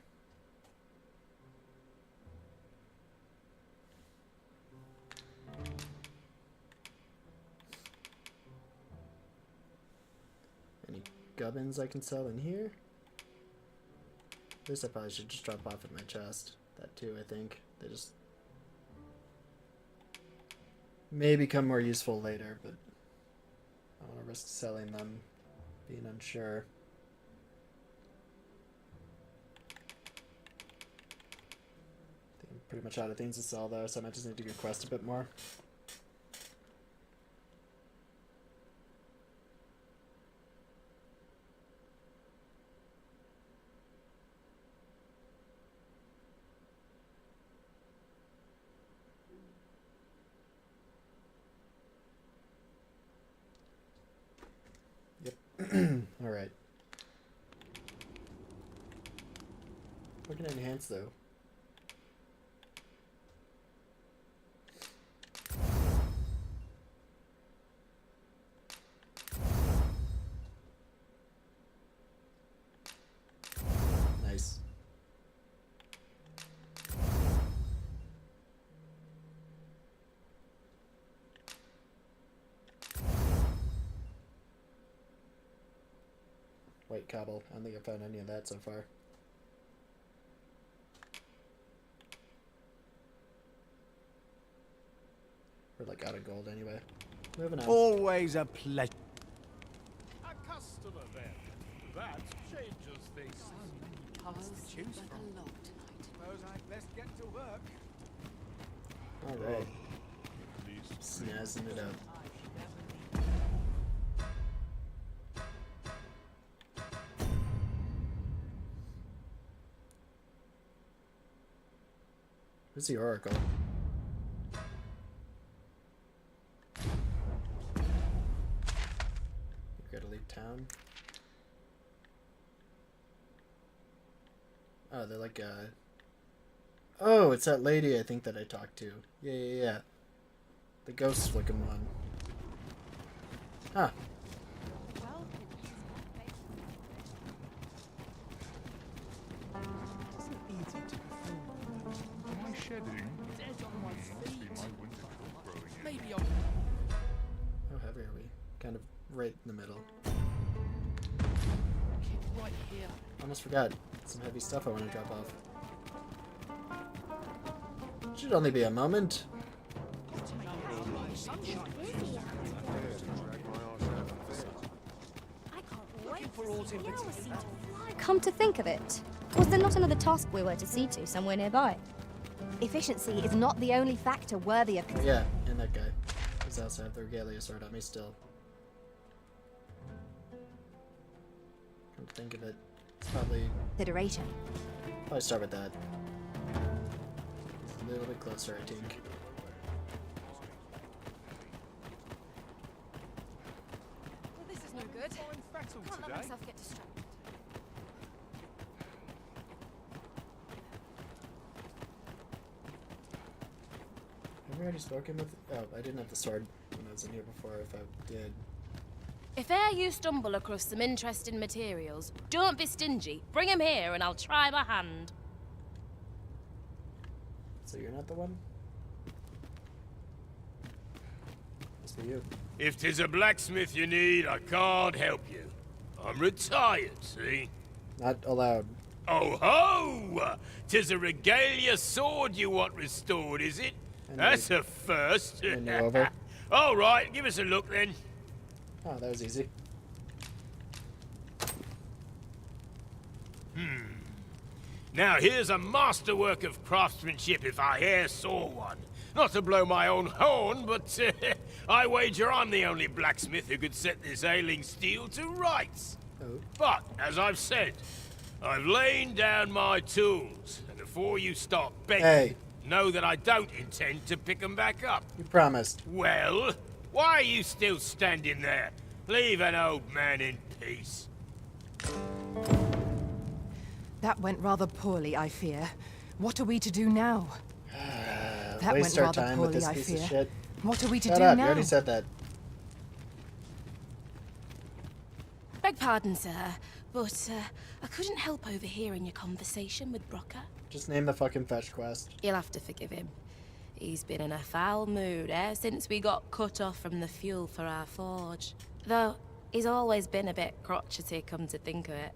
Any gubbins I can sell in here? This I probably should just drop off at my chest. That too, I think. They just may become more useful later, but I don't want to risk selling them, being unsure. I think I'm pretty much out of things to sell though, so I might just need to go quest a bit more. Alright. What can I enhance though? Nice. White cobble. I don't think I've found any of that so far. We're like out of gold anyway. Moving on. Always a pleasure. A customer then. That changes things. Cards to choose from. Suppose I'd best get to work. Alright. Snazzing it up. Who's the Oracle? You gotta leave town. Oh, they're like oh, it's that lady I think that I talked to. Yeah. The ghost looking one. Huh. Maybe I'll... How heavy are we? Kind of right in the middle. Keep right here. Almost forgot. Some heavy stuff I want to drop off. Should only be a moment. Come to think of it, was there not another task we were to see to somewhere nearby? Efficiency is not the only factor worthy of... Yeah, and that guy. Does also have the regalia sword on me still. Come to think of it, it's probably... Consideration. Probably start with that. A little bit closer, I think. Well, this is no good. Can't let myself get distracted. Have we already spoken with... Oh, I didn't have the sword when I was in here before, if I did. If e'er you stumble across some interesting materials, don't be stingy. Bring 'em here and I'll try my hand. So you're not the one? Must be you. If 'tis a blacksmith you need, I can't help you. I'm retired, see? Not allowed. Oh ho! 'Tis a regalia sword you want restored, is it? That's a first. Over. All right, give us a look then. Oh, that was easy. Now here's a masterwork of craftsmanship if I e'er saw one. Not to blow my own horn, but I wager I'm the only blacksmith who could set this ailing steel to rights. Oh. But, as I've said, I've lain down my tools, and before you start begging, know that I don't intend to pick them back up. You promised. Well, why are you still standing there? Leave an old man in peace. That went rather poorly, I fear. What are we to do now? That went Waste our rather time with poorly, this I piece fear. of shit. What are we to Shut do up, now? you already said that. Beg pardon, sir, but I couldn't help overhearing your conversation with Brocker. Just name the fucking fetch quest. You'll have to forgive him. He's been in a foul mood ever since we got cut off from the fuel for our forge. Though, he's always been a bit crotchety, come to think of it.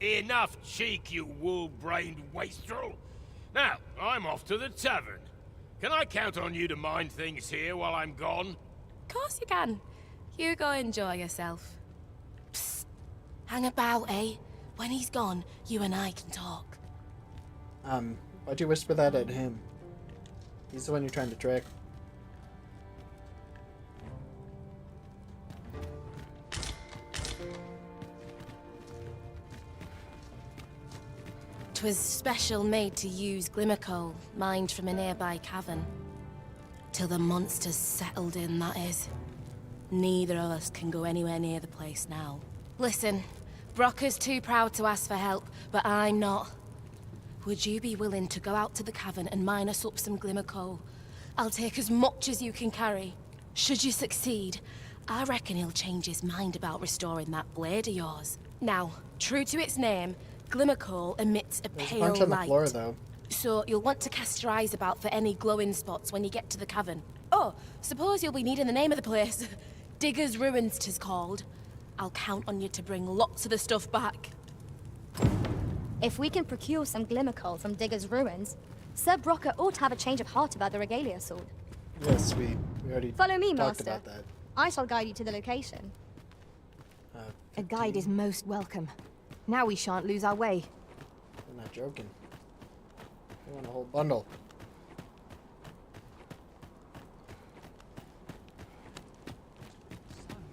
Enough cheek, you wool-brained wastrel. Now, I'm off to the tavern. Can I count on you to mind things here while I'm gone? Of course you can. You go enjoy yourself. Psst. Hang about, eh? When he's gone, you and I can talk. Why'd you whisper that at him? He's the one you're trying to trick. 'Twas special made to use glimmer coal, mined from a nearby cavern. Till the monsters settled in, that is. Neither of us can go anywhere near the place now. Listen, Brocker's too proud to ask for help, but I'm not. Would you be willing to go out to the cavern and mine us up some glimmer coal? I'll take as much as you can carry. Should you succeed, I reckon he'll change his mind about restoring that blade of yours. Now, true to its name, glimmer coal emits a There's a pale bunch on the light. floor, though. So you'll want to cast your eyes about for any glowing spots when you get to the cavern. Oh, suppose you'll be needing the name of the place. Digger's Ruins 'tis called. I'll count on you to bring lots of the stuff back. If we can procure some glimmer coal from Digger's Ruins, Sir Brocker ought to have a change of heart about the regalia sword. Yes, we already Follow me, talked Master. about that. I shall guide you to the location. A guide is most welcome. Now we shan't lose our way. I'm not joking. I want a whole bundle.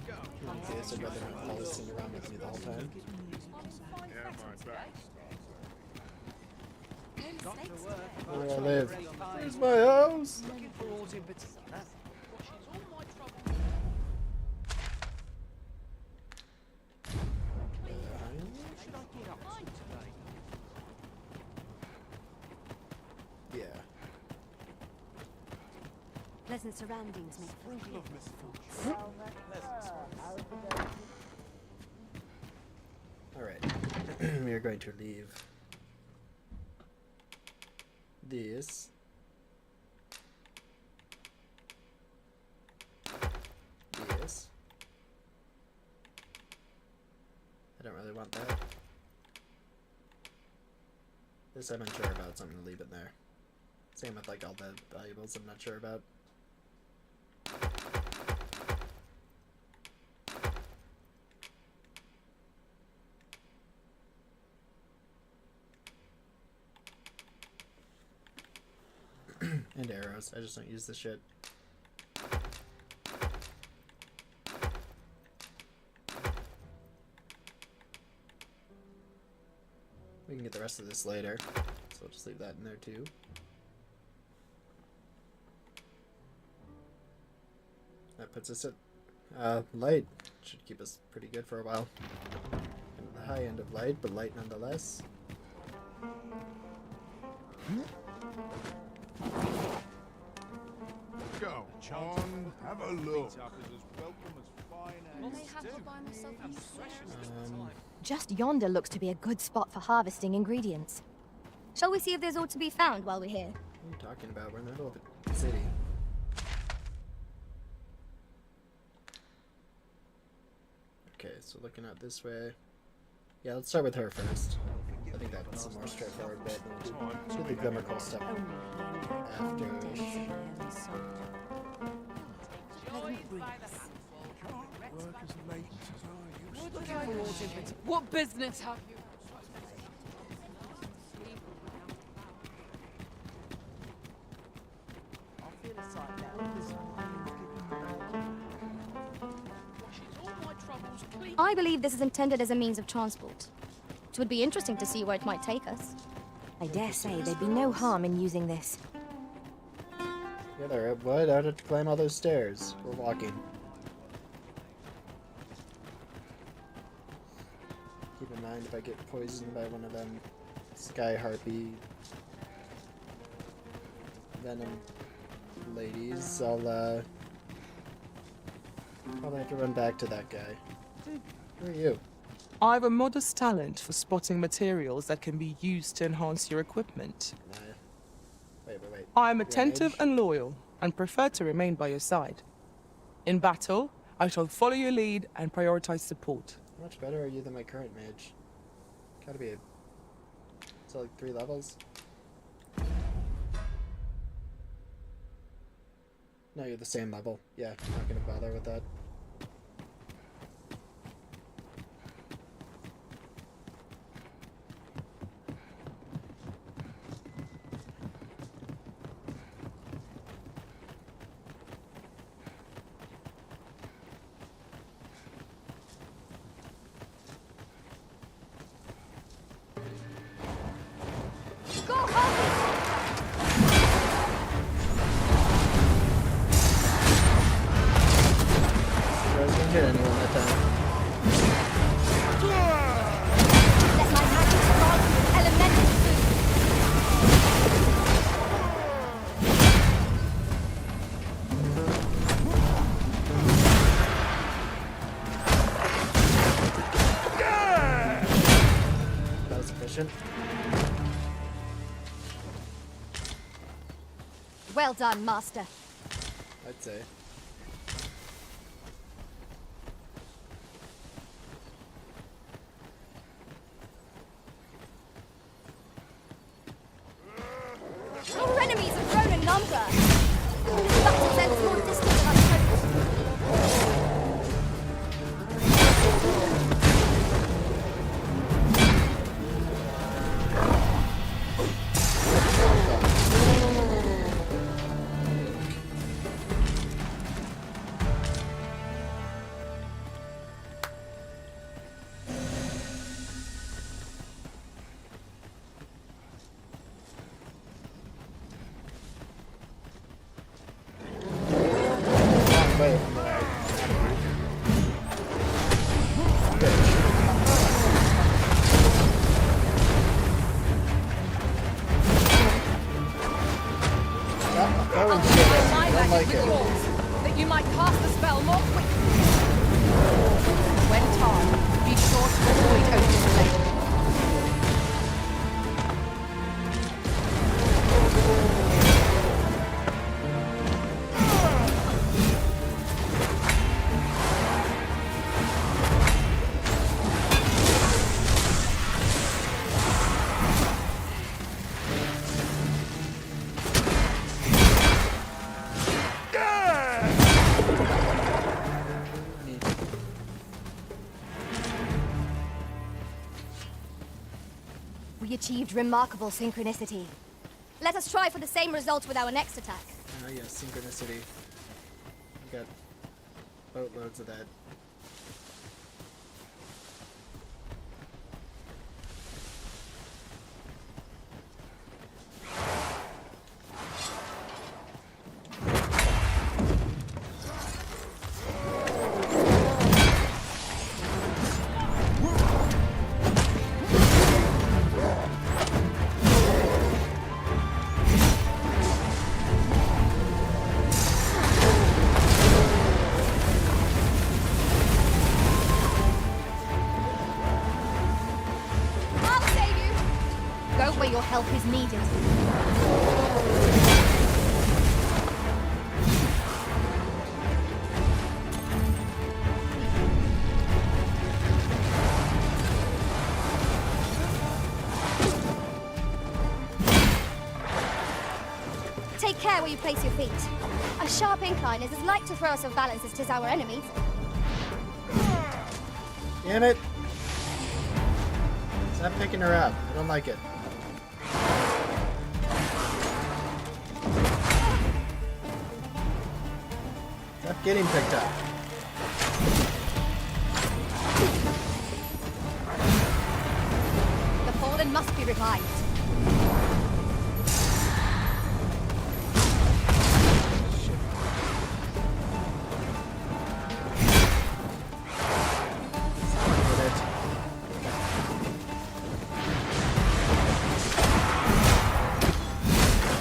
Okay, so I'd rather not follow this thing around with me the whole time. Where do I live? Where's my house? Yeah. Pleasant surroundings make for thoughts. Alright. We are going to leave this. This. I don't really want that. This I'm unsure about, so I'm gonna leave it there. Same with like all the valuables I'm not sure about. And arrows. I just don't use this shit. We can get the rest of this later, so I'll just leave that in there too. That puts us at light. Should keep us pretty good for a while. Kind of the high end of light, but light nonetheless. Go on, have a look. Just yonder looks to be a good spot for harvesting ingredients. Shall we see if there's aught to be found while we're here? What are you talking about? We're in the middle of a city. Okay, so looking out this way. Yeah, let's start with her first. I think think that's a more straightforward bit. We'll do the glimmer coal stuff after. What business have you? I believe this is intended as a means of transport. It would be interesting to see where it might take us. I dare say there'd be no harm in using this. Yeah, there would. I'd have to climb all those stairs. We're walking. Keep in mind if I get poisoned by one of them sky harpy venom ladies, I'll probably have to run back to that guy. Who are you? I have a modest talent for spotting materials that can be used to enhance your equipment. Wait. I am attentive and loyal, and prefer to remain by your side. In battle, I shall follow your lead and prioritize support. How much better are you than my current mage? Gotta be so like 3 levels? No, you're the same level. Yeah, I'm not gonna bother with that. Well done, Master. I'd say. Your enemies have grown in number. This battle sends more distant than I hoped. That you might cast the spell more quickly. When time, be sure to avoid open flame. We achieved remarkable synchronicity. Let us try for the same result with our next attack. Oh yes, synchronicity. We got boatloads of that. Where your help is needed. care where you place your feet. A sharp incline is as like to throw us off balance as 'tis our enemies. Damn it! Stop picking her up. I don't like it. Stop getting picked up. The fallen must be revived.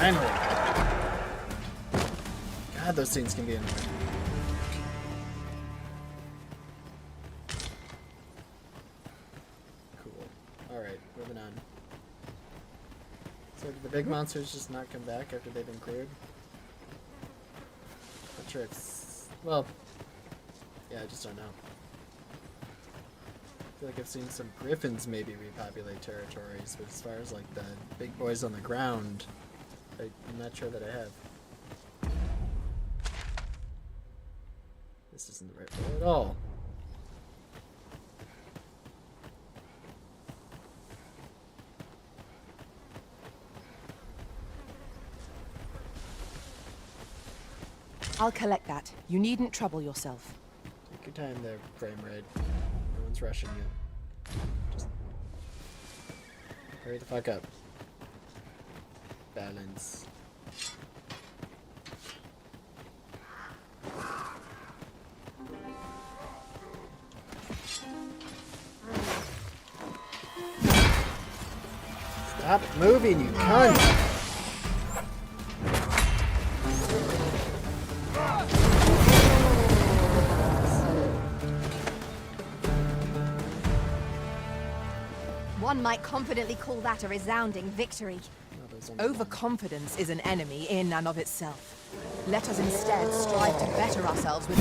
Finally. God, those things can be annoying. Cool. Alright, moving on. So did the big monsters just not come back after they've been cleared? Not sure if... Well... Yeah, I just don't know. I feel like I've seen some griffins maybe repopulate territories, but as far as like the big boys on the ground, I'm not sure that I have. This isn't the right way at all. I'll collect that. You needn't trouble yourself. Take your time there, frame rate. No one's rushing you. Just hurry the fuck up. Balance. Stop moving, you cunt! One might confidently call that a resounding victory. Overconfidence is an enemy in and of itself. Let us instead strive to better ourselves with...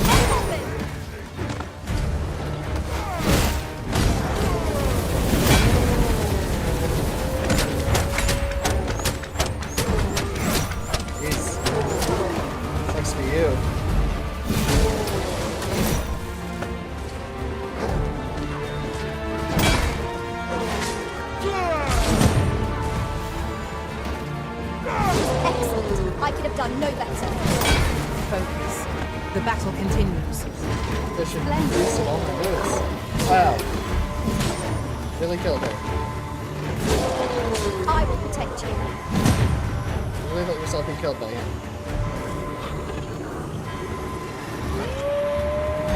Jeez. Sucks for you. I could have done no better. Focus. The battle continues. Fishing use of all my moves. Wow. Really killed her. I will protect you. You really let yourself be killed by him.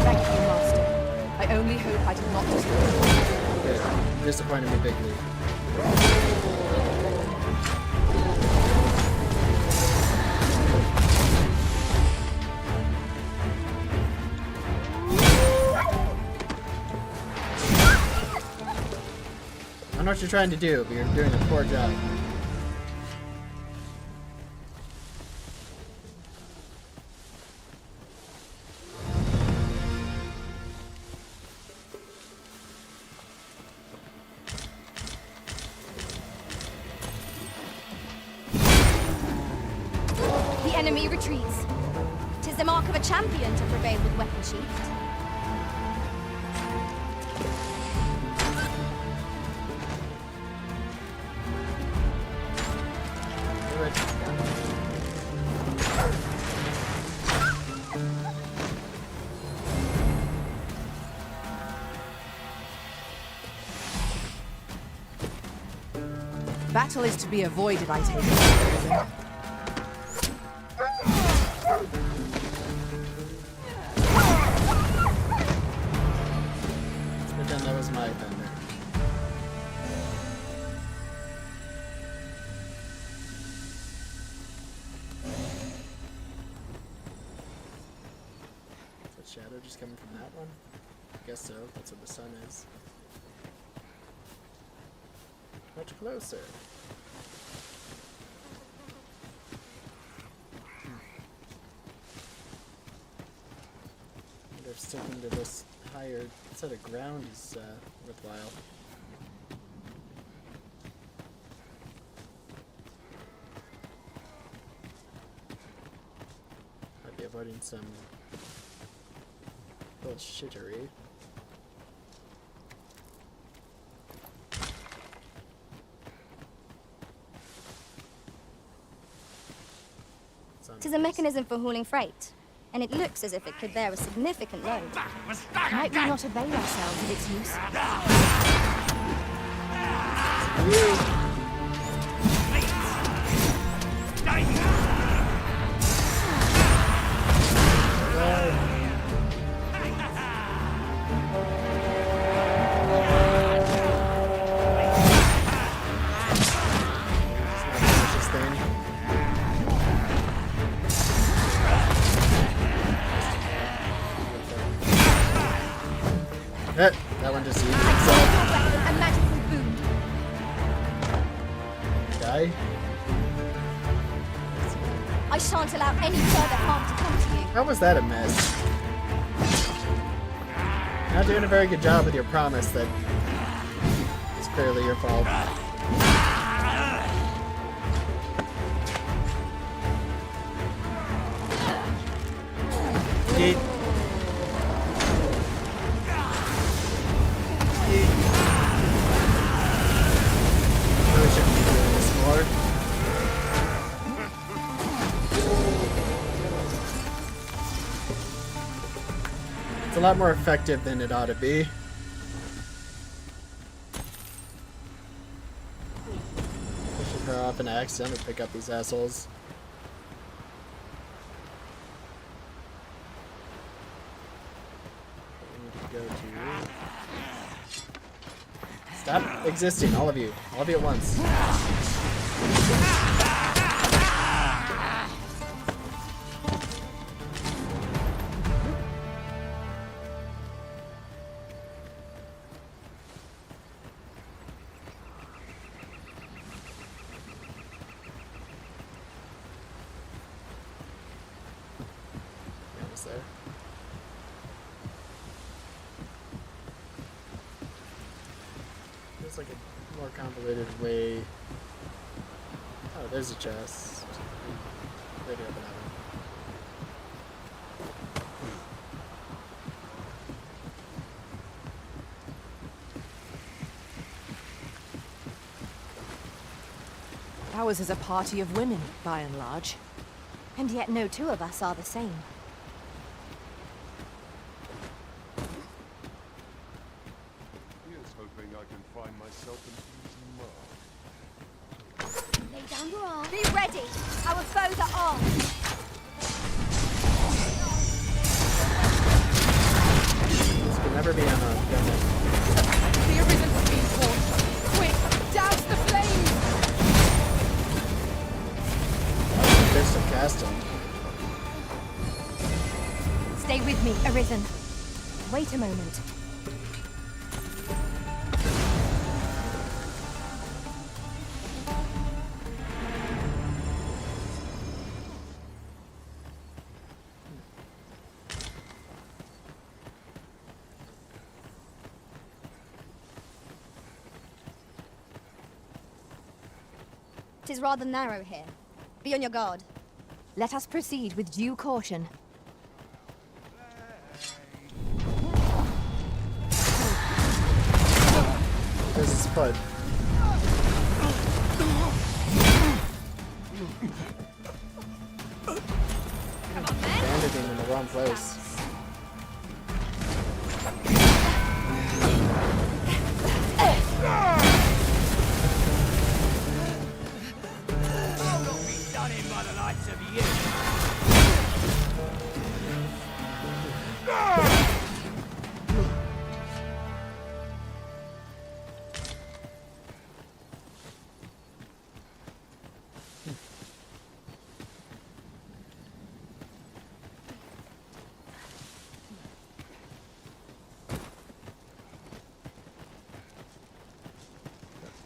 Thank you, Master. I only hope I did not disappoint you. Good. You disappointed me bigly. I know what you're trying to do, but you're doing a poor job. The enemy retreats. 'Tis the mark of a champion to prevail with weapon sheathed. Battle is to be avoided, I take it. Let's pretend that was my thunder. Is that shadow just coming from that one? I guess so. That's what the sun is. Much closer. I wonder if sticking to this higher set of ground is worthwhile. avoiding some bullshittery. It is a mechanism for hauling freight, and it looks as if it could bear a significant load. Might we not avail ourselves of its use? That one just eats A magical boon. itself. Die? I shan't allow any further harm to come to you. How was that a mess? Not doing a very good job with your promise that it's clearly your fault. Yeet. Really shouldn't be doing this more. It's a lot more effective than it ought to be. Pushing her off an accident to pick up these assholes. We need to go to... Stop existing, all of you. All of you at once. Almost there. There's like a more convoluted way. Oh, there's a chest. Ready to open that one. Ours is a party of women, by and large. And yet no two of us are the same. Here's hoping I can find myself an easy mark. Lay down your arm. Be ready. Our foes are armed. This could never be unarmed, can it? The Arisen has been caught. Quick, douse the flames! There's some casting. Stay with me, Arisen. Wait a moment. It is rather narrow here. Be on your guard. Let us proceed with due caution. There's his foot. Banded him in the wrong place. I'll not be done in by the likes of you.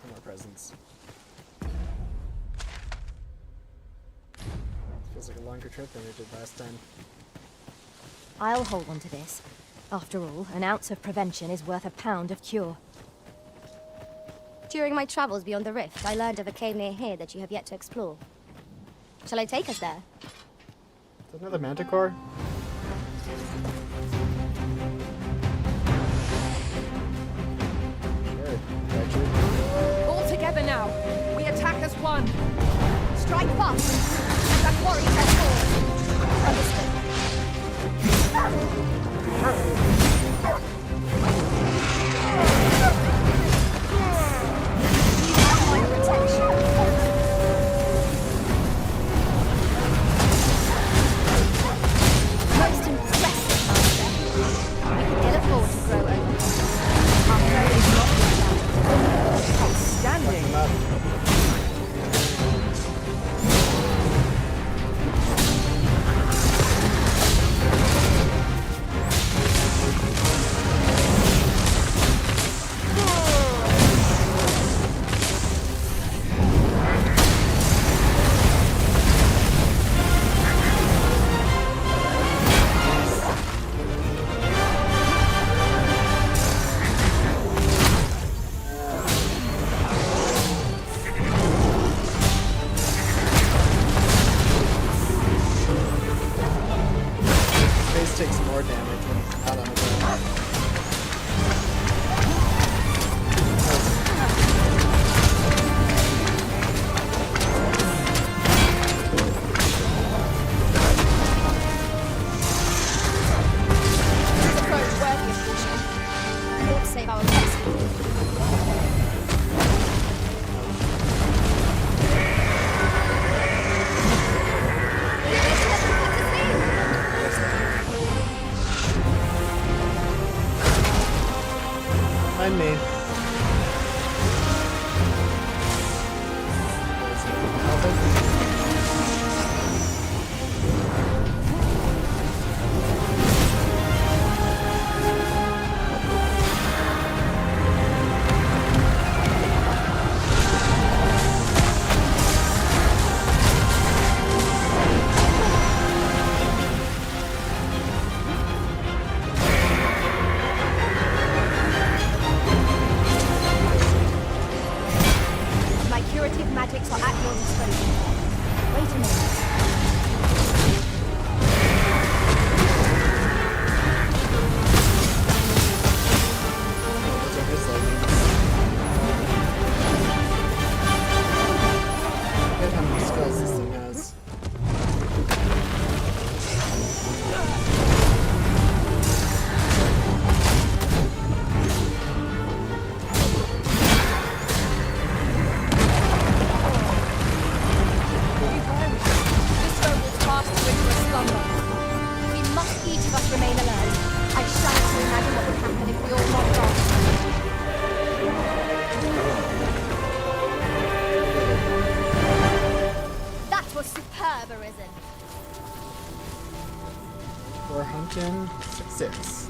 No more presents. Feels like a longer trip than we did last time. I'll hold on to this. After all, an ounce of prevention is worth a pound of cure. During my travels beyond the rift, I learned of a cave near here that you have yet to explore. Shall I take us there? Is another manticore? Sure, got you. All together now. We attack as one. Strike fast, and that warrior has fallen. Understood. You have my protection. Most impressive, Master. We can ill afford to grow over. Our foe is not yet Outstanding. Takes more damage when it's not on the ground. This approach worthy of caution. We ought to save our rescue. Find me. Curative magics are at your disposal. Wait a minute. Look how many spells this thing has. We must each of us remain alert. I shudder to imagine what would happen if we all locked on. That was superb, Arisen. We're hunting 6.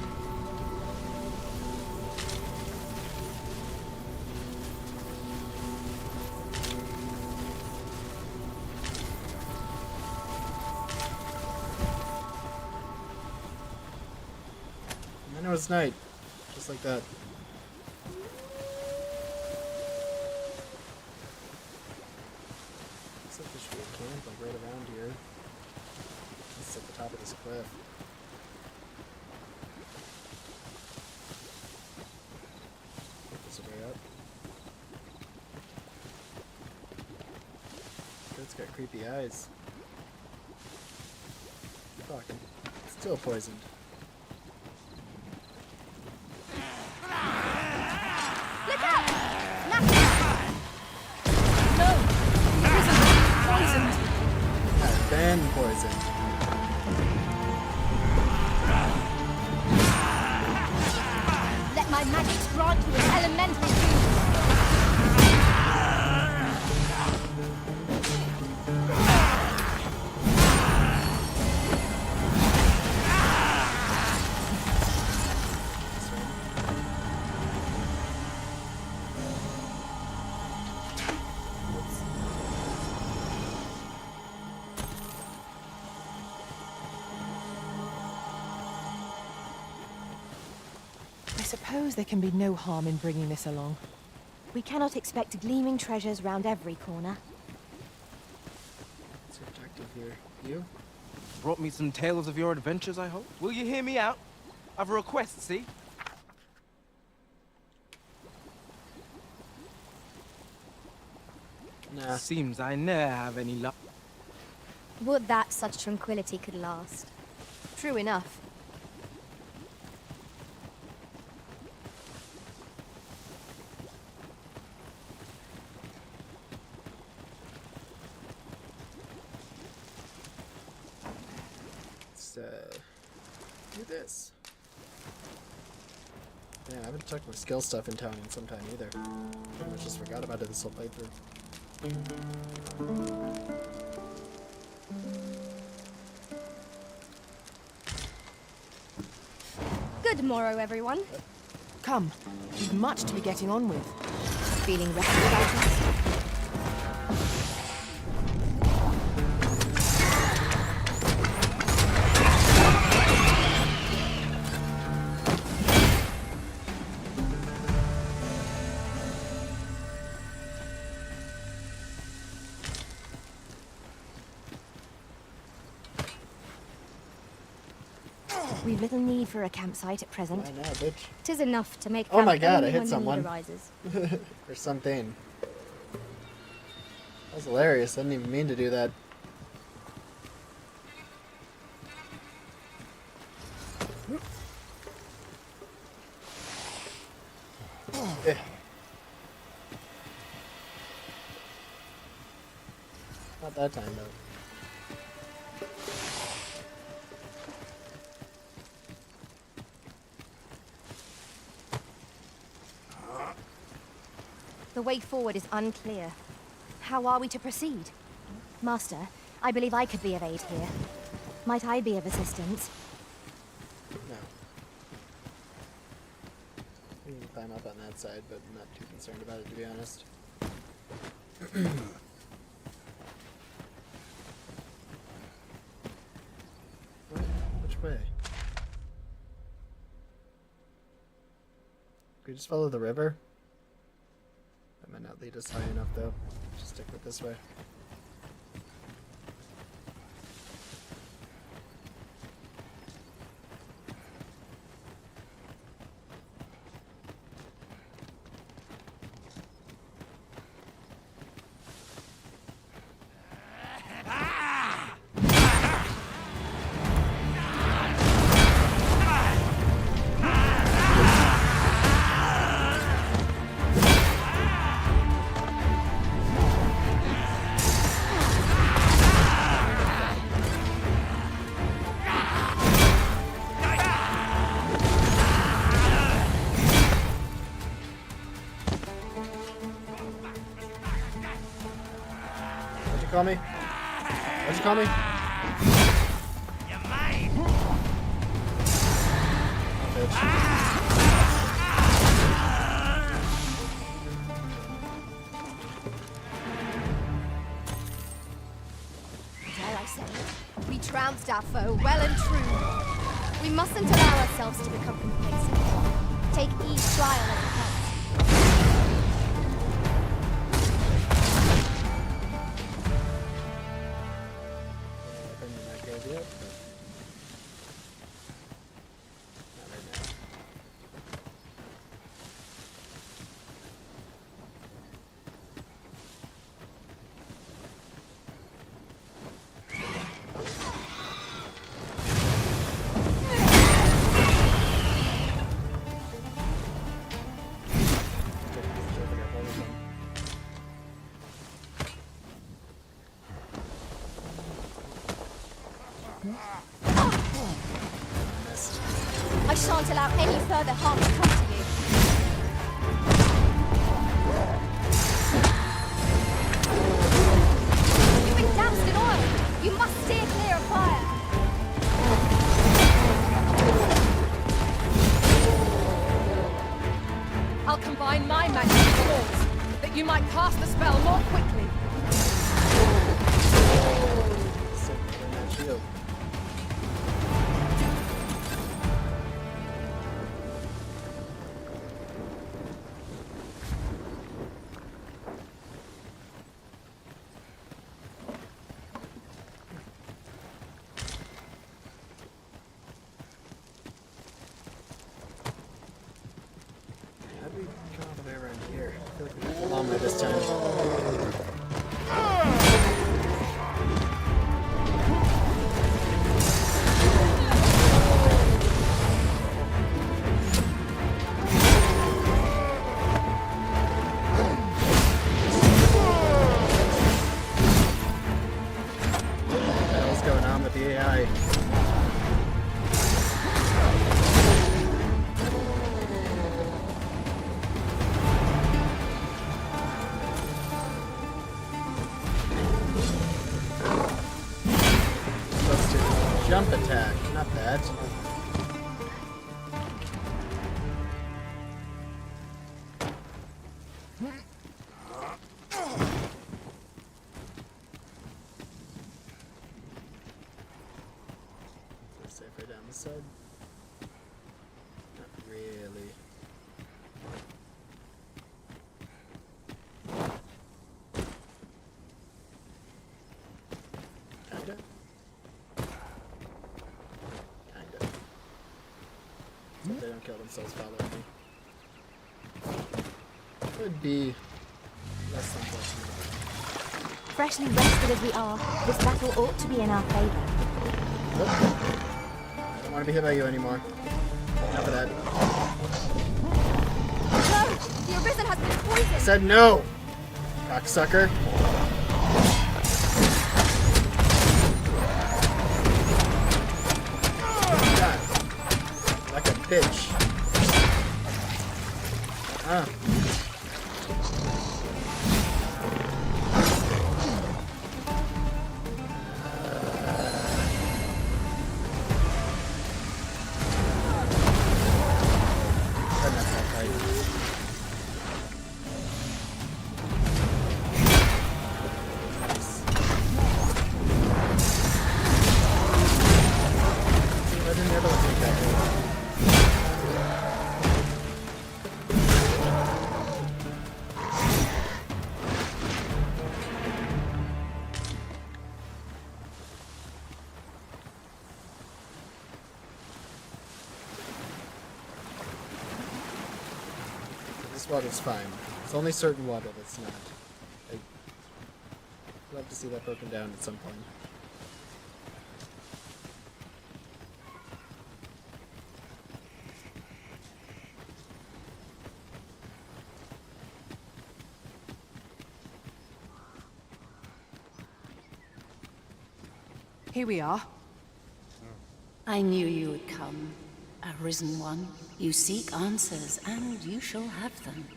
And then it was night, just like that. Looks like there should be a camp like right around here. It's at the top of this cliff. This way up. It's got creepy eyes. Fuck. Still poisoned. Look out! Poisoned. I've been poisoned. Let my magics grant you an elemental doom. I suppose there can be no harm in bringing this along. We cannot expect gleaming treasures round every corner. What's the objective here? You? Brought me some tales of your adventures, I hope? Will you hear me out? I've a request, see? Nah. Seems I ne'er have any luck. Would that such tranquility could last. True enough. Let's do this. Yeah, I haven't checked my skill stuff in town in some time either. I just forgot about it this whole playthrough. Good morrow, everyone. Come, you've much to be getting on with. Feeling rested about it? We've little need for a campsite at present. I know, bitch. 'Tis enough to make Oh my camp god, only I hit when the need someone. arises. Or something. That was hilarious. I didn't even mean to do that. Eh. Not that time, though. The way forward is unclear. How are we to proceed? Master, I believe I could be of aid here. Might I be of assistance? No. We can climb up on that side, but I'm not too concerned about it, to be honest. What? Which way? Can we just follow the river? That might not lead us high enough, though. Just stick with this way. Call me? What'd you call me? You're mine. Dare I say it? We trounced our foe well and true. We mustn't allow ourselves to become complacent. Take each trial as it comes. I shan't allow any further harm to come to you. You've been doused in oil. You must steer clear of fire. I'll combine my magic with yours, that you might cast the spell more quickly. Shield. the way around here. I feel like we got the long way this time. What the hell's going on with the AI? Jump attack, not bad. Safer down the side. Not really. Kinda. So they don't kill themselves following me. Could be less unfortunate. Freshly rested as we are, this battle ought to be in our favor. I don't want to be hit by you anymore. Enough of that. No! The Arisen has been poisoned! I said no! Cocksucker. God. Like a bitch. This water's fine. It's only certain water that's not. I'd love to see that broken down at some point. Here we are. I knew you would come, Arisen One. You seek answers, and you shall have them.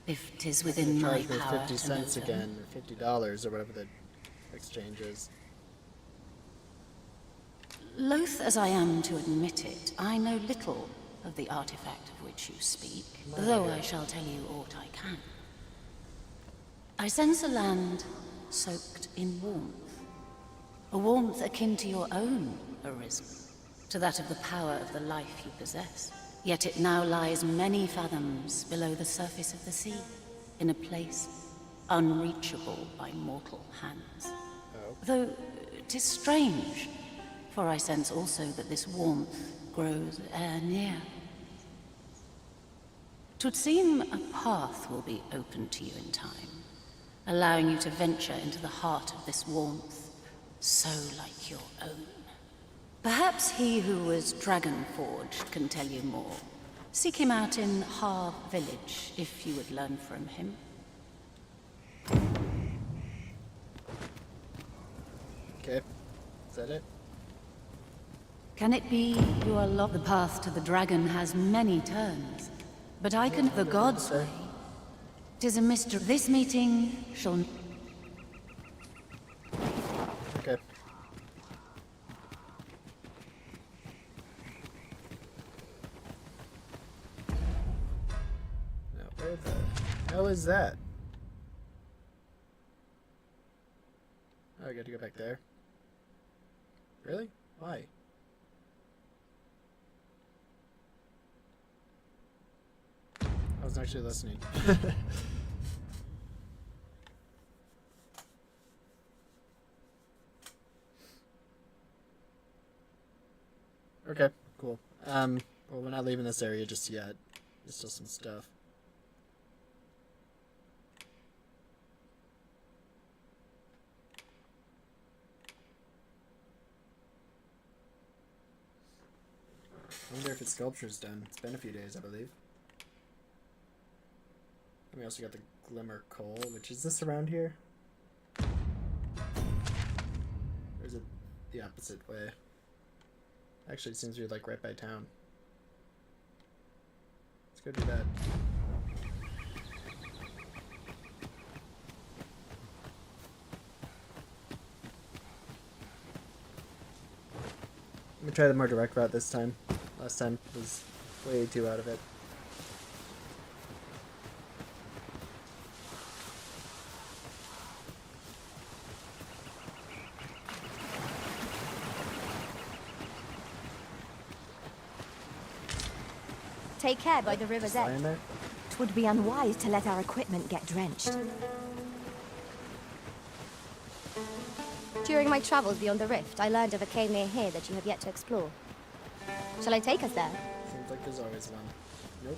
If 'tis within my Charge me power 50 to cents know them. again, or $50, or whatever the exchange is. Loath as I am to admit it, I know little of the artifact of which you speak, though I shall tell you aught I can. I sense a land soaked in warmth. A warmth akin to your own, Arisen, to that of the power of the life you possess. Yet it now lies many fathoms below the surface of the sea, in a place unreachable by mortal hands. Though 'tis strange, for I sense also that this warmth grows e'er near. 'Twould seem a path will be open to you in time, allowing you to venture into the heart of this warmth, so like your own. Perhaps he who was dragon-forged can tell you more. Seek him out in Har village, if you would learn from him. Okay. Is that it? Can it be you are lost? The path to the dragon has many turns, but I can the gods' way. 'Tis a mystery. This meeting shall... Okay. Now, where the hell is that? Oh, I got to go back there. Really? Why? I was actually listening. Okay, cool. Well, we're not leaving this area just yet. There's still some stuff. if his sculpture's done. It's been a few days, I believe. And we also got the Glimmer Coal, which is this around here? Or is it the opposite way? Actually, it seems to be like right by town. Let's go do that. Let me try the more direct route this time. Last time was way too out of it. Take care by the river's Lying edge. there? It would be unwise to let our equipment get drenched. During my travels beyond the rift, I learned of a cave near here that you have yet to explore. Shall I take us there? Seems like there's always one. Nope.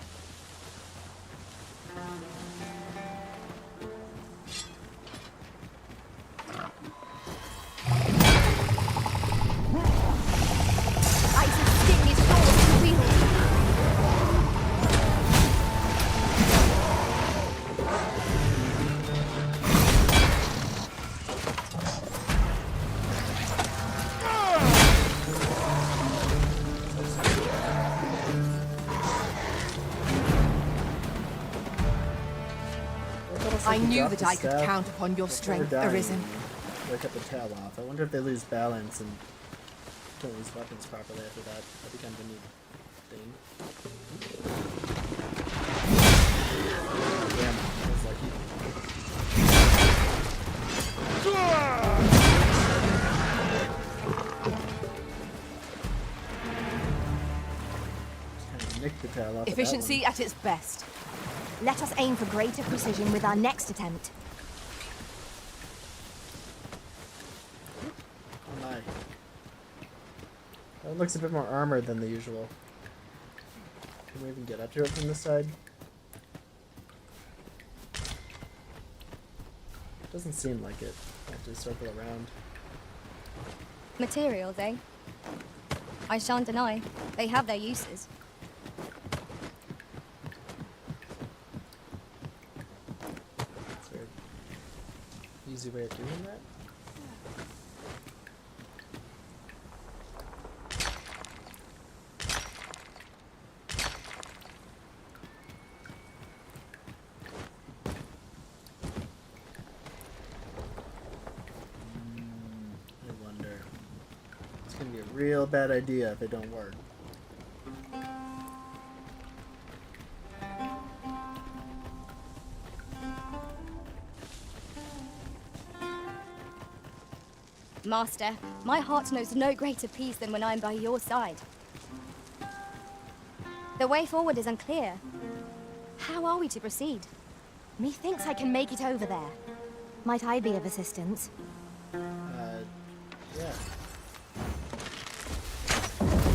Ice's sting is raw and real. I knew that I could count upon your strength, Arisen. Work up the tail off. I wonder if they lose balance and don't use weapons properly after that. That'd be kind of a neat thing. Damn, I was lucky. Nick the tail off. Efficiency at its best. Let us aim for greater precision with our next attempt. Oh my. That looks a bit more armored than the usual. Can we even get up to it from this side? Doesn't seem like it. I have to circle around. Materials, eh? I shan't deny. They have their uses. Is there an easy way of doing that? I wonder. It's gonna be a real bad idea if it don't work. Master, my heart knows no greater peace than when I'm by your side. The way forward is unclear. How are we to proceed? Methinks I can make it over there. Might I be of assistance? Yeah.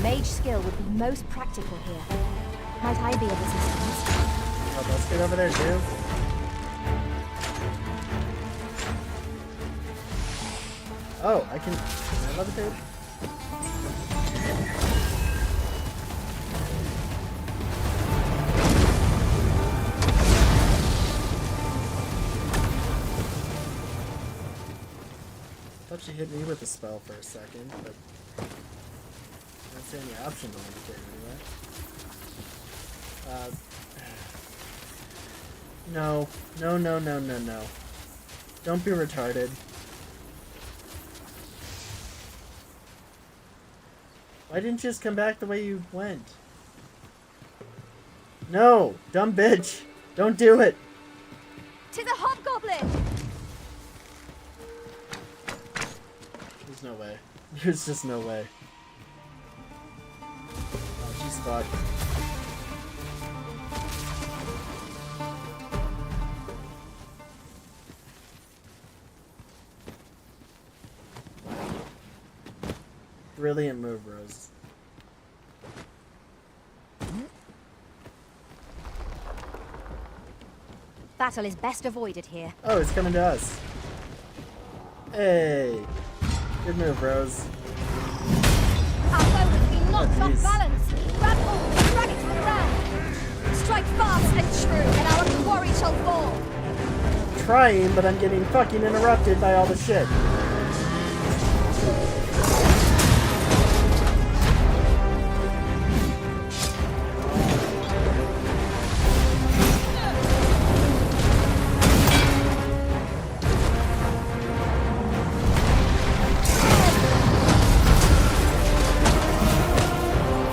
Mage skill would be most practical here. Might I be of assistance? Oh, let's get over there too. Oh, can I levitate? Thought she hit me with a spell for a second, but I don't see any option to levitate anyway. No. No. Don't be retarded. Why didn't you just come back the way you went? No! Dumb bitch! Don't do it! "'Tis a hobgoblin!" There's no way. There's just no way. Oh, she's fucked. Brilliant move, Rose. Battle is best avoided here. Oh, it's coming to us. Hey! Good move, Rose. Our bow has been knocked off balance. Grab hold. Strike fast and true, and our quarry shall fall. Trying, but I'm getting fucking interrupted by all the shit.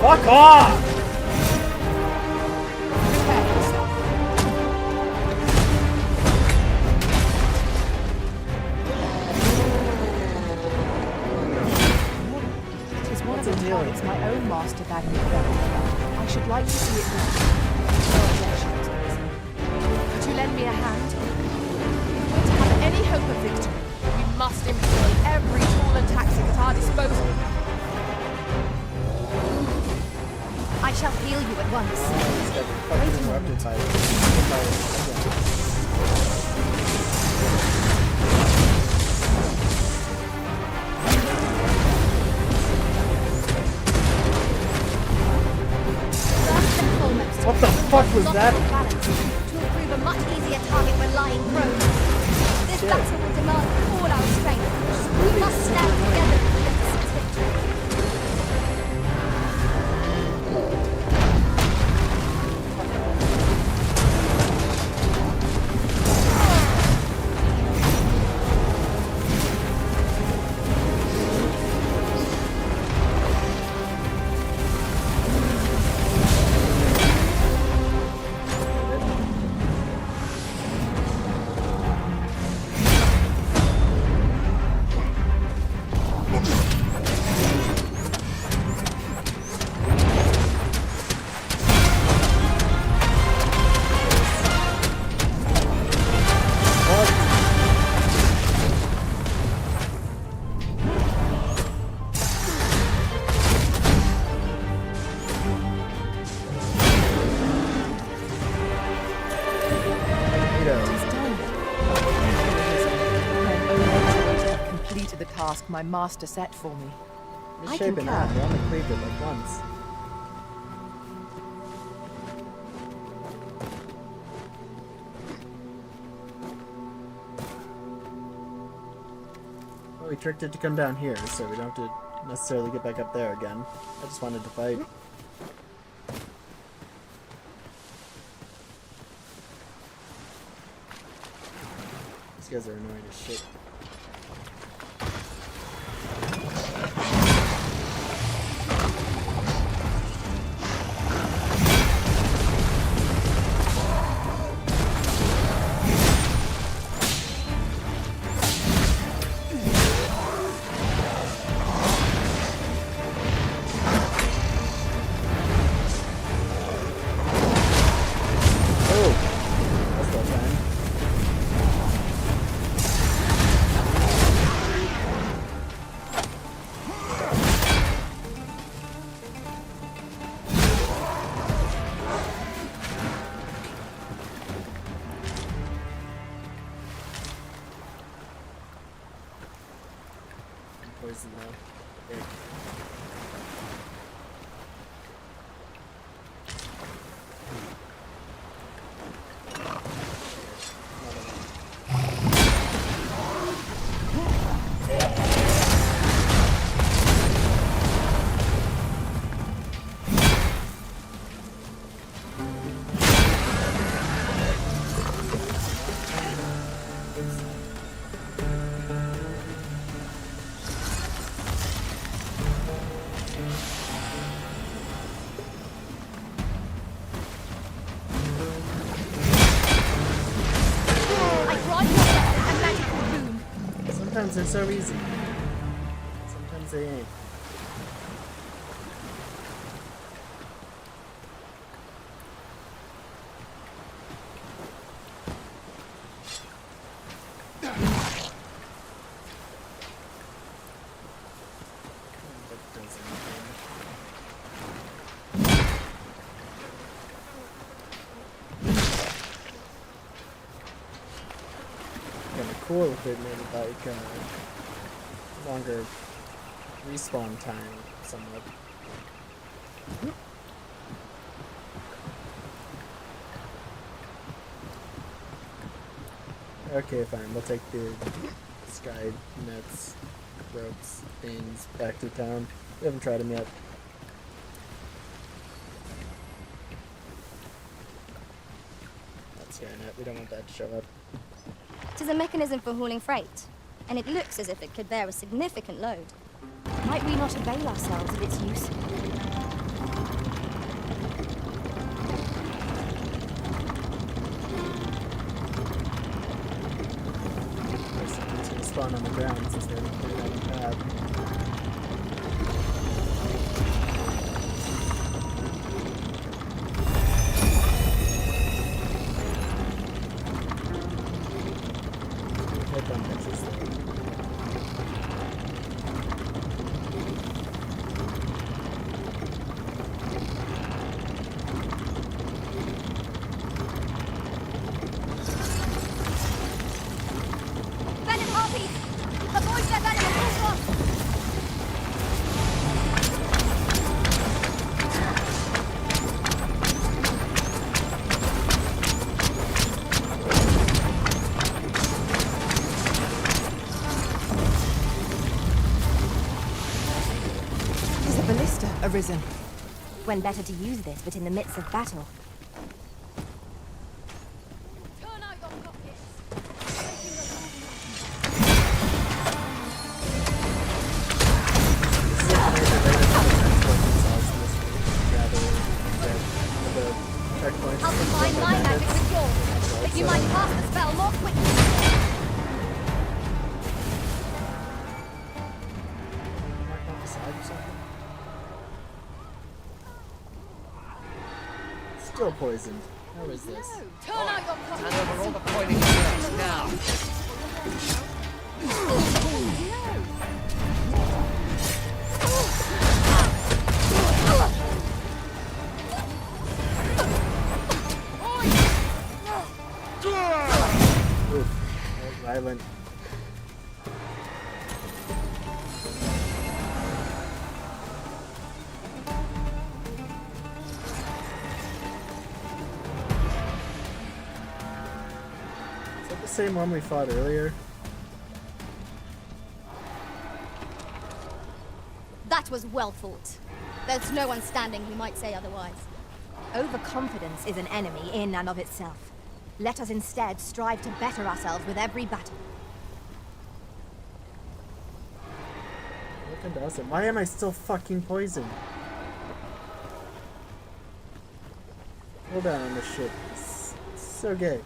Fuck off! It's my own master bag me I should like to see it now. No objections. Could you lend me a hand? To have any hope of victory, we must employ every tool and tactic at our disposal. I shall heal you at once. Fucking interrupted by What the fuck was that? To prove a much easier target when lying prone. This battle will demand all our strength. We must stand together to lift this victory. Task my master set for me. It's shaping out. We only cleaved it like once. Well, we tricked it to come down here, so we don't have to necessarily get back up there again. I just wanted to fight. These guys are annoying as shit. Poison though. Big. Sometimes they're so easy. Sometimes they ain't. Cool if it made like longer respawn time somewhat. Okay, fine. We'll take the sky nets, ropes, things back to town. We haven't tried them yet. That's Skynet. We don't want that to show up. It is a mechanism for hauling freight, and it looks as if it could bear a significant load. Might we not avail ourselves of its use? It's going to spawn on the ground since they're putting it on the pad. Arisen. When better to use this, but in the midst of battle. I'll combine my magic with yours, but you might cast the spell more quickly. Still poisoned. How is this? Turn out your pockets. Hand over all the pointing units now. Oof, that was violent. Same one we fought earlier. That was well fought. There's no one standing who might say otherwise. Overconfidence is an enemy in and of itself. Let us instead strive to better ourselves with every battle. Look at us. Why am I still fucking poisoned? Hold down on this shit. It's so gay.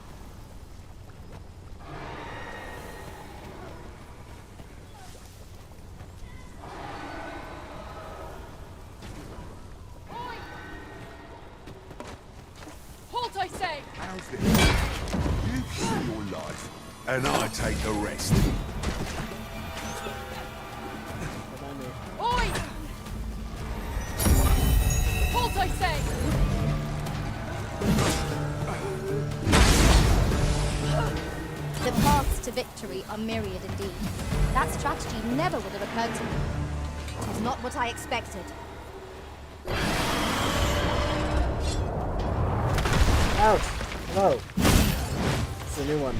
And I take the rest. Oi! Halt, I say! The paths to victory are myriad indeed. That strategy never would have occurred to me. It is not what I expected. Ouch! Hello. It's a new one.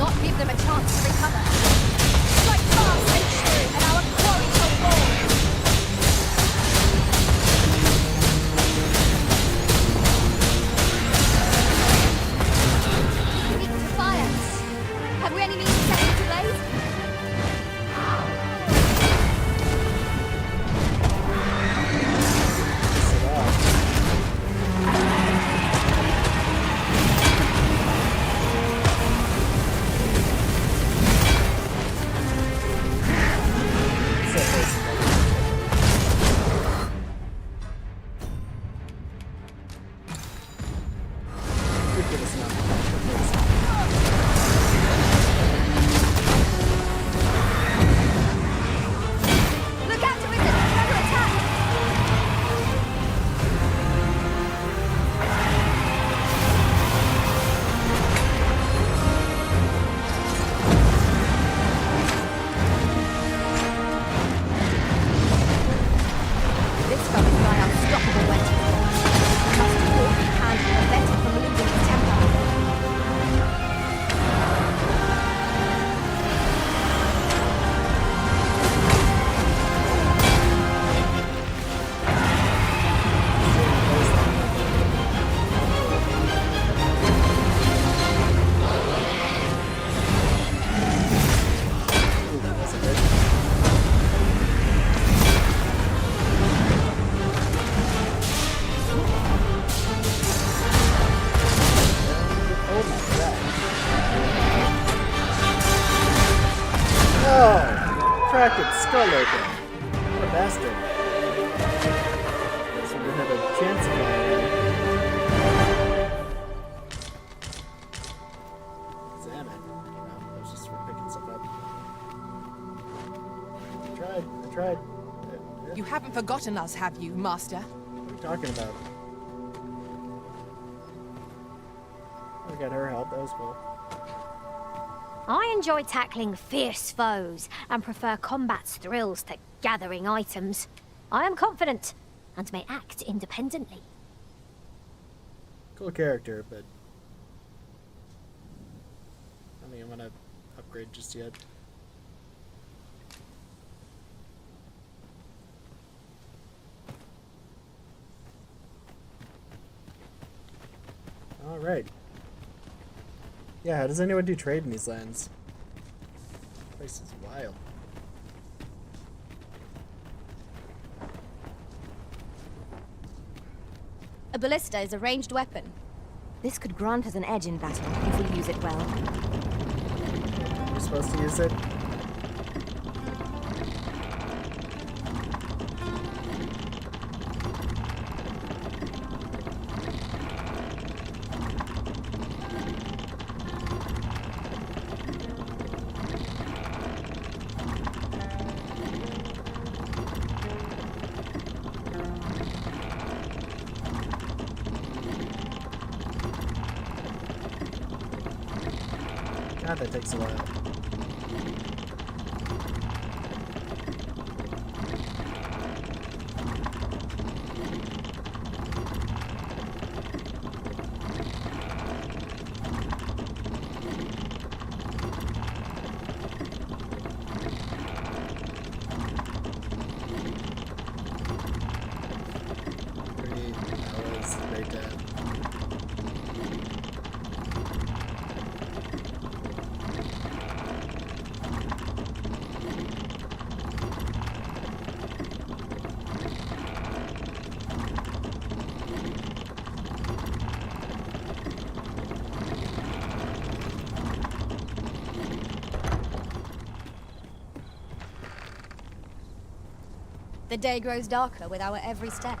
not give them a chance to recover. Strike fast and true, and our quarry shall fall. We need to fire. Have we any means of setting it ablaze? Look out to wizard! Try to attack! This foe is my unstoppable weapon. I must do all we can to prevent it from losing its temper. Oh! Cracked its skull open. What a bastard. Guess we didn't have a chance of that. Examine. No, I was just picking stuff up. I tried. You haven't forgotten us, have you, Master? What are you talking about? I got her help, that was cool. I enjoy tackling fierce foes and prefer combat's thrills to gathering items. I am confident and may act independently. Cool character, but I don't think I'm gonna upgrade just yet. Alright. Yeah, how does anyone do trade in these lands? This place is wild. A ballista is a ranged weapon. This could grant us an edge in battle if we use it well. You're supposed to use it? God, that takes a while. The day grows darker with our every step.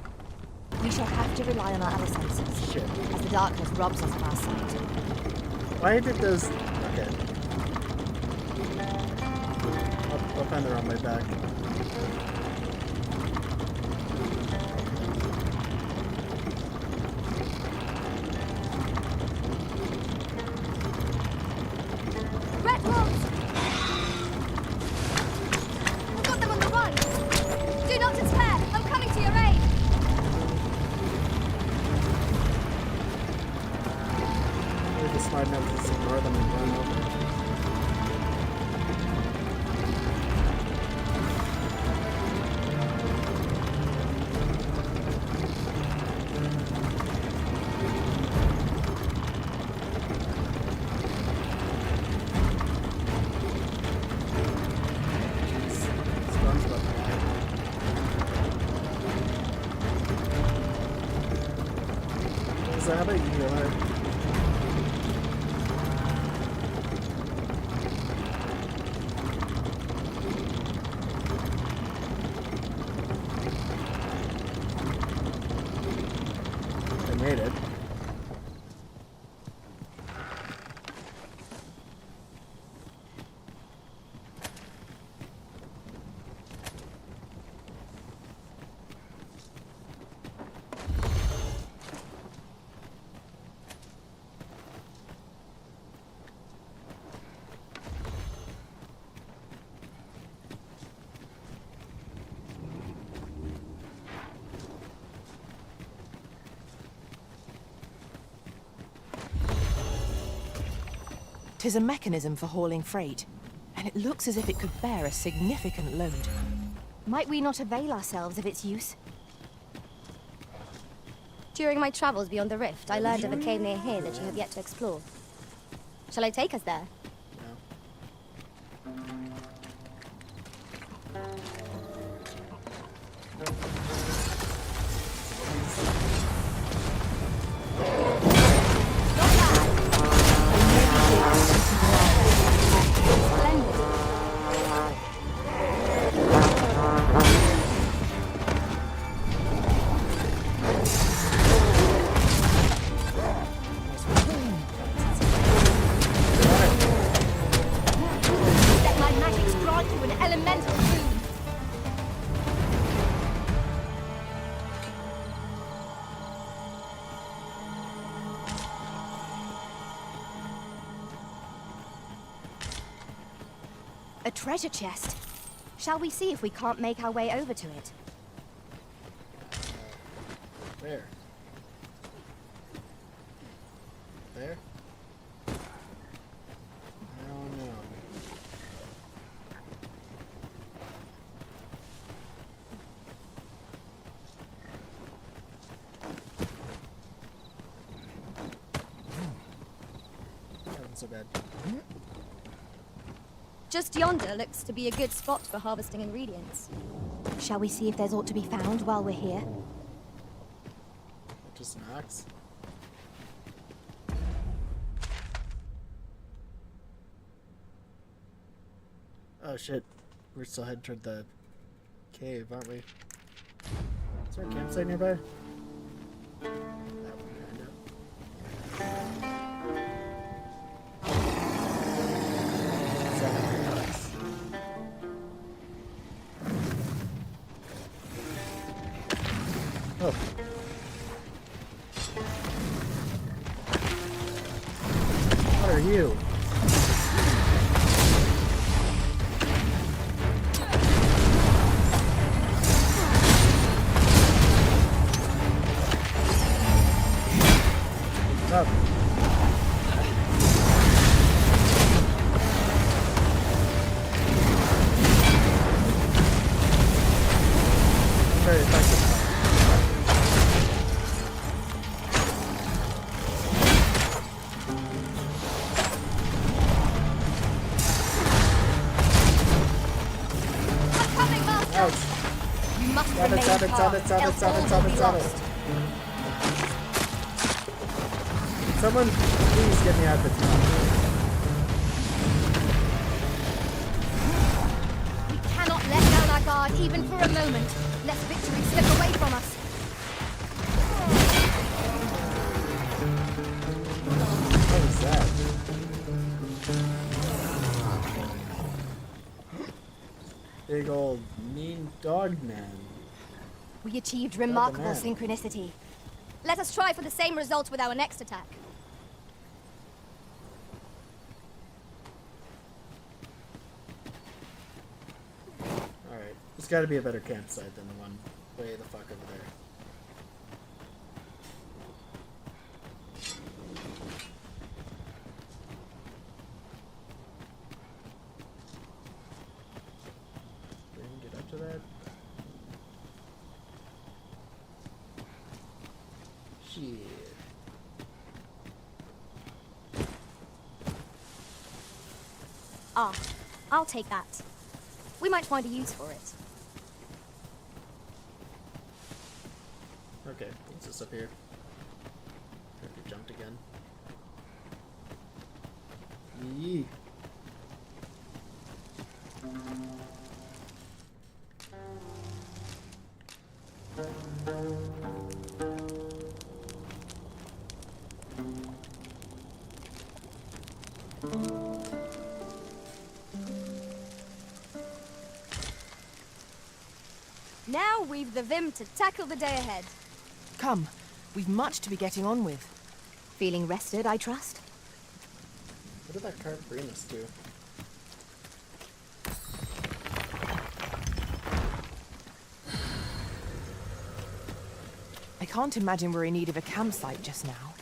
We shall have to rely on our other senses, Shit. as the darkness robs us of our sight. Why did those... Okay. I'll find her on my back. Red wolves! I've got them on the run! Do not despair! I'm coming to your aid! We're just smart enough to just ignore them and run over. 'Tis a mechanism for hauling freight, and it looks as if it could bear a significant load. Might we not avail ourselves of its use? During my travels beyond the rift, I learned of a cave near here that you have yet to explore. Shall I take us there? A treasure chest. Shall we see if we can't make our way over to it? Where? There? I don't know. That wasn't so bad. Just yonder looks to be a good spot for harvesting ingredients. Shall we see if there's aught to be found while we're here? Just an axe. Oh shit. We're still headed toward the cave, aren't we? Is there a campsite nearby? That one, kinda. Oh. What are you? What's up? Very effective. Stop it. Someone, please get me out of the town. We cannot let down our guard even for a moment. Let victory slip away from us. What was that? Big old mean dog man. We achieved remarkable synchronicity. Let us try for the same result with our next attack. Alright, there's gotta be a better campsite than the one way the fuck over there. We can get up to that. Shit. Ah, I'll take that. We might find a use for it. Okay, what's this up here? Have you jumped again? Yee. Now we've the vim to tackle the day ahead. Come, we've much to be getting on with. Feeling rested, I trust? What did that cart bring us to? I can't imagine we're in need of a campsite just now.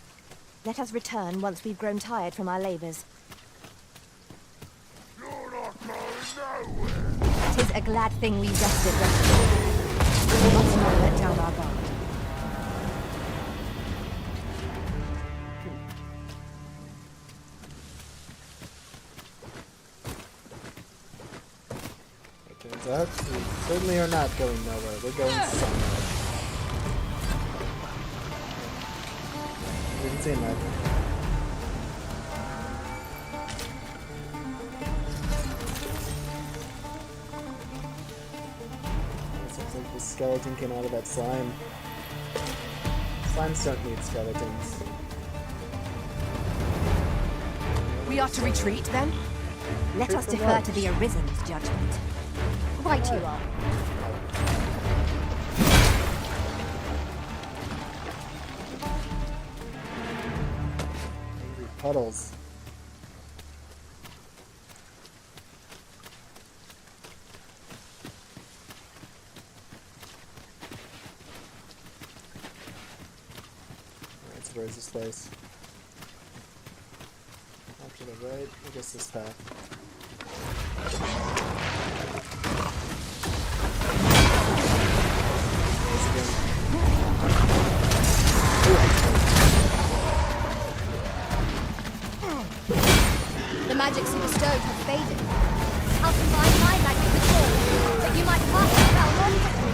Let us return once we've grown tired from our labors. 'Tis a glad thing we rested rested. We must not let down our guard. It turns out we certainly are not going nowhere. We're going somewhere. Didn't seem like it. Seems like the skeleton came out of that slime. Slimes don't need skeletons. We are to retreat, then? Let us defer to the Arisen's judgment. Right you are. Angry puddles. Alright, so where's this place? Off to the right, I guess this path. The magics you bestowed have faded. I'll combine my magic with yours, but you might cast the spell more quickly.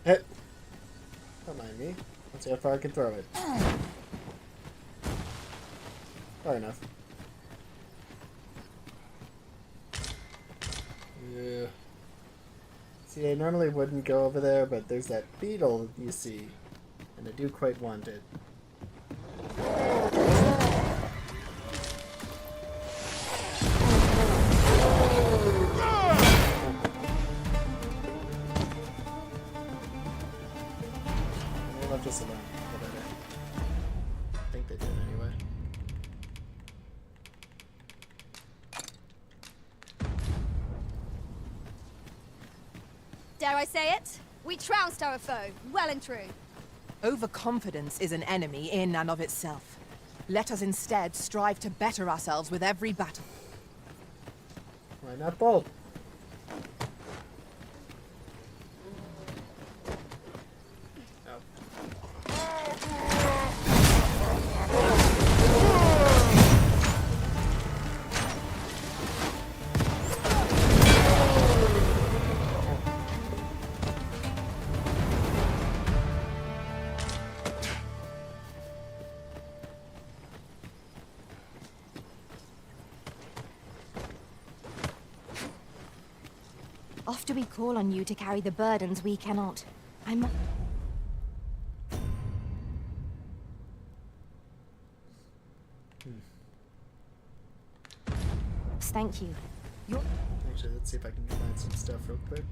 Hit. Don't mind me. Let's see how far I can throw it. Far enough. Yeah. See, I normally wouldn't go over there, but there's that beetle you see, and I do quite want it. They left us alone. I think they did anyway. Dare I say it? We trounced our foe, well and true. Overconfidence is an enemy in and of itself. Let us instead strive to better ourselves with every battle. Why not both? Often we call on you to carry the burdens we cannot. Thank you. Actually, let's see if I can find some stuff real quick.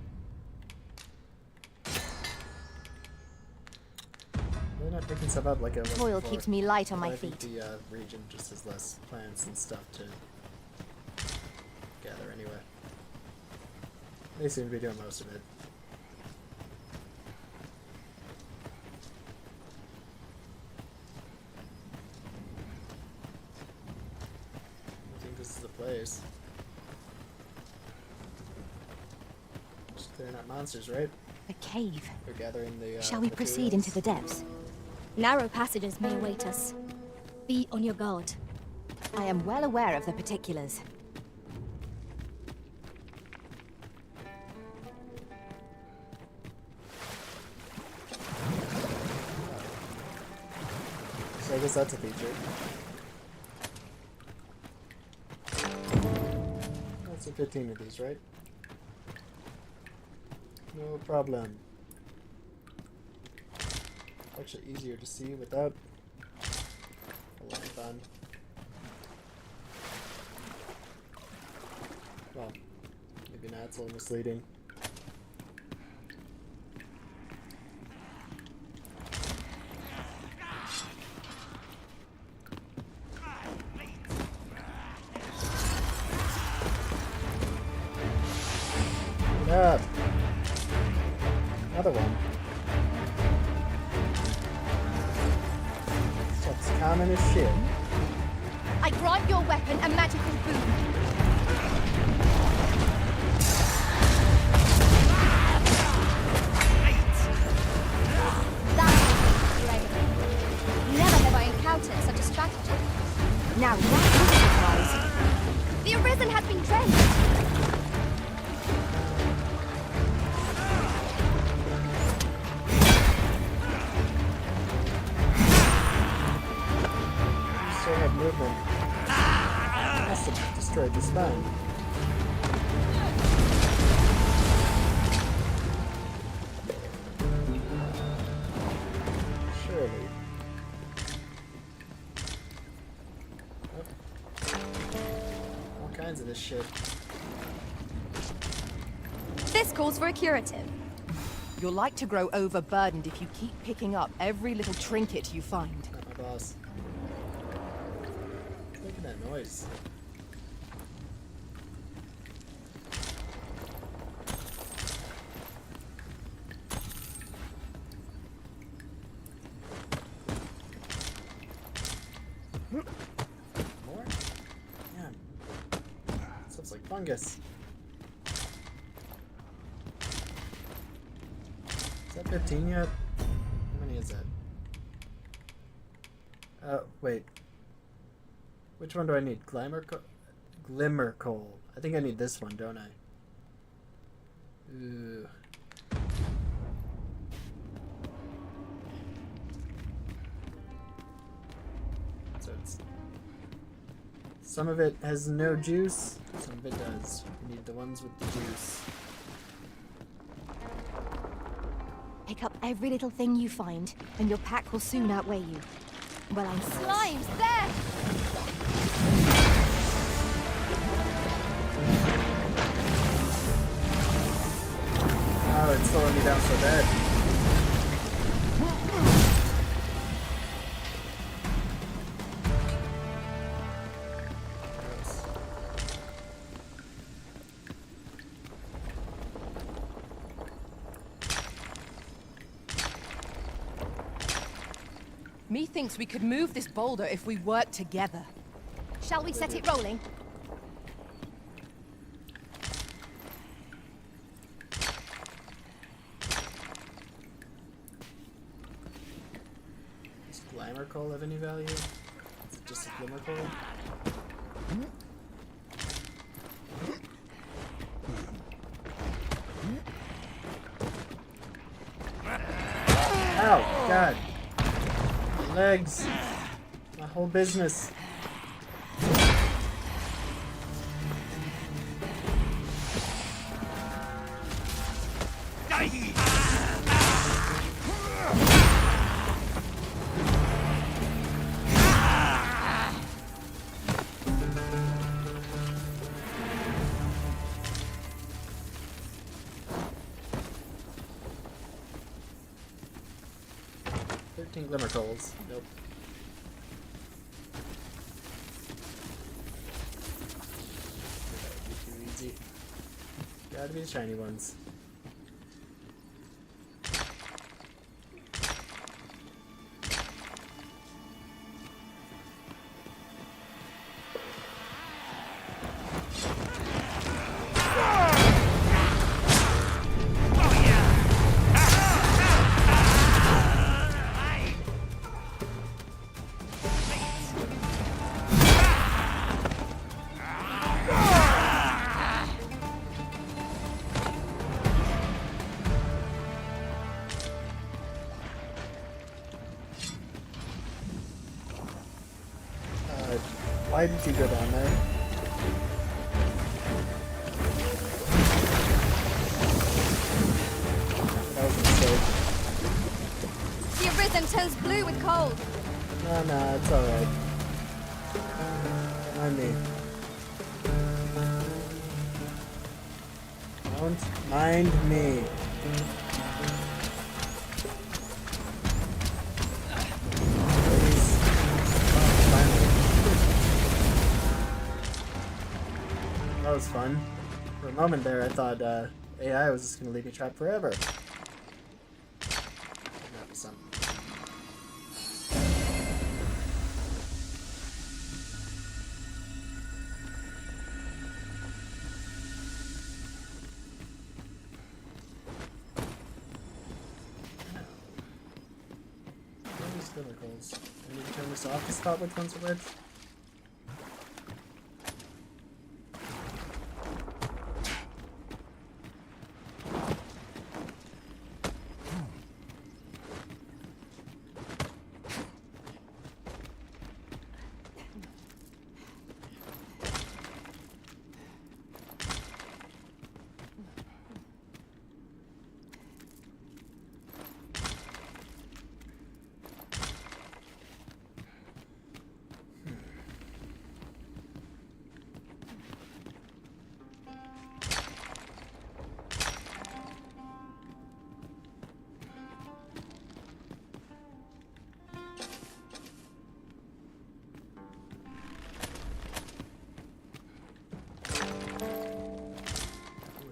They're not picking stuff up like I was Toil before. keeps me light on my I think feet. the region just has less plants and stuff to gather anyway. They seem to be doing most of it. I think this is the place. Just clearing out monsters, right? A cave. They're gathering the Shall we proceed into the depths? Narrow passages may await us. Be on your guard. I am well aware of the particulars. So I guess that's a feature. That's a 15 of these, right? No problem. Actually easier to see without a lamp on. Well, maybe not, it's a little misleading. Get up. Another one. Stuff's common as shit. I grant your weapon a magical boon. Never have I encountered such a strategy. Now that is a surprise. The Arisen has been drenched. You still have movement. Must have destroyed the spine. Surely. All kinds of this shit. This calls for a curative. You're like to grow overburdened if you keep picking up every little trinket you find. Not my boss. Look at that noise. More? Yeah. Stuff's like fungus. Is that 15 yet? How many is that? Wait. Which one do I need? Glimmer coal. I think I need this one, don't I? Ooh. So it's... Some of it has no juice, some of it does. We need the ones with the juice. Pick up every little thing you find, and your pack will soon outweigh you. Well, I'm Slime's there! Oh, it's slowing me down so bad. Methinks we could move this boulder if we work together. Shall we set it rolling? Does glimmer coal have any value? Is it just a glimmer coal? Ow! God! Legs! My whole business. Glimmer coals. Nope. That would be too easy. Gotta be the shiny ones. Why did you go down there? That was a mistake. The Arisen turns blue with cold. No, it's alright. Don't mind me. Don't mind me. That was fun. For a moment there, I thought AI was just gonna leave me trapped forever. That'd be something. Chemicals. I need to turn this off to spot which ones are which.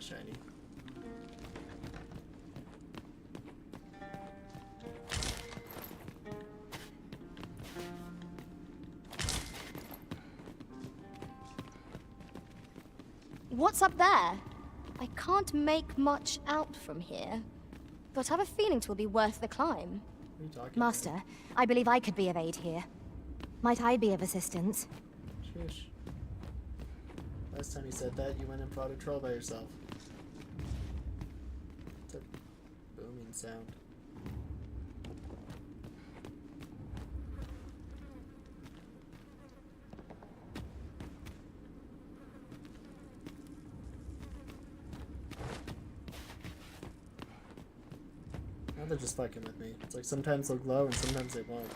Shiny. What's up there? I can't make much out from here, but I have a feeling 'twill be worth the climb. What are you talking Master, I believe I could be of aid here. Might I be of assistance? about? Shush. Last time you said that, you went and fought a troll by yourself. It's a booming sound. Now they're just fucking with me. It's like sometimes they'll glow and sometimes they won't.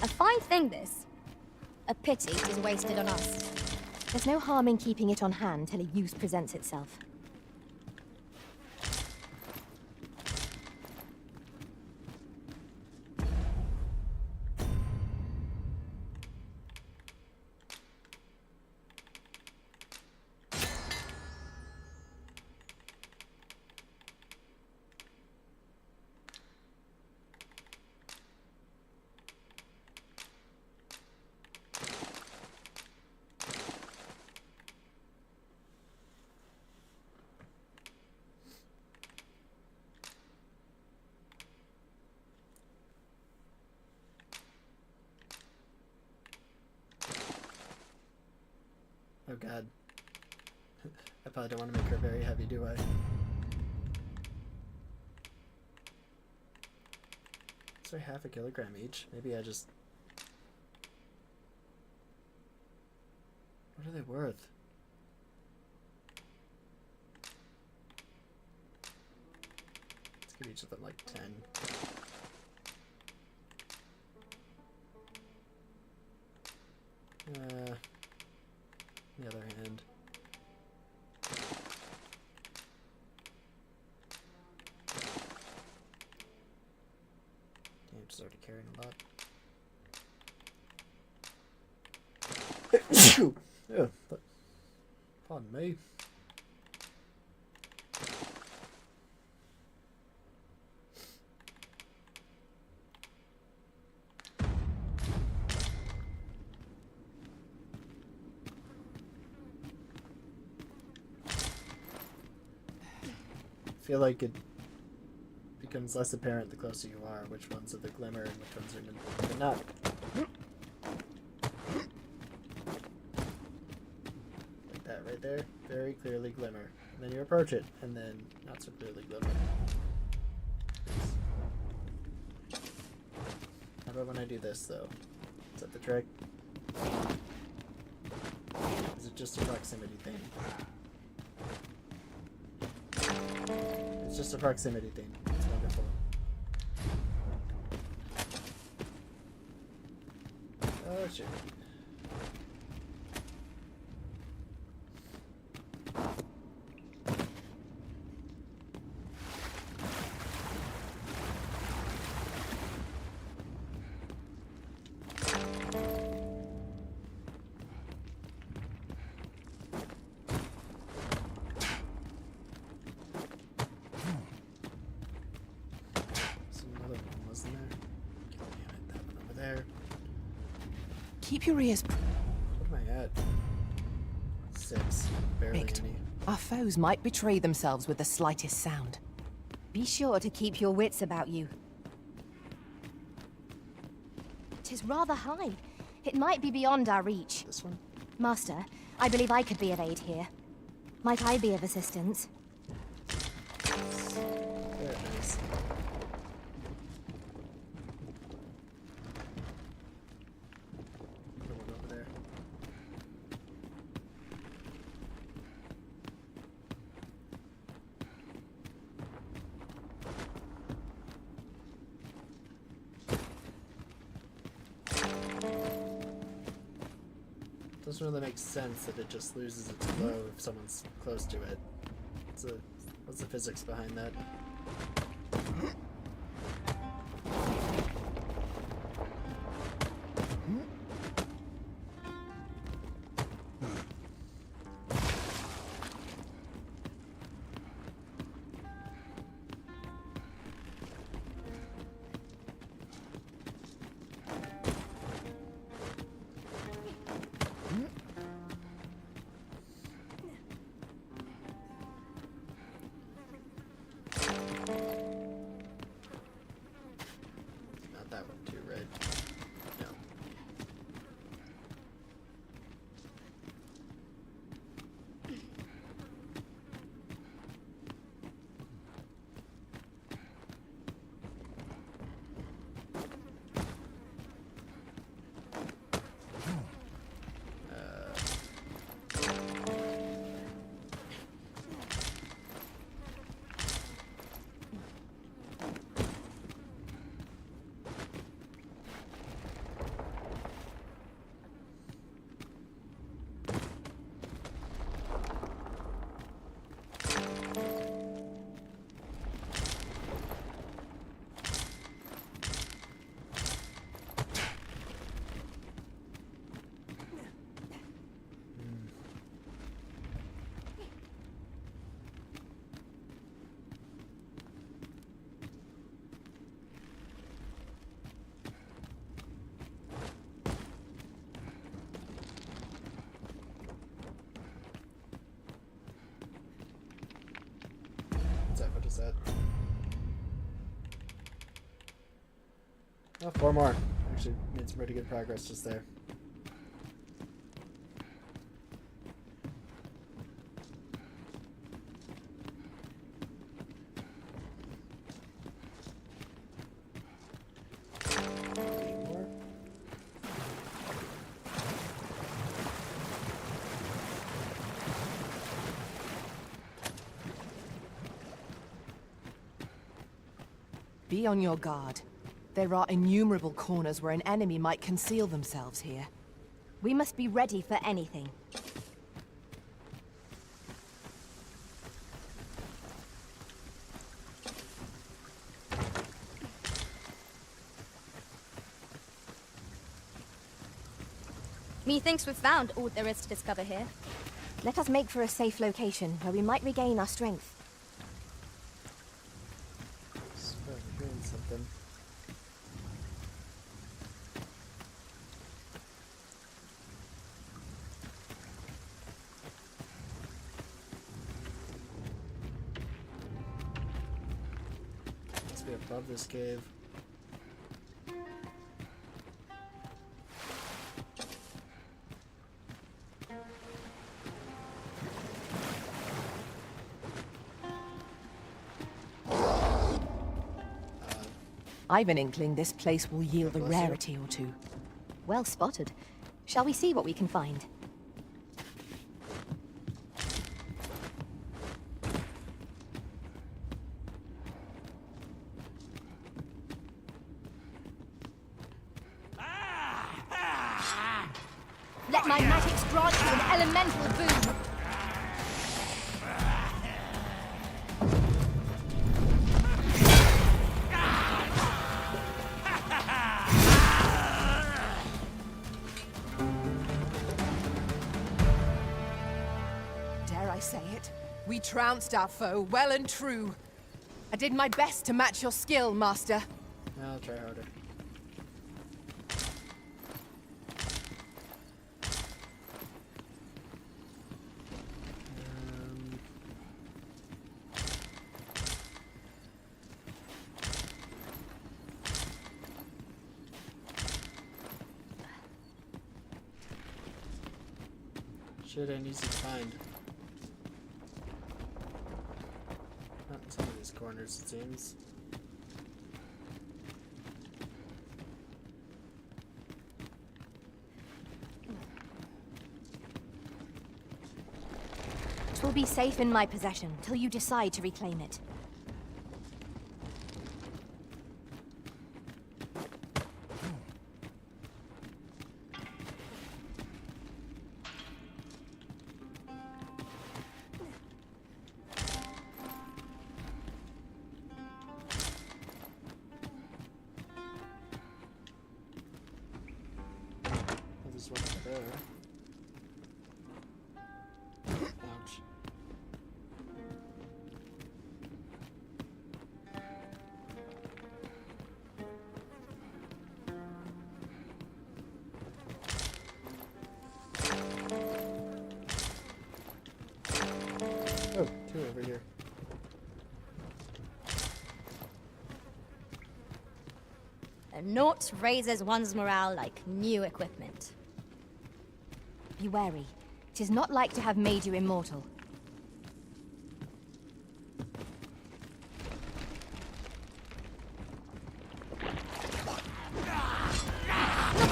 A fine thing, this. A pity it was wasted on us. There's no harm in keeping it on hand till a use presents itself. Oh god. I probably don't want to make her very heavy, do I? Is there half a kilogram each? Maybe I just... What are they worth? Let's give each of them like 10. On the other hand, damn, just already carrying a lot. Yeah, but pardon me. I feel like it becomes less apparent the closer you are, which ones are the glimmer and which ones are not. Like that right there, very clearly glimmer. And then you approach it, and then not so clearly glimmer. about when I do this, though? Is that the trick? Is it just a proximity thing? It's just a proximity thing. It's wonderful. Oh, shit. Keep your ears. What am I at? 6. Barely any. Our foes might betray themselves with the slightest sound. Be sure to keep your wits about you. 'Tis rather high. It might be beyond our reach. This one? Master, I believe I could be of aid here. Might I be of assistance? There it is. Put one over there. Doesn't really make sense that it just loses its glow if someone's close to it. What's the physics behind that? What is that? Oh, 4 more. Actually made some pretty good progress just there. Be on your guard. There are innumerable corners where an enemy might conceal themselves here. We must be ready for anything. Methinks we've found all there is to discover here. Let us make for a safe location where we might regain our strength. Hearing something. Must be above this cave. I've an inkling this place will yield a rarity or two. Well spotted. Shall we see what we can find? Let my magics grant you an elemental boon. Dare I say it? We trounced our foe well and true. I did my best to match your skill, Master. I'll try harder. Shit ain't easy to find. Not in some of these corners, it seems. It will be safe in my possession till you decide to reclaim it. This one's there. Ouch. Oh, two over here. A naught raises one's morale like new equipment. Be wary. 'Tis not like to have made you immortal. Look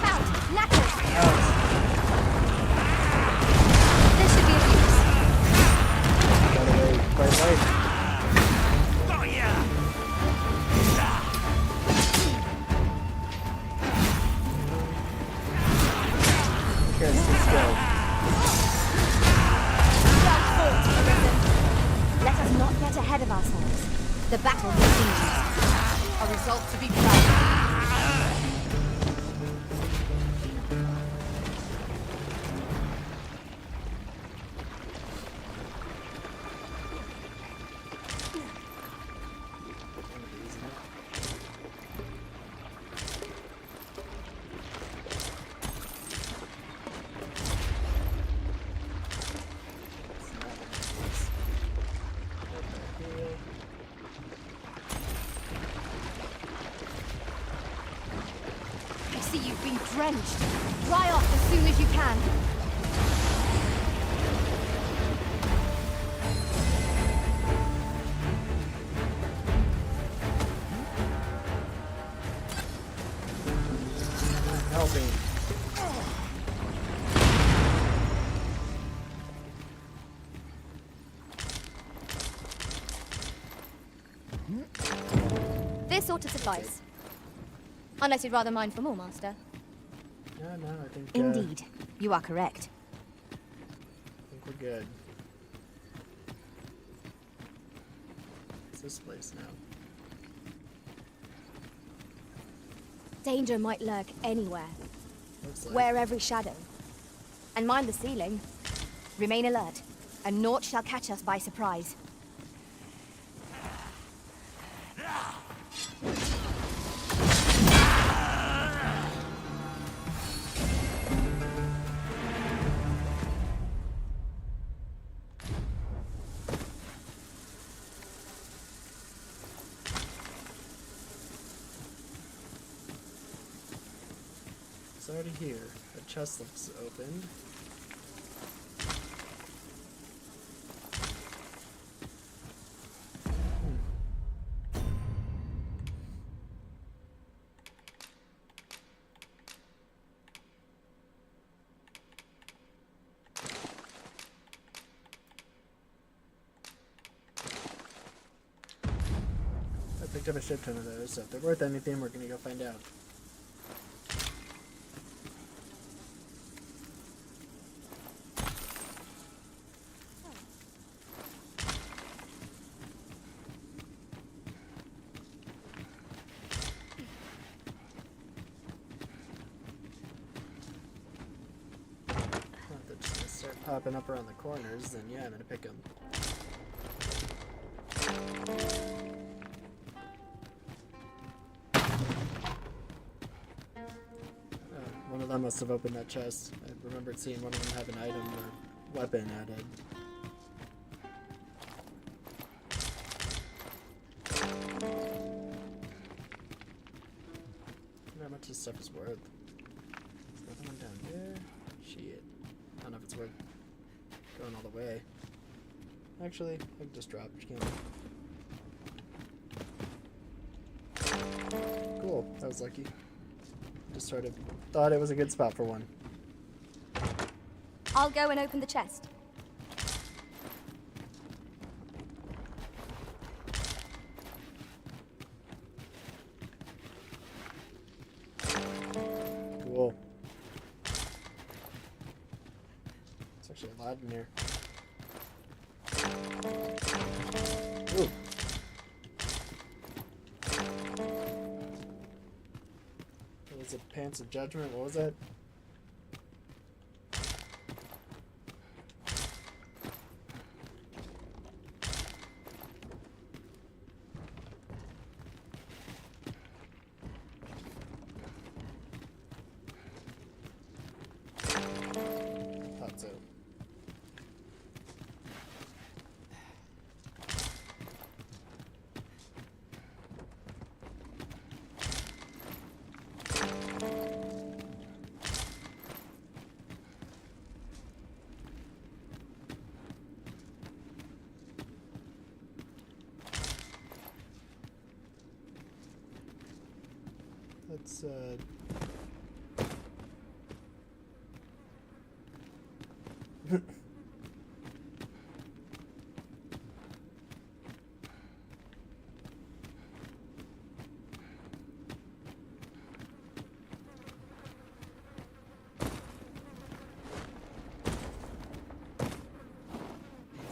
out! Knackers! This should be of use. Got away quite late. Here's this go. Well fought, Arisen. Let us not get ahead of ourselves. The battle continues. A result to be proud of. I see you've been drenched. Dry off as soon as you can. Help me. This ought to suffice. Unless you'd rather mine for more, Master. No, I think. Indeed, you are correct. I think we're good. What's this place now? Danger might lurk anywhere. Looks like. Wear every shadow. And mind the ceiling. Remain alert, and naught shall catch us by surprise. It's already here. The chest looks open. Picked up a shit ton of those, so if they're worth anything, we're gonna go find out. If they're just gonna start popping up around the corners, then yeah, I'm gonna pick them. One of them must have opened that chest. I remembered seeing one of them have an item or weapon added. I wonder how much this stuff is worth. There's another one down there. Shit. I don't know if it's worth going all the way. Actually, I can just drop it. Cool. That was lucky. Just sort of thought it was a good spot for one. I'll go and open the chest. Cool. It's actually a lot in here. Ooh. What was it? Pants of Judgment? What was that? Thought so. Let's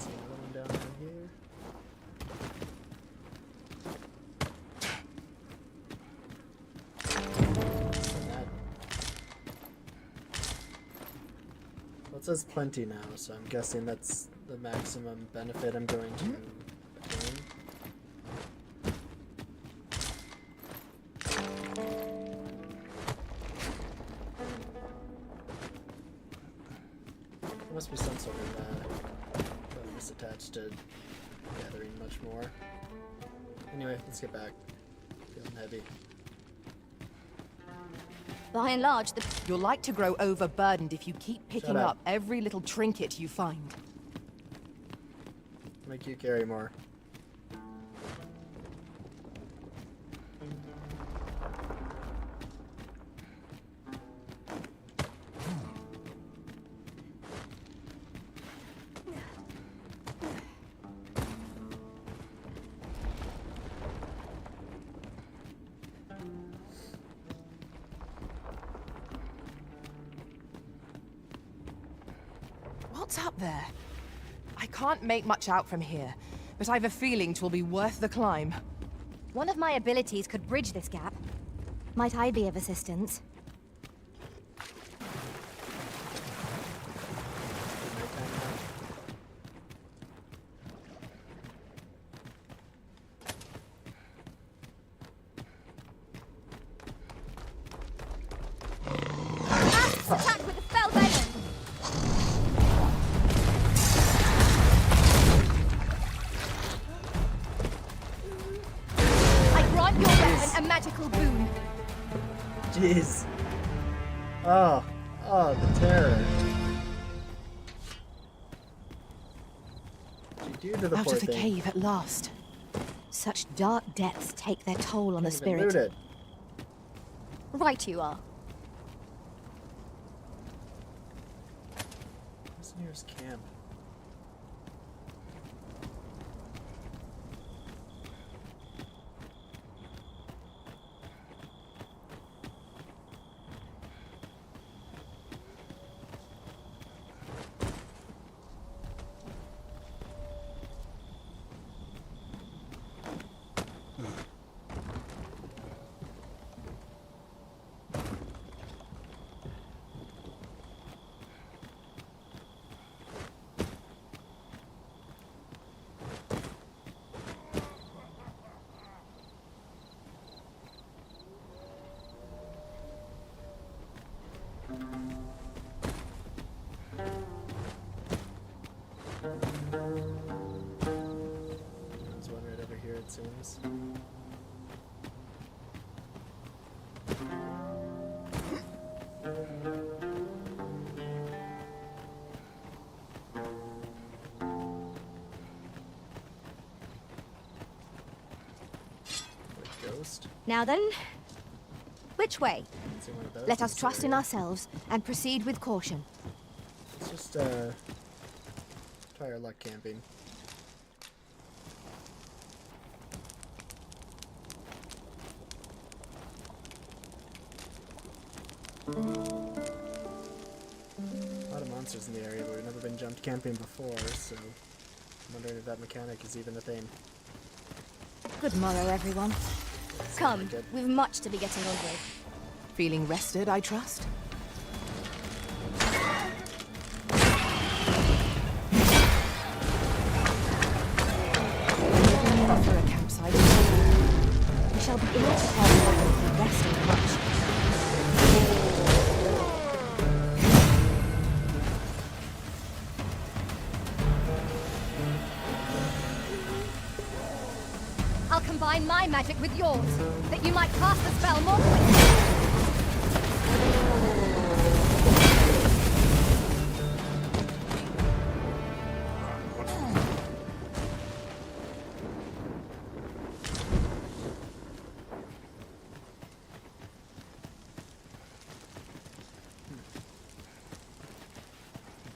see another one down here. Well, it says plenty now, so I'm guessing that's the maximum benefit I'm going to obtain. There must be some sort of bonus attached to gathering much more. Anyway, let's get back. Feeling heavy. By and large, You're like to grow overburdened if you keep picking Shut up. up every little trinket you find. Make you carry more. What's up there? I can't make much out from here, but I've a feeling 'twill be worth the climb. One of my abilities could bridge this gap. Might I be of assistance? attack with the fell venom! I grant your weapon a magical boon. Jeez. Oh, the terror. What'd you do to the Out poor of the thing? cave at last. Such dark depths take their toll on the Can't even spirit. loot it. Right you are. Where's the nearest camp? post. Now then, which way? Let's see one of those Let in us this trust in area. ourselves and proceed with caution. Let's just try our luck camping. A lot of monsters in the area, but we've never been jumped camping before, so I'm wondering if that mechanic is even a thing. Good morrow, everyone. Come, we've much to be getting on with. Feeling rested, I trust? For a campsite, we shall be able to call it resting much. I'll combine my magic with yours, that you might cast the spell more quickly.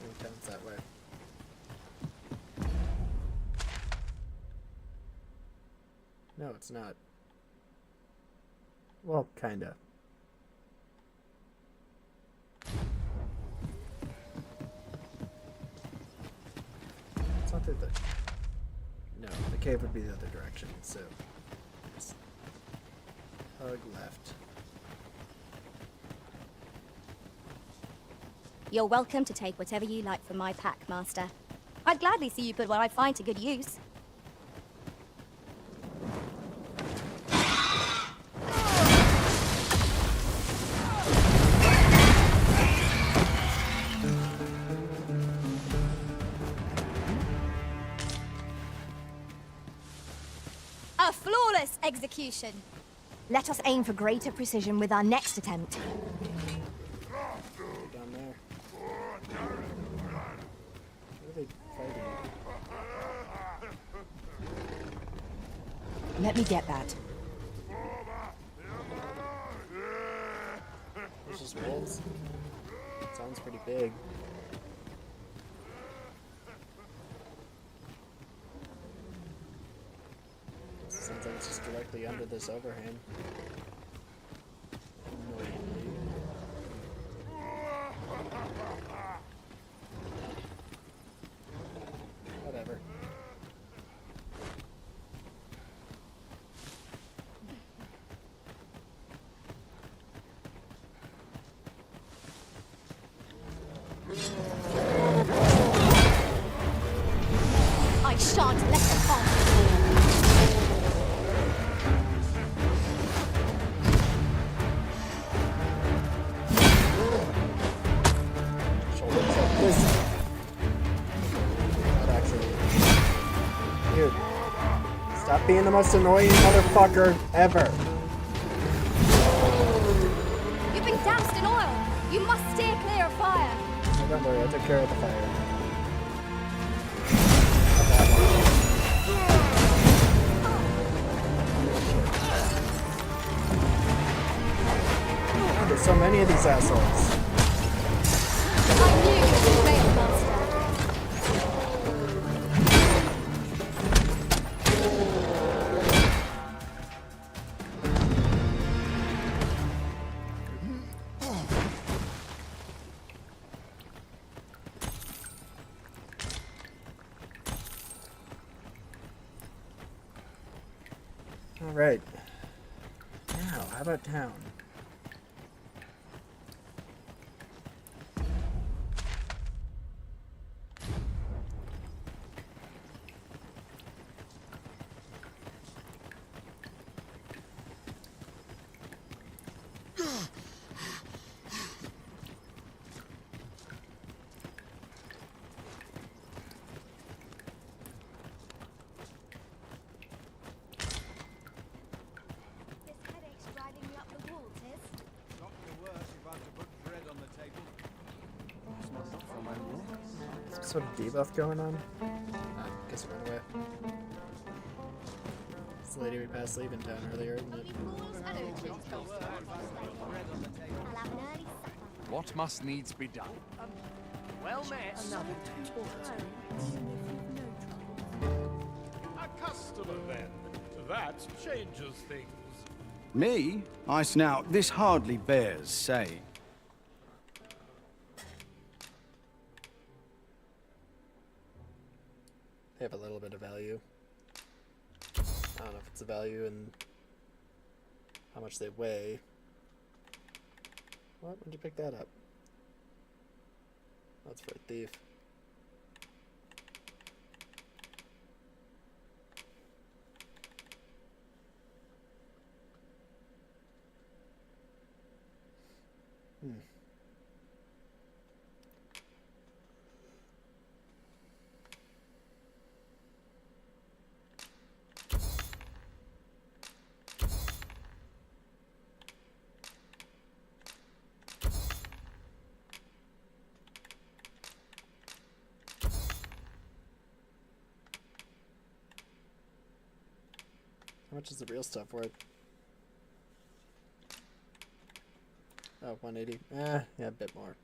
It counts that way. No, it's not. Well, kinda. It's not through the... No, the cave would be the other direction, so... Just hug left. You're welcome to take whatever you like from my pack, Master. I'd gladly see you put what I find to good use. A flawless execution. Let us aim for greater precision with our next attempt. Down there. What are they fighting? Let me get that. There's just wolves. Sounds pretty big. Sounds like it's just directly under this overhang. Annoyingly. Whatever. I shan't let them off. Shoulders like this. Not actually. Dude. Stop being the most annoying motherfucker ever. You've been doused in oil. You must steer clear of fire. Oh, don't worry, I took care of the fire. God, there's so many of these assholes. I knew you would fail, Master. Alright. Now, how about town? This headache's driving me up the wall, Tiz. Not the worst if I had to put bread on the table. Some sort of debuff going on? Guess it went away. the lady we passed leaving town earlier, isn't it? What must needs be done? Well met. A customer, then. That changes things. Me? Now, this hardly bears saying. They have a little bit of value. I don't know if it's a value in how much they weigh. What? When'd you pick that up? That's for a thief. How much is the real stuff worth? Oh, 180. Yeah, a bit more.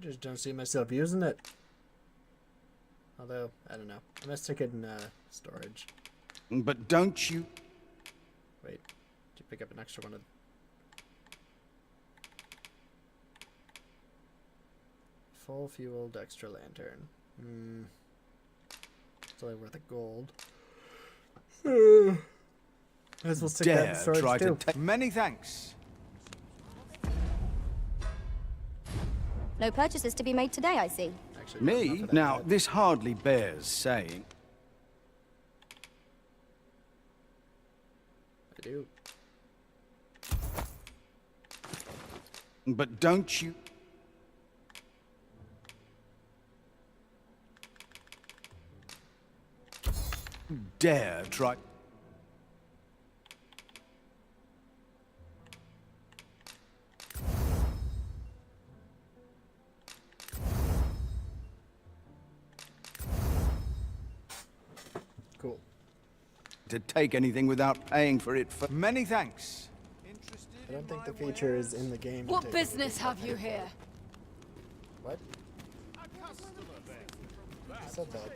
Just don't see myself using it. Although, I don't know. I must stick it in storage. But don't you... Wait, did you pick up an extra one of... Full fueled extra lantern. It's only worth a gold. Might as well stick that in storage too. Many thanks. No purchases to be made today, I see. Actually, Me? Now, this hardly bears saying. I do. But don't you... dare try... Cool. to take anything without paying for it for... Many thanks. I don't think the feature is in the game. to What take business have you here? What? I said that.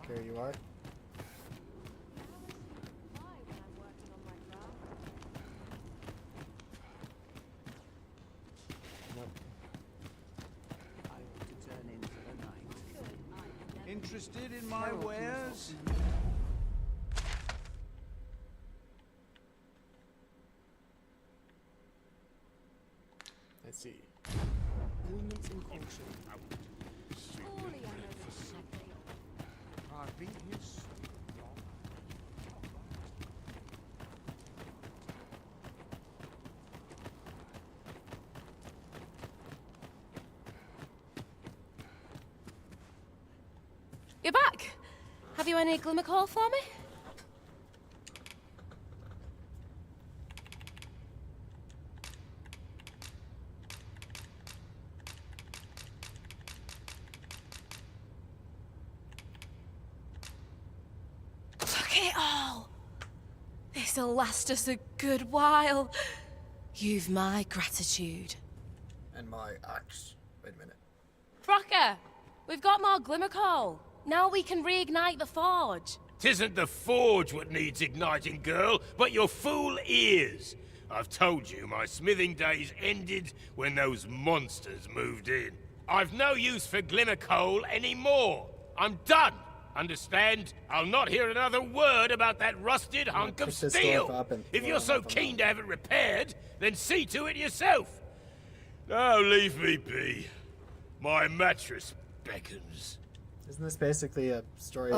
Here you are. Interested in my wares? I see. Movements in caution. You're back. Have you any glimmer call for me? Look at it all. This'll last us a good while. You've my gratitude. And my axe. Wait a minute. Brocker, we've got more glimmer coal. Now we can reignite the forge. 'Tisn't the forge what needs igniting, girl, but your fool ears. I've told you my smithing days ended when those monsters moved in. I've no use for glimmer coal anymore. I'm done. Understand? I'll not hear another word about that rusted hunk of steel. If you're so keen to have it repaired, then see to it yourself. Now leave me be. My mattress beckons. Isn't this basically a story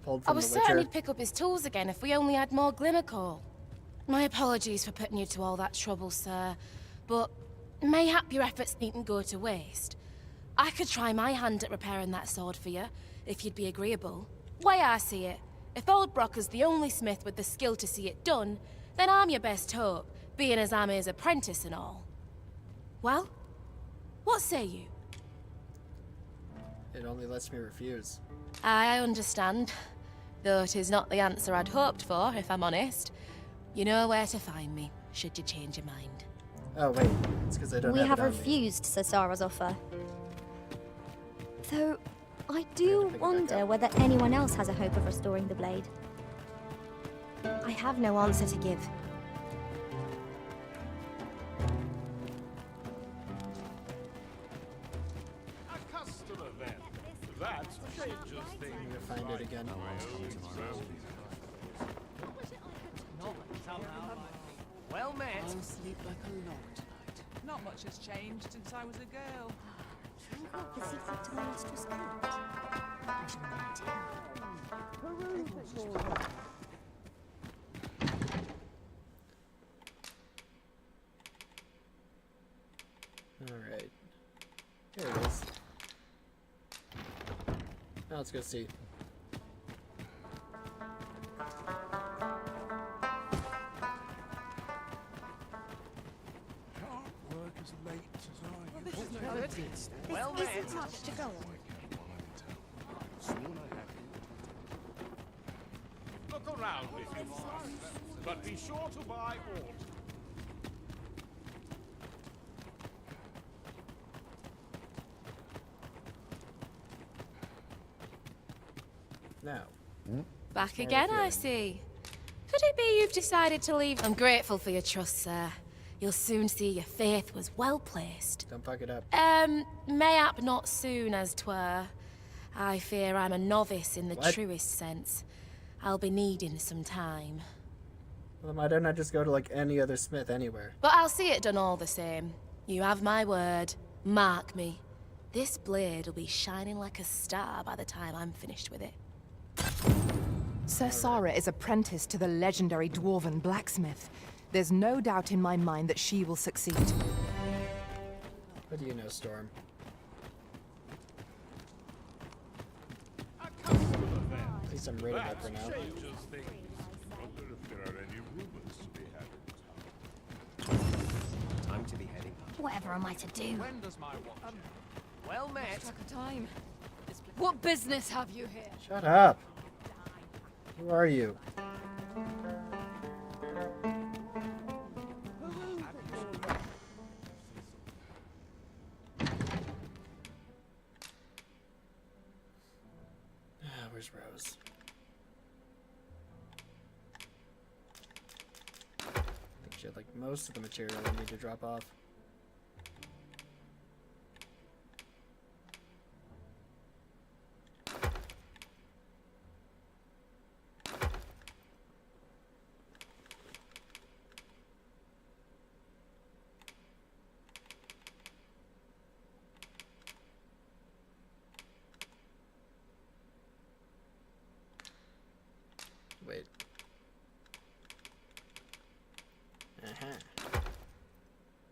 pulled I from was The certain Witcher? he'd pick up his tools again if we only had more glimmer coal. My apologies for putting you to all that trouble, sir, but mayhap your efforts needn't go to waste. I could try my hand at repairing that sword for you, if you'd be agreeable. Way I see it, if old Brocker's the only smith with the skill to see it done, then I'm your best hope, being as I'm his apprentice and all. Well, what say you? It only lets me refuse. I understand, though it is not the answer I'd hoped for, if I'm honest. You know where to find me, should you change your mind. Oh wait, it's because I don't We have have it on me. refused Sasara's offer. Though, I do wonder whether anyone else has a hope of restoring the blade. I have no answer to give. A customer then. That changes things. I'm gonna find it again. Well met. I'll sleep like a log tonight. Not much has changed since I was a girl. The secret to the monstrous coat. I shall never tell. Alright. Here it is. Now let's go see. Can't work as late as I Well, this is no used good. This Well isn't met. much to go on. Look around if you must, but be sure to buy aught. Now. Back again, I see. Could it be you've decided to leave? I'm grateful for your trust, sir. You'll soon see your faith was well placed. Don't fuck it up. Mayhap not soon as 'twere. I fear I'm a novice in the What? truest sense. I'll be needing some time. Well, why don't I just go to like any other smith anywhere? But I'll see it done all the same. You have my word. Mark me. This blade will be shining like a star by the time I'm finished with it. Sir Sara is apprenticed to the legendary dwarven blacksmith. There's no doubt in my mind that she will succeed. What do you know, Storm? At least I'm rated up for now. Changes things. Wonder if there are any rumors to be had in town. Time to be heading up. Whatever am I to do? When does my watch? Well met. Track of time. What business have you here? Shut up! Who are you? Where's Rose? I think she had like most of the material I need to drop off. Wait.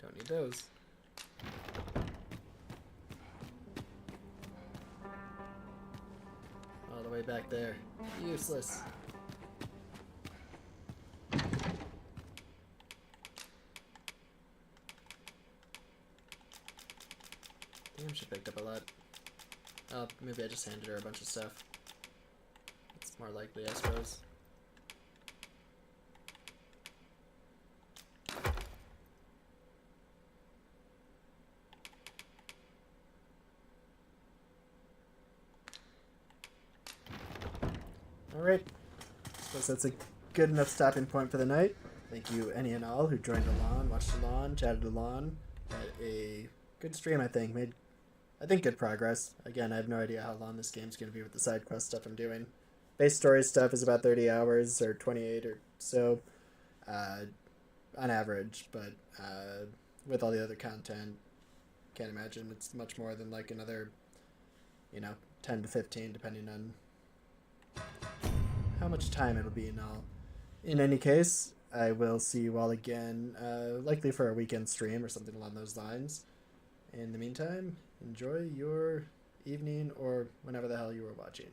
Don't need those. All the way back there. Useless. Damn, she picked up a lot. Oh, maybe I just handed her a bunch of stuff. It's more likely, I suppose. Alright, suppose that's a good enough stopping point for the night. Thank you any and all who joined along, watched along, chatted along. Had a good stream, I think. I think good progress. Again, I have no idea how long this game's going to be with the side quest stuff I'm doing. Base story stuff is about 30 hours, or 28 or so, on average, but with all the other content, can't imagine it's much more than like another, 10 to 15, depending on how much time it'll be and all. In any case, I will see you all again, likely for a weekend stream or something along those lines. In the meantime, enjoy your evening or whenever the hell you were watching.